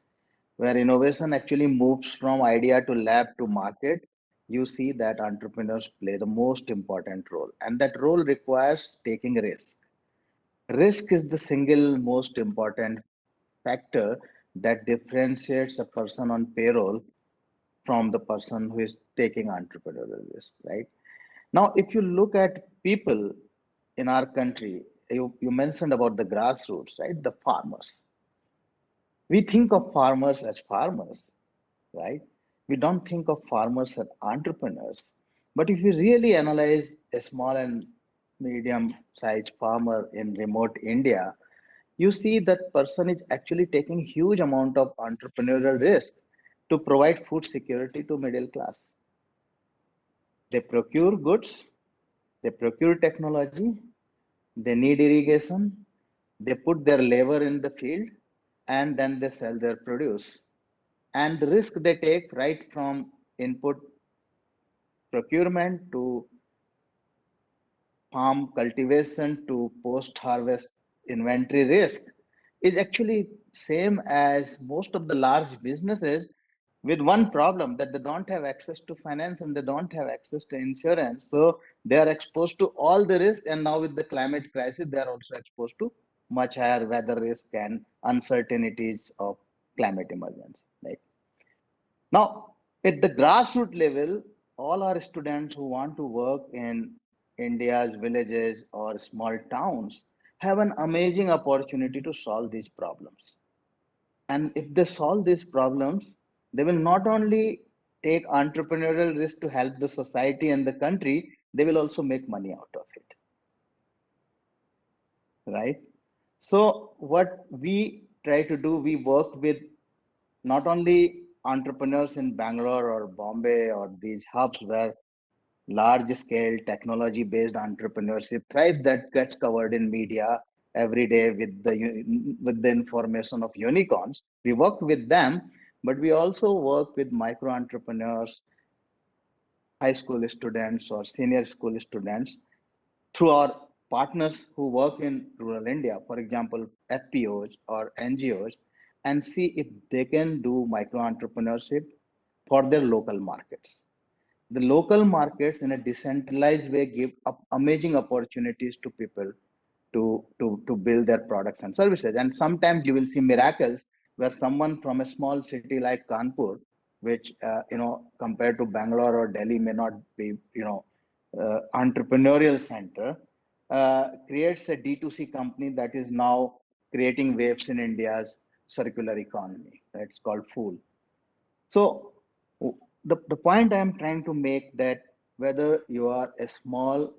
where innovation actually moves from idea to lab to market. You see that entrepreneurs play the most important role, and that role requires taking risk. Risk is the single most important factor that differentiates a person on payroll from the person who is taking entrepreneurial risk, right? Now, if you look at people in our country, you mentioned about the grassroots, right? The farmers. We think of farmers as farmers, right? We don't think of farmers as entrepreneurs. But if you really analyze a small and medium sized farmer in remote India, you see that person is actually taking huge amount of entrepreneurial risk to provide food security to middle class. They procure goods, they procure technology, they need irrigation, they put their labor in the field, and then they sell their produce. And the risk they take right from input procurement to farm cultivation to post harvest inventory risk is actually same as most of the large businesses, with one problem that they don't have access to finance and they don't have access to insurance, so they are exposed to all the risk. And now with the climate crisis they are also exposed to much higher weather risk and uncertainties of climate emergency, right? Now, at the grassroots level, all our students who want to work in India's villages or small towns have an amazing opportunity to solve these problems. And if they solve these problems, they will not only take entrepreneurial risk to help the society and the country, they will also make money out of it, right? So what we try to do, we work with not only entrepreneurs in Bangalore or Bombay or these hubs where large scale technology based entrepreneurship thrives, that gets covered in media every day with the information of unicorns. We work with them, but we also work with micro entrepreneurs, high school students or senior school students through our partners who work in rural India, for example, FPOs or NGOs, and see if they can do micro entrepreneurship for their local markets. The local markets in a decentralized way give up amazing opportunities to people to build their products and services. And sometimes you will see miracles where someone from a small city like Kanpur, which compared to Bangalore or Delhi may not be entrepreneurial center, creates a D2C company that is now creating waves in India's circular economy. Right? It's called Fool. So the point I'm trying to make that whether you are a small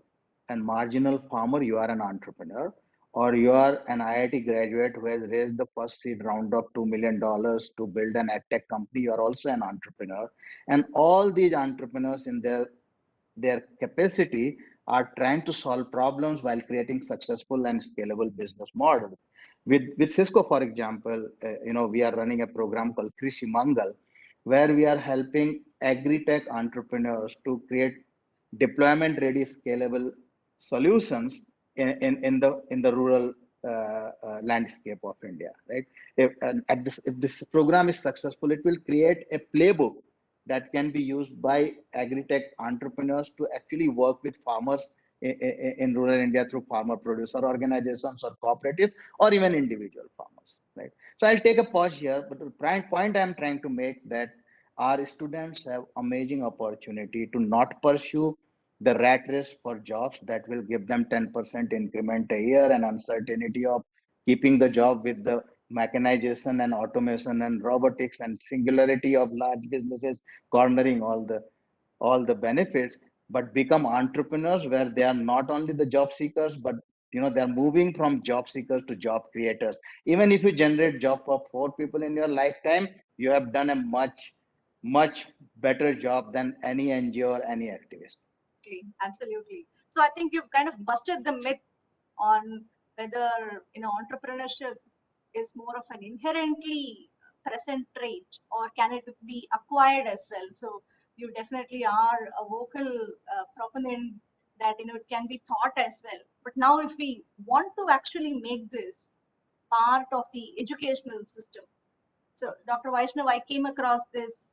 and marginal farmer, you are an entrepreneur, or you are an IIT graduate who has raised the first seed round of $2 million to build an edtech company, you are also an entrepreneur. And all these entrepreneurs in their capacity are trying to solve problems while creating successful and scalable business models. With Cisco, for example, we are running a program called Krishi Mangal, where we are helping agri-tech entrepreneurs to create deployment-ready, scalable solutions in the rural landscape of India. Right? If this program is successful, it will create a playbook that can be used by agri-tech entrepreneurs to actually work with farmers in rural India through farmer producer organizations or cooperatives or even individual farmers, right? So I'll take a pause here, but the point I'm trying to make that our students have amazing opportunity to not pursue the rat race for jobs that will give them 10% increment a year and uncertainty of keeping the job with the mechanization and automation and robotics and singularity of large businesses cornering all the benefits, but become entrepreneurs where they are not only the job seekers, but they're moving from job seekers to job creators. Even if you generate job for 4 people in your lifetime, you have done a much better job than any NGO or any activist. Absolutely. So I think you've kind of busted the myth on whether entrepreneurship is more of an inherently present trait or can it be acquired as well. So you definitely are a vocal proponent that it can be taught as well. But now if we want to actually make this part of the educational system, so Dr. Vaishnav, I came across this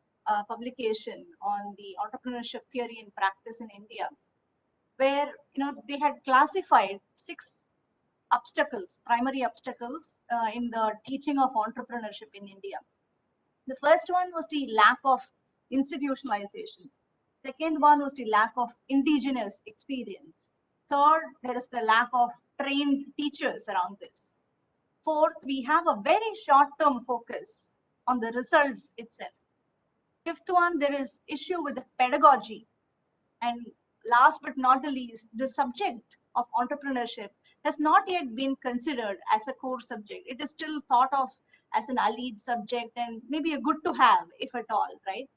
publication on the entrepreneurship theory and practice in India, where they had classified 6 obstacles, primary obstacles in the teaching of entrepreneurship in India. The first one was the lack of institutionalization. Second one was the lack of indigenous experience. Third, there is the lack of trained teachers around this. Fourth, we have a very short-term focus on the results itself. Fifth one, there is issue with the pedagogy. And last but not the least, the subject of entrepreneurship has not yet been considered as a core subject. It is still thought of as an allied subject and maybe a good to have, if at all, right?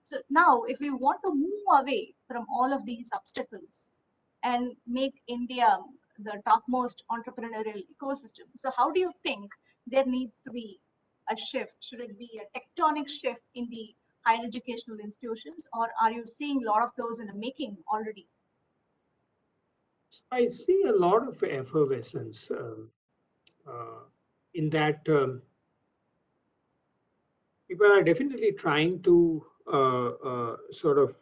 So now, if we want to move away from all of these obstacles and make India the topmost entrepreneurial ecosystem, so how do you think there needs to be a shift? Should it be a tectonic shift in the higher educational institutions, or are you seeing a lot of those in the making already? I see a lot of effervescence in that people are definitely trying to sort of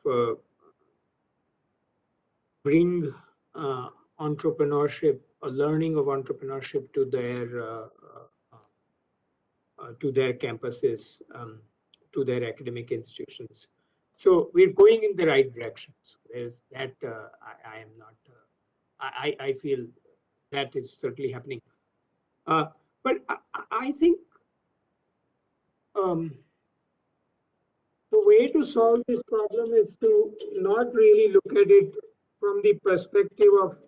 bring entrepreneurship, a learning of entrepreneurship to their campuses, to their academic institutions. So we're going in the right direction. So there's that. I am not. I feel that is certainly happening. But I think the way to solve this problem is to not really look at it from the perspective of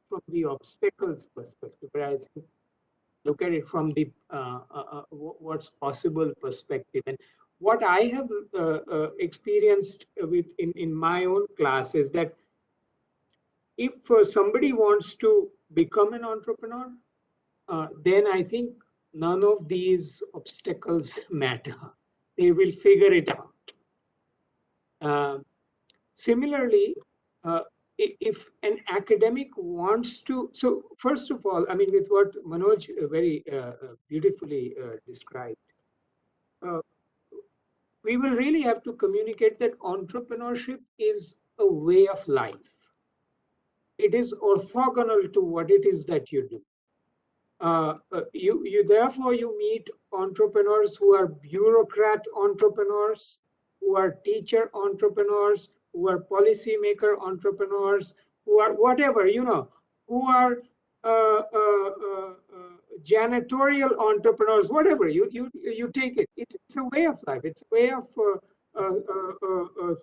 from the obstacles perspective, but I think look at it from the what's possible perspective. And what I have experienced in my own class is that if somebody wants to become an entrepreneur, then I think none of these obstacles matter. They will figure it out. Similarly, if an academic wants to, so first of all, I mean, with what Manoj very beautifully described, we will really have to communicate that entrepreneurship is a way of life. It is orthogonal to what it is that you do. Therefore you meet entrepreneurs who are bureaucrat entrepreneurs, who are teacher entrepreneurs, who are policymaker entrepreneurs, who are whatever, who are janitorial entrepreneurs, whatever you take it. It's a way of life. It's a way of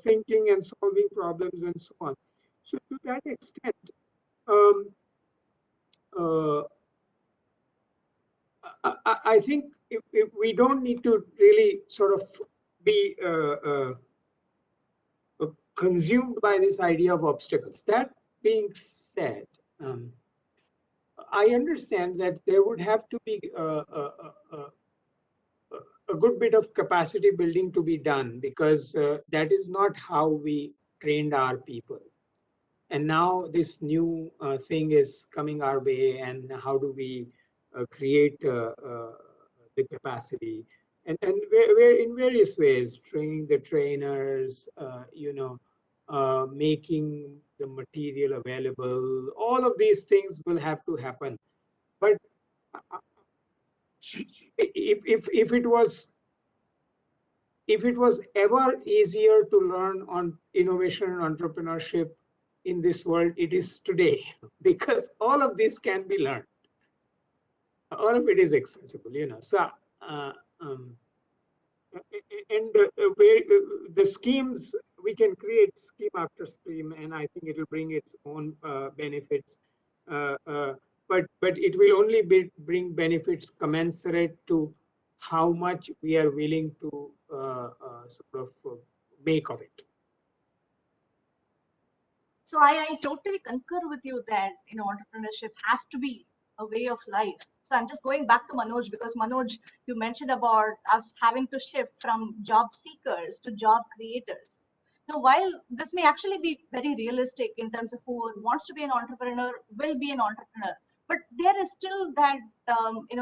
thinking and solving problems and so on. So to that extent, I think if we don't need to really sort of be consumed by this idea of obstacles. That being said, I understand that there would have to be a good bit of capacity building to be done, because that is not how we trained our people. And now this new thing is coming our way, and how do we create the capacity? And we're in various ways, training the trainers, making the material available. All of these things will have to happen. But if it was ever easier to learn on innovation and entrepreneurship in this world, it is today, because all of this can be learned. All of it is accessible, So, and where the schemes, we can create scheme after scheme, and I think it will bring its own benefits. But it will only bring benefits commensurate to how much we are willing to sort of make of it. So I totally concur with you that entrepreneurship has to be a way of life. So I'm just going back to Manoj, because Manoj, you mentioned about us having to shift from job seekers to job creators. Now, while this may actually be very realistic in terms of who wants to be an entrepreneur will be an entrepreneur, but there is still that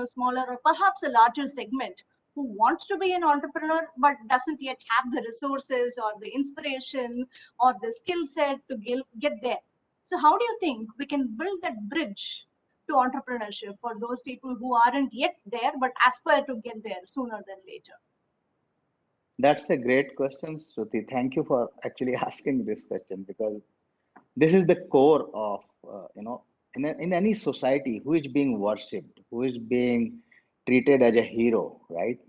smaller or perhaps a larger segment who wants to be an entrepreneur but doesn't yet have the resources or the inspiration or the skill set to get there. So how do you think we can build that bridge to entrepreneurship for those people who aren't yet there but aspire to get there sooner than later? That's a great question, Shruti. Thank you for actually asking this question, because this is the core of, in any society, who is being worshipped, who is being treated as a hero, right?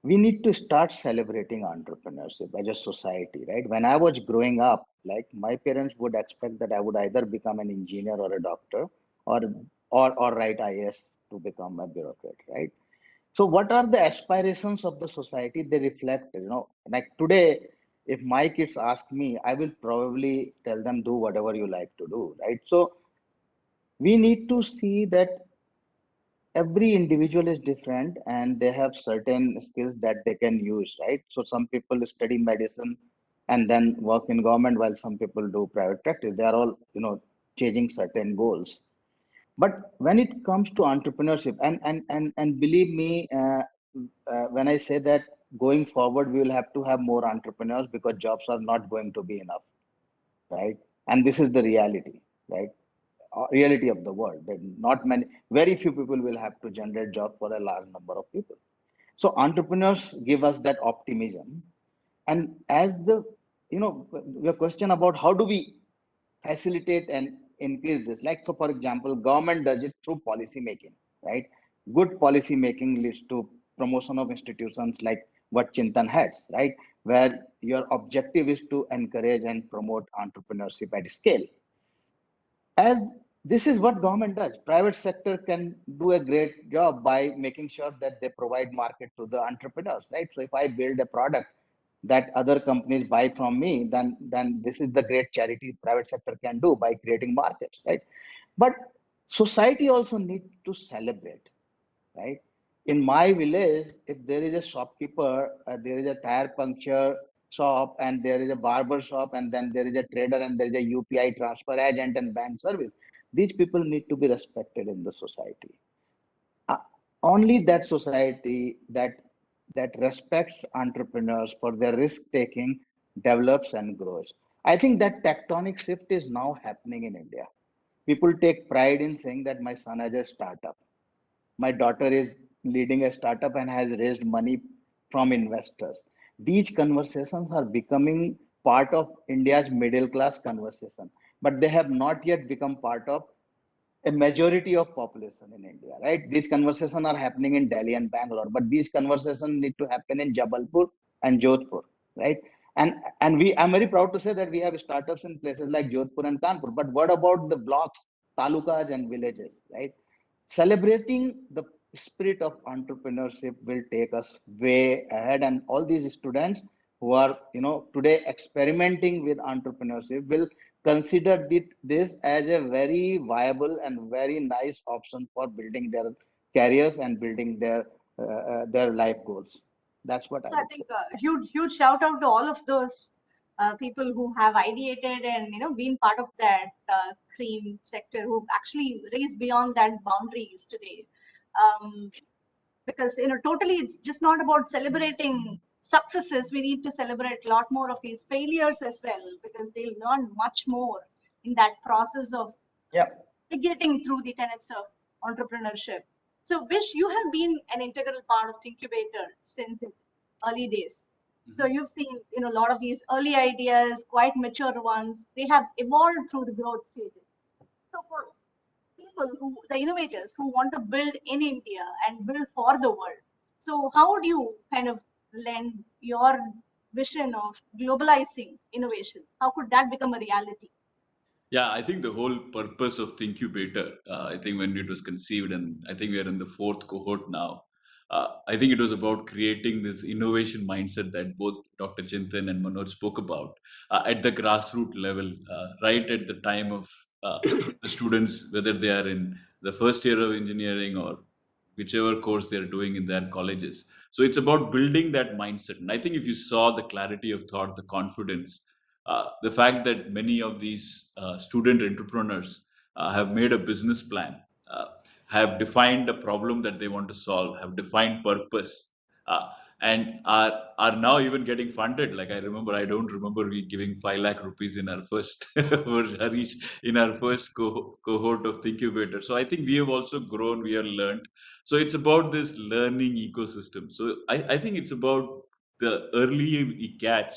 we need to start celebrating entrepreneurship as a society, right? When I was growing up, like my parents would expect that I would either become an engineer or a doctor, or or write IAS to become a bureaucrat, right? So what are the aspirations of the society? They reflect, like today, if my kids ask me, I will probably tell them do whatever you like to do, right? So we need to see that every individual is different and they have certain skills that they can use, right? So some people study medicine and then work in government, while some people do private practice. They are all, chasing certain goals. But when it comes to entrepreneurship, and believe me, when I say that going forward we will have to have more entrepreneurs because jobs are not going to be enough, right? And this is the reality, right? Reality of the world, that not many, very few people will have to generate job for a large number of people. So entrepreneurs give us that optimism. And as the, your question about how do we facilitate and increase this, like, so for example, government does it through policy making, right? Good policy making leads to promotion of institutions like what Chintan has, right? Where your objective is to encourage and promote entrepreneurship at scale. As this is what government does, private sector can do a great job by making sure that they provide market to the entrepreneurs, right? So if I build a product that other companies buy from me, then this is the great charity private sector can do by creating markets, right? But society also needs to celebrate, right? In my village, if there is a shopkeeper, there is a tire puncture shop, and there is a barber shop, and then there is a trader, and there is a UPI transfer agent and bank service. These people need to be respected in the society. Uh, Only that society that respects entrepreneurs for their risk taking develops and grows. I think that tectonic shift is now happening in India. People take pride in saying that my son has a startup, my daughter is leading a startup and has raised money from investors. These conversations are becoming part of India's middle class conversation, but they have not yet become part of a majority of population in India, right? These conversations are happening in Delhi and Bangalore, but these conversations need to happen in Jabalpur and Jodhpur, right? I'm very proud to say that we have startups in places like Jodhpur and Kanpur. But what about the blocks, talukas, and villages, right? Celebrating the spirit of entrepreneurship will take us way ahead, and all these students who are, today experimenting with entrepreneurship will consider this as a very viable and very nice option for building their careers and building their life goals. That's what I So I would say. think huge shout out to all of those people who have ideated and been part of that cream sector, who actually raised beyond that boundaries today. Because totally it's just not about celebrating successes. We need to celebrate a lot more of these failures as well, because they'll learn much more in that process of getting through the tenets of entrepreneurship. So Vish, you have been an integral part of thingQbator since its early days. So you've seen a lot of these early ideas, quite mature ones, they have evolved through the growth stages. So for people who, the innovators who want to build in India and build for the world, so how would you kind of lend your vision of globalizing innovation? How could that become a reality? Yeah, I think the whole purpose of thingQbator, I think when it was conceived, and I think we are in the fourth cohort now. I think it was about creating this innovation mindset that both Dr. Chintan and Manoj spoke about at the grassroots level, right at the time of the students, whether they are in the first year of engineering or whichever course they're doing in their colleges. So it's about building that mindset. And I think if you saw the clarity of thought, the confidence, the fact that many of these student entrepreneurs have made a business plan, uh, have defined a problem that they want to solve, have defined purpose, uh, and are now even getting funded. Like I remember, I don't remember we giving 5 lakh rupees in our first or Harish, in our first cohort of thingQbator. So I think we have also grown, we have learned. So it's about this learning ecosystem. So I think it's about the early we catch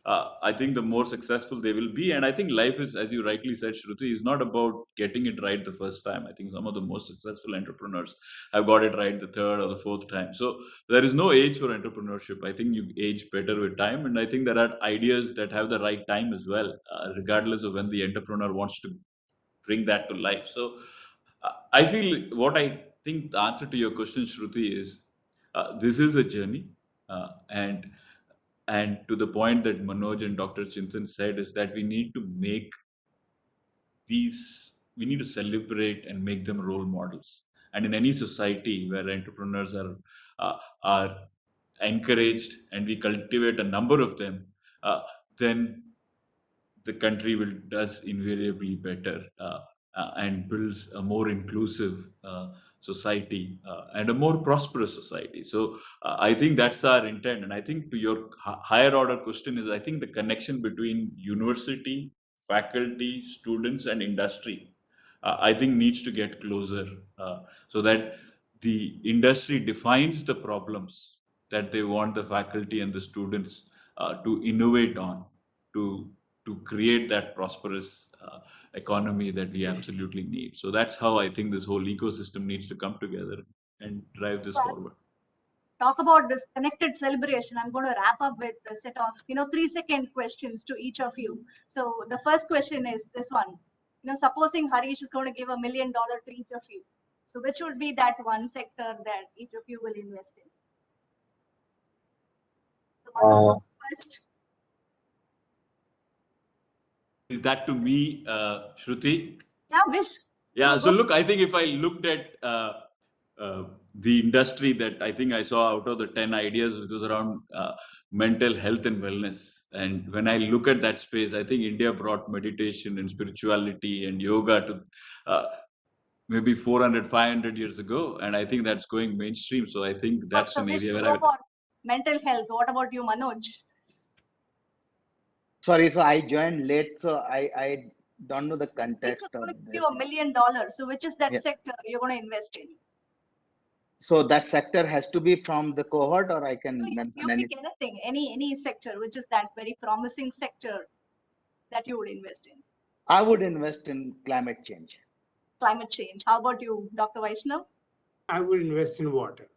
I think the more successful they will be. And I think life is, as you rightly said, Shruti, is not about getting it right the first time. I think some of the most successful entrepreneurs have got it right the third or the fourth time. So there is no age for entrepreneurship. I think you age better with time. And I think there are ideas that have the right time as well, regardless of when the entrepreneur wants to bring that to life. So I feel what I think the answer to your question, Shruti, is this is a journey. And to the point that Manoj and Dr. Chintan said is that we need to celebrate and make them role models. And in any society where entrepreneurs are encouraged and we cultivate a number of them, then the country does invariably better and builds a more inclusive society and a more prosperous society. So I think that's our intent. And I think to your higher order question is, I think the connection between university, faculty, students, and industry, I think needs to get closer so that the industry defines the problems that they want the faculty and the students to innovate on, to create that prosperous economy that we absolutely need. So that's how I think this whole ecosystem needs to come together and drive this forward. Talk about this connected celebration. I'm going to wrap up with a set of 3-second questions to each of you. So the first question is this one. Supposing Harish is going to give $1 million to each of you. So which would be that one sector that each of you will invest in? So first. Is that to me, Shruti? Yeah, Vish. Yeah. So look, I think if I looked at the industry that I think I saw out of the 10 ideas, it was around mental health and wellness. And when I look at that space, I think India brought meditation and spirituality and yoga to maybe 400, 500 years ago. And I think that's going mainstream. So I think that's an area where I For mental health. What about you, Manoj? Sorry, so I joined late, so I don't know the context of Give this. you $1 million. So which is that sector you're going to invest in? So that sector has to be from the cohort, or I can mention You pick anything, any sector, which is that very promising sector that you would invest in. I would invest in climate change. Climate change. How about you, Dr. Vaishnav? I would invest in water.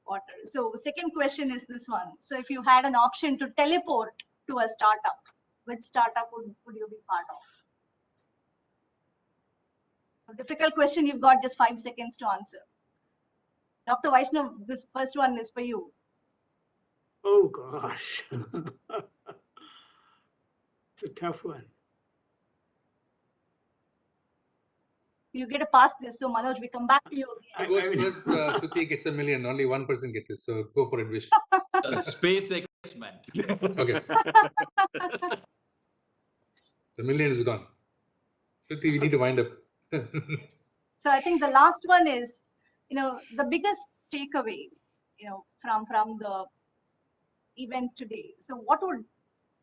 Water. So second question is this one. So if you had an option to teleport to a startup, which startup would you be part of? A difficult question. You've got just 5 seconds to answer. Dr. Vaishnav, this first one is for you. Oh gosh. It's a tough one. You get a pass this. So Manoj, we come back to you again. Who goes first? Shruti gets $1 million. Only one person gets it. So go for it, Vish. SpaceX, man. Okay. The $1 million is gone. Shruti, we need to wind up. So I think the last one is, the biggest takeaway, from the event today. So what would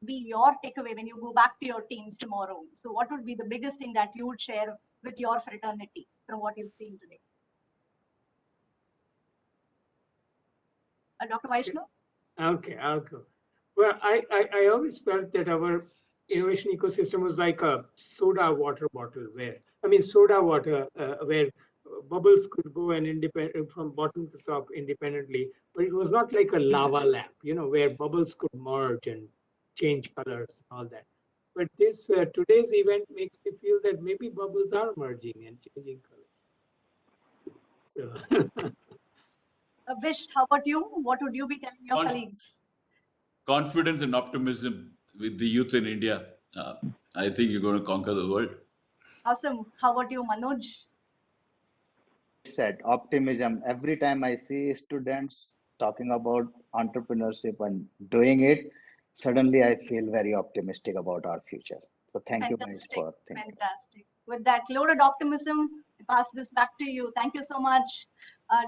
be your takeaway when you go back to your teams tomorrow? So what would be the biggest thing that you would share with your fraternity from what you've seen today? Dr. Vaishnav? Okay, I'll go. Well, I always felt that our innovation ecosystem was like a soda water bottle where bubbles could go and independent from bottom to top independently, but it was not like a lava lamp, where bubbles could merge and change colors and all that. But this today's event makes me feel that maybe bubbles are merging and changing colors. So. Vish, how about you? What would you be telling your colleagues? Confidence and optimism with the youth in India. I think you're going to conquer the world. Awesome. How about you, Manoj? Said optimism. Every time I see students talking about entrepreneurship and doing it, suddenly I feel very optimistic about our future. So thank you guys for thinking. Fantastic. With that loaded optimism, I pass this back to you. Thank you so much,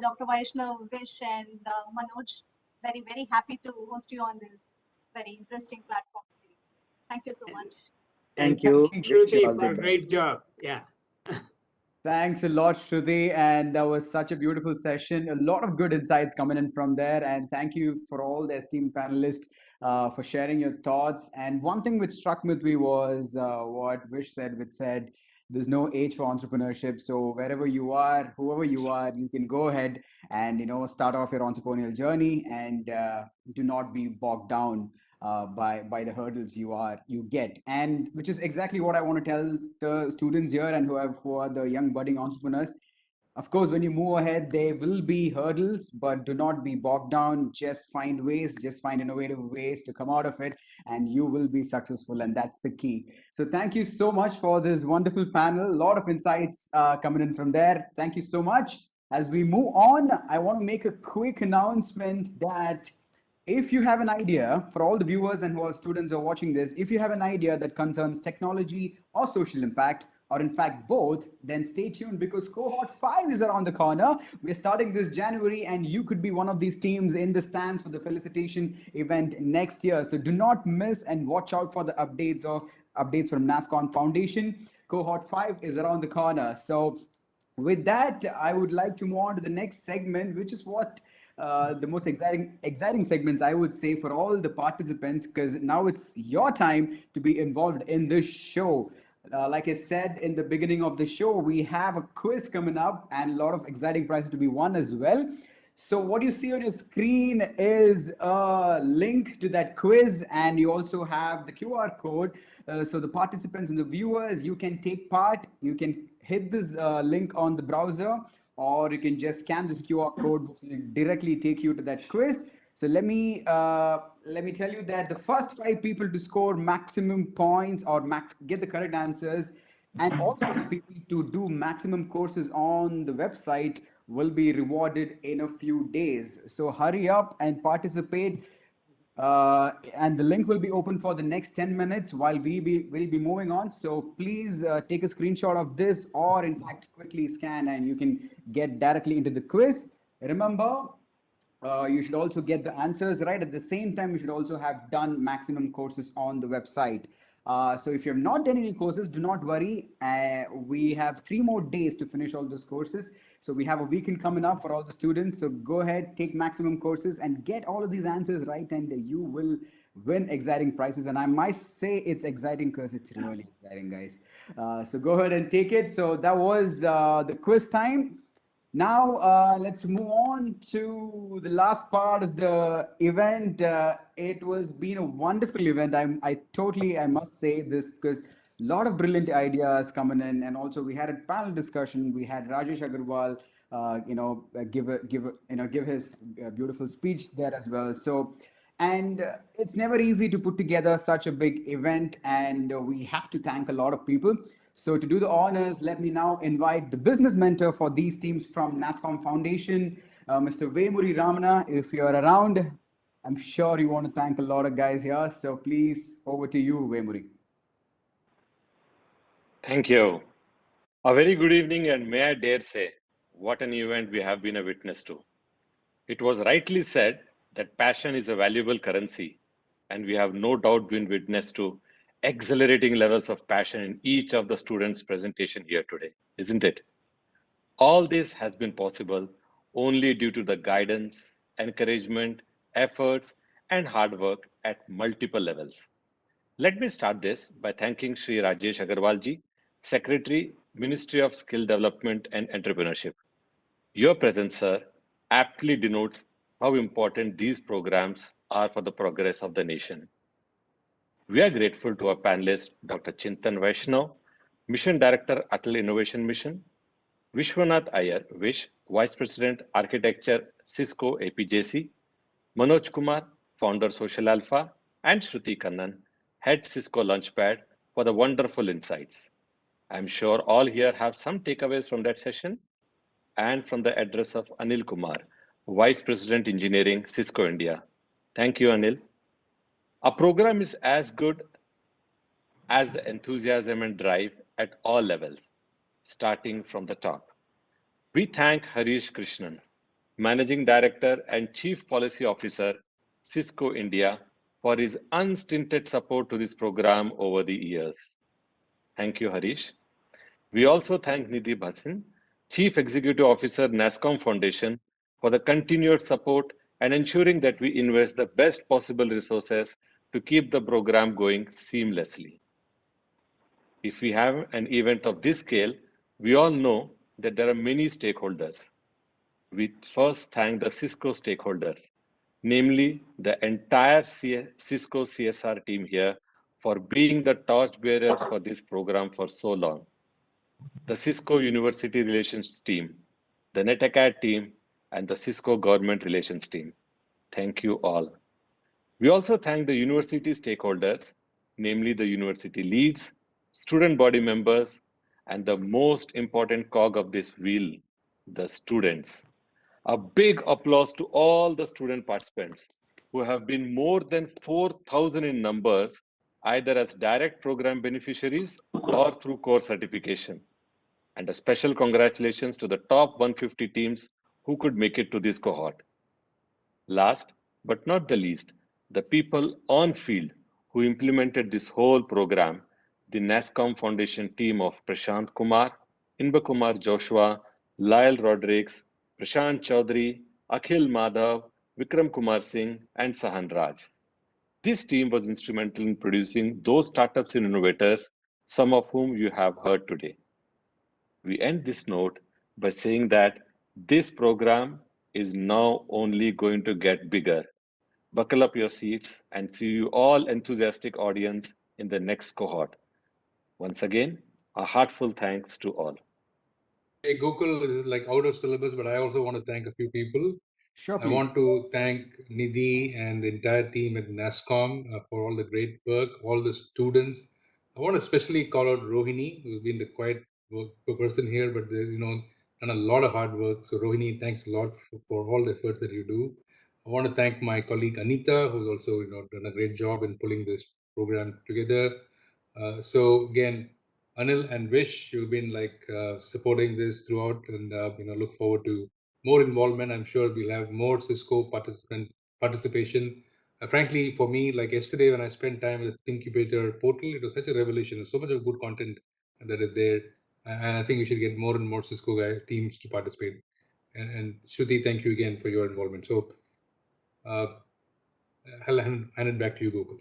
Dr. Vaishnav, Vish, and Manoj. Very, very happy to host you on this very interesting platform today. Thank you so much. Thank you. Shruti, for a great job. Yeah. Thanks a lot, Shruti. And that was such a beautiful session. A lot of good insights coming in from there. And thank you for all the esteemed panelists for sharing your thoughts. And one thing which struck with me was what Vish said, which said, there's no age for entrepreneurship. So wherever you are, whoever you are, you can go ahead and start off your entrepreneurial journey and do not be bogged down by the hurdles you get, and which is exactly what I want to tell the students here and who are the young budding entrepreneurs. Of course, when you move ahead, there will be hurdles, but do not be bogged down. Just find ways, just find innovative ways to come out of it, and you will be successful. And that's the key. So, thank you so much for this wonderful panel. A lot of insights coming in from there. Thank you so much. As we move on, I want to make a quick announcement that if you have an idea, for all the viewers and who are students who are watching this, if you have an idea that concerns technology or social impact, or in fact both, then stay tuned because Cohort 5 is around the corner. We're starting this January, and you could be one of these teams in the stands for the Felicitation event next year. So do not miss and watch out for the updates from NASSCOM Foundation. Cohort 5 is around the corner. So with that, I would like to move on to the next segment, which is what the most exciting segments, I would say, for all the participants, because now it's your time to be involved in this show. Like I said in the beginning of the show, we have a quiz coming up and a lot of exciting prizes to be won as well. So what you see on your screen is a link to that quiz, and you also have the QR code. So the participants and the viewers, you can take part. You can hit this link on the browser, or you can just scan this QR code, which will directly take you to that quiz. So let me tell you that the first 5 people to score maximum points or get the correct answers, and also the people to do maximum courses on the website will be rewarded in a few days. So hurry up and participate. And the link will be open for the next 10 minutes while will be moving on. So please take a screenshot of this, or in fact quickly scan, and you can get directly into the quiz. Remember, you should also get the answers right. At the same time, you should also have done maximum courses on the website. So if you have not done any courses, do not worry. We have 3 more days to finish all those courses. So we have a weekend coming up for all the students. So go ahead, take maximum courses and get all of these answers right, and you will win exciting prizes. And I must say it's exciting because it's really exciting, guys. So go ahead and take it. So that was the quiz time. Now, let's move on to the last part of the event. It was been a wonderful event. I must say this because a lot of brilliant ideas coming in, and also we had a panel discussion. We had Rajesh Agarwal, give his beautiful speech there as well. So, and it's never easy to put together such a big event, and we have to thank a lot of people. So to do the honors, let me now invite the business mentor for these teams from NASSCOM Foundation, Mr. Vemuri Ramana. If you're around, I'm sure you want to thank a lot of guys here. So please, over to you, Vemuri. Thank you. A very good evening, and may I dare say, what an event we have been a witness to. It was rightly said that passion is a valuable currency, and we have no doubt been witness to accelerating levels of passion in each of the students' presentation here today, isn't it? All this has been possible only due to the guidance, encouragement, efforts, and hard work at multiple levels. Let me start this by thanking Sri Rajesh Agarwalji, Secretary, Ministry of Skill Development and Entrepreneurship. Your presence, sir, aptly denotes how important these programs are for the progress of the nation. We are grateful to our panelist, Dr. Chintan Vaishnav, Mission Director, Atal Innovation Mission, Vishwanath Iyer, Vish, Vice President, Architecture, Cisco APJC, Manoj Kumar, Founder, Social Alpha, and Shruti Kannan, Head Cisco Launchpad, for the wonderful insights. I'm sure all here have some takeaways from that session and from the address of Anil Kumar, Vice President Engineering, Cisco India. Thank you, Anil. Our program is as good as the enthusiasm and drive at all levels, starting from the top. We thank Harish Krishnan, Managing Director and Chief Policy Officer, Cisco India, for his unstinted support to this program over the years. Thank you, Harish. We also thank Nidhi Bhasin, Chief Executive Officer, NASSCOM Foundation, for the continued support and ensuring that we invest the best possible resources to keep the program going seamlessly. If we have an event of this scale, we all know that there are many stakeholders. We first thank the Cisco stakeholders, namely the entire Cisco CSR team here, for being the torchbearers for this program for so long. The Cisco University Relations team, the NetAcad team, and the Cisco Government Relations team. Thank you all. We also thank the university stakeholders, namely the university leads, student body members, and the most important cog of this wheel, the students. A big applause to all the student participants who have been more than 4,000 in numbers, either as direct program beneficiaries or through course certification. And a special congratulations to the top 150 teams who could make it to this cohort. Last but not the least, the people on field who implemented this whole program, the NASSCOM Foundation team of Prashant Kumar, Inba Kumar Joshua, Lyle Rodrigues, Prashant Chaudhary, Akhil Madhav, Vikram Kumar Singh, and Sahan Raj. This team was instrumental in producing those startups and innovators, some of whom you have heard today. We end this note by saying that this program is now only going to get bigger. Buckle up your seats and see you all enthusiastic audience in the next cohort. Once again, a heartfelt thanks to all. Hey, Gokul is like out of syllabus, but I also want to thank a few people. Sure, I want please. to thank Nidhi and the entire team at NASSCOM for all the great work, all the students. I want to especially call out Rohini, who's been the quiet person here, but done a lot of hard work. So Rohini, thanks a lot for all the efforts that you do. I want to thank my colleague Anita, who's also done a great job in pulling this program together. So again, Anil and Vish, you've been supporting this throughout, and look forward to more involvement. I'm sure we'll have more Cisco participation. Frankly, for me, like yesterday when I spent time with the thingQbator portal, it was such a revelation. There's so much of good content that is there, and I think we should get more and more Cisco teams to participate. And Shruti, thank you again for your involvement. So I'll hand it back to you, Gokul.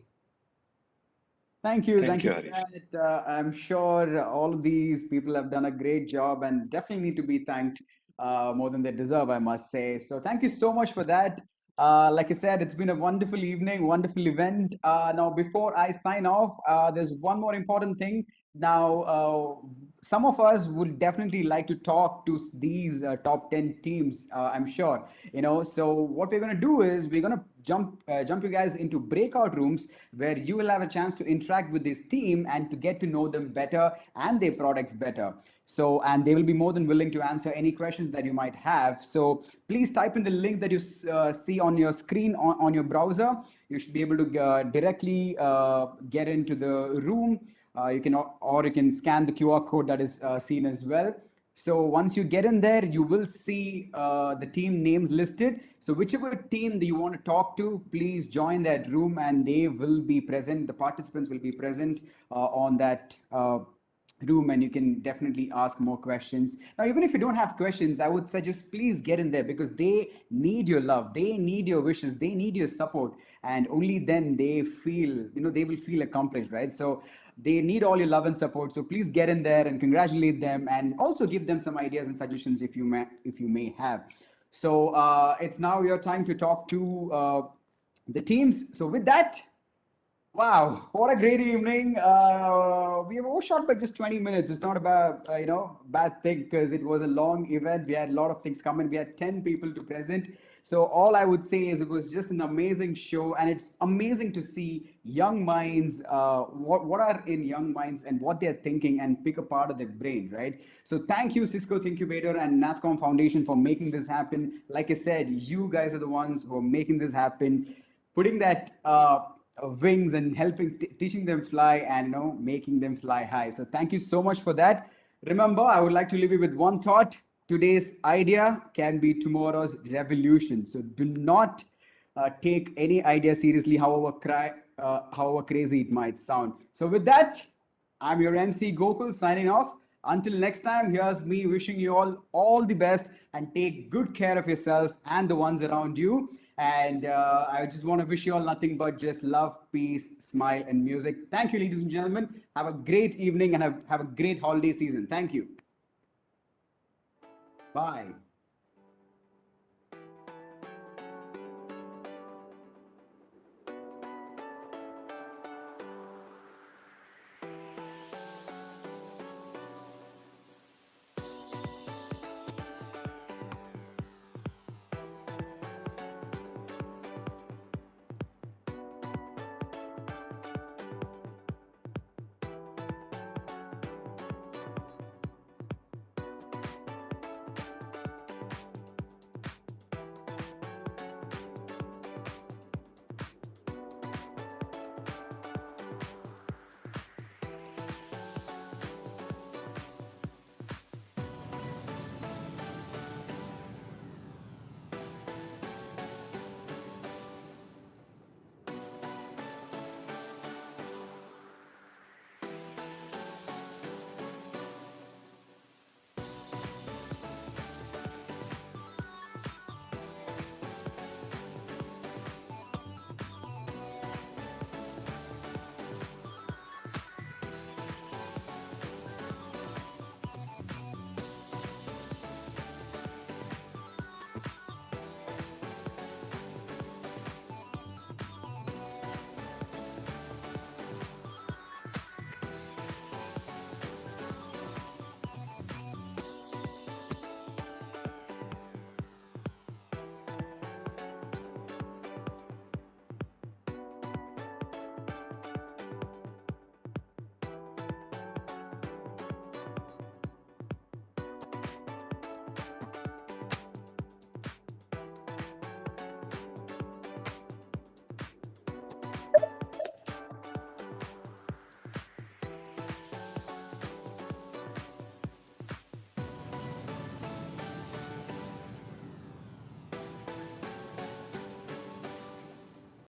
Thank you. Thank Thank you you, for Harish. that. I'm sure all of these people have done a great job and definitely need to be thanked more than they deserve, I must say. So thank you so much for that. Like I said, it's been a wonderful evening, wonderful event. Now, before I sign off, there's one more important thing. Now, some of us would definitely like to talk to these top 10 teams, I'm sure. So what we're going to do is we're going to jump you guys into breakout rooms where you will have a chance to interact with this team and to get to know them better and their products better. So, and they will be more than willing to answer any questions that you might have. So please type in the link that you see on your screen on your browser. You should be able to directly get into the room. You can, or you can scan the QR code that is seen as well. So once you get in there, you will see the team names listed. So whichever team that you want to talk to, please join that room and they will be present. The participants will be present on that room, and you can definitely ask more questions. Now, even if you don't have questions, I would suggest please get in there because they need your love, they need your wishes, they need your support, and only then they feel, they will feel accomplished, right? So they need all your love and support. So please get in there and congratulate them, and also give them some ideas and suggestions if you may have. So it's now your time to talk to the teams. So with that, wow, what a great evening. We have overshot by just 20 minutes. It's not a bad thing because it was a long event. We had a lot of things coming. We had 10 people to present. So all I would say is it was just an amazing show, and it's amazing to see young minds, what are in young minds and what they're thinking, and pick a part of their brain, right? So thank you, Cisco thingQbator and NASSCOM Foundation, for making this happen. Like I said, you guys are the ones who are making this happen, putting that wings and helping teaching them fly, and making them fly high. So thank you so much for that. Remember, I would like to leave you with one thought: today's idea can be tomorrow's revolution. So do not take any idea seriously, however crazy it might sound. So with that, I'm your MC Gokul signing off. Until next time, here's me wishing you all the best, and take good care of yourself and the ones around you. And I just want to wish you all nothing but just love, peace, smile, and music. Thank you, ladies and gentlemen. Have a great evening and have a great holiday season. Thank you. Bye.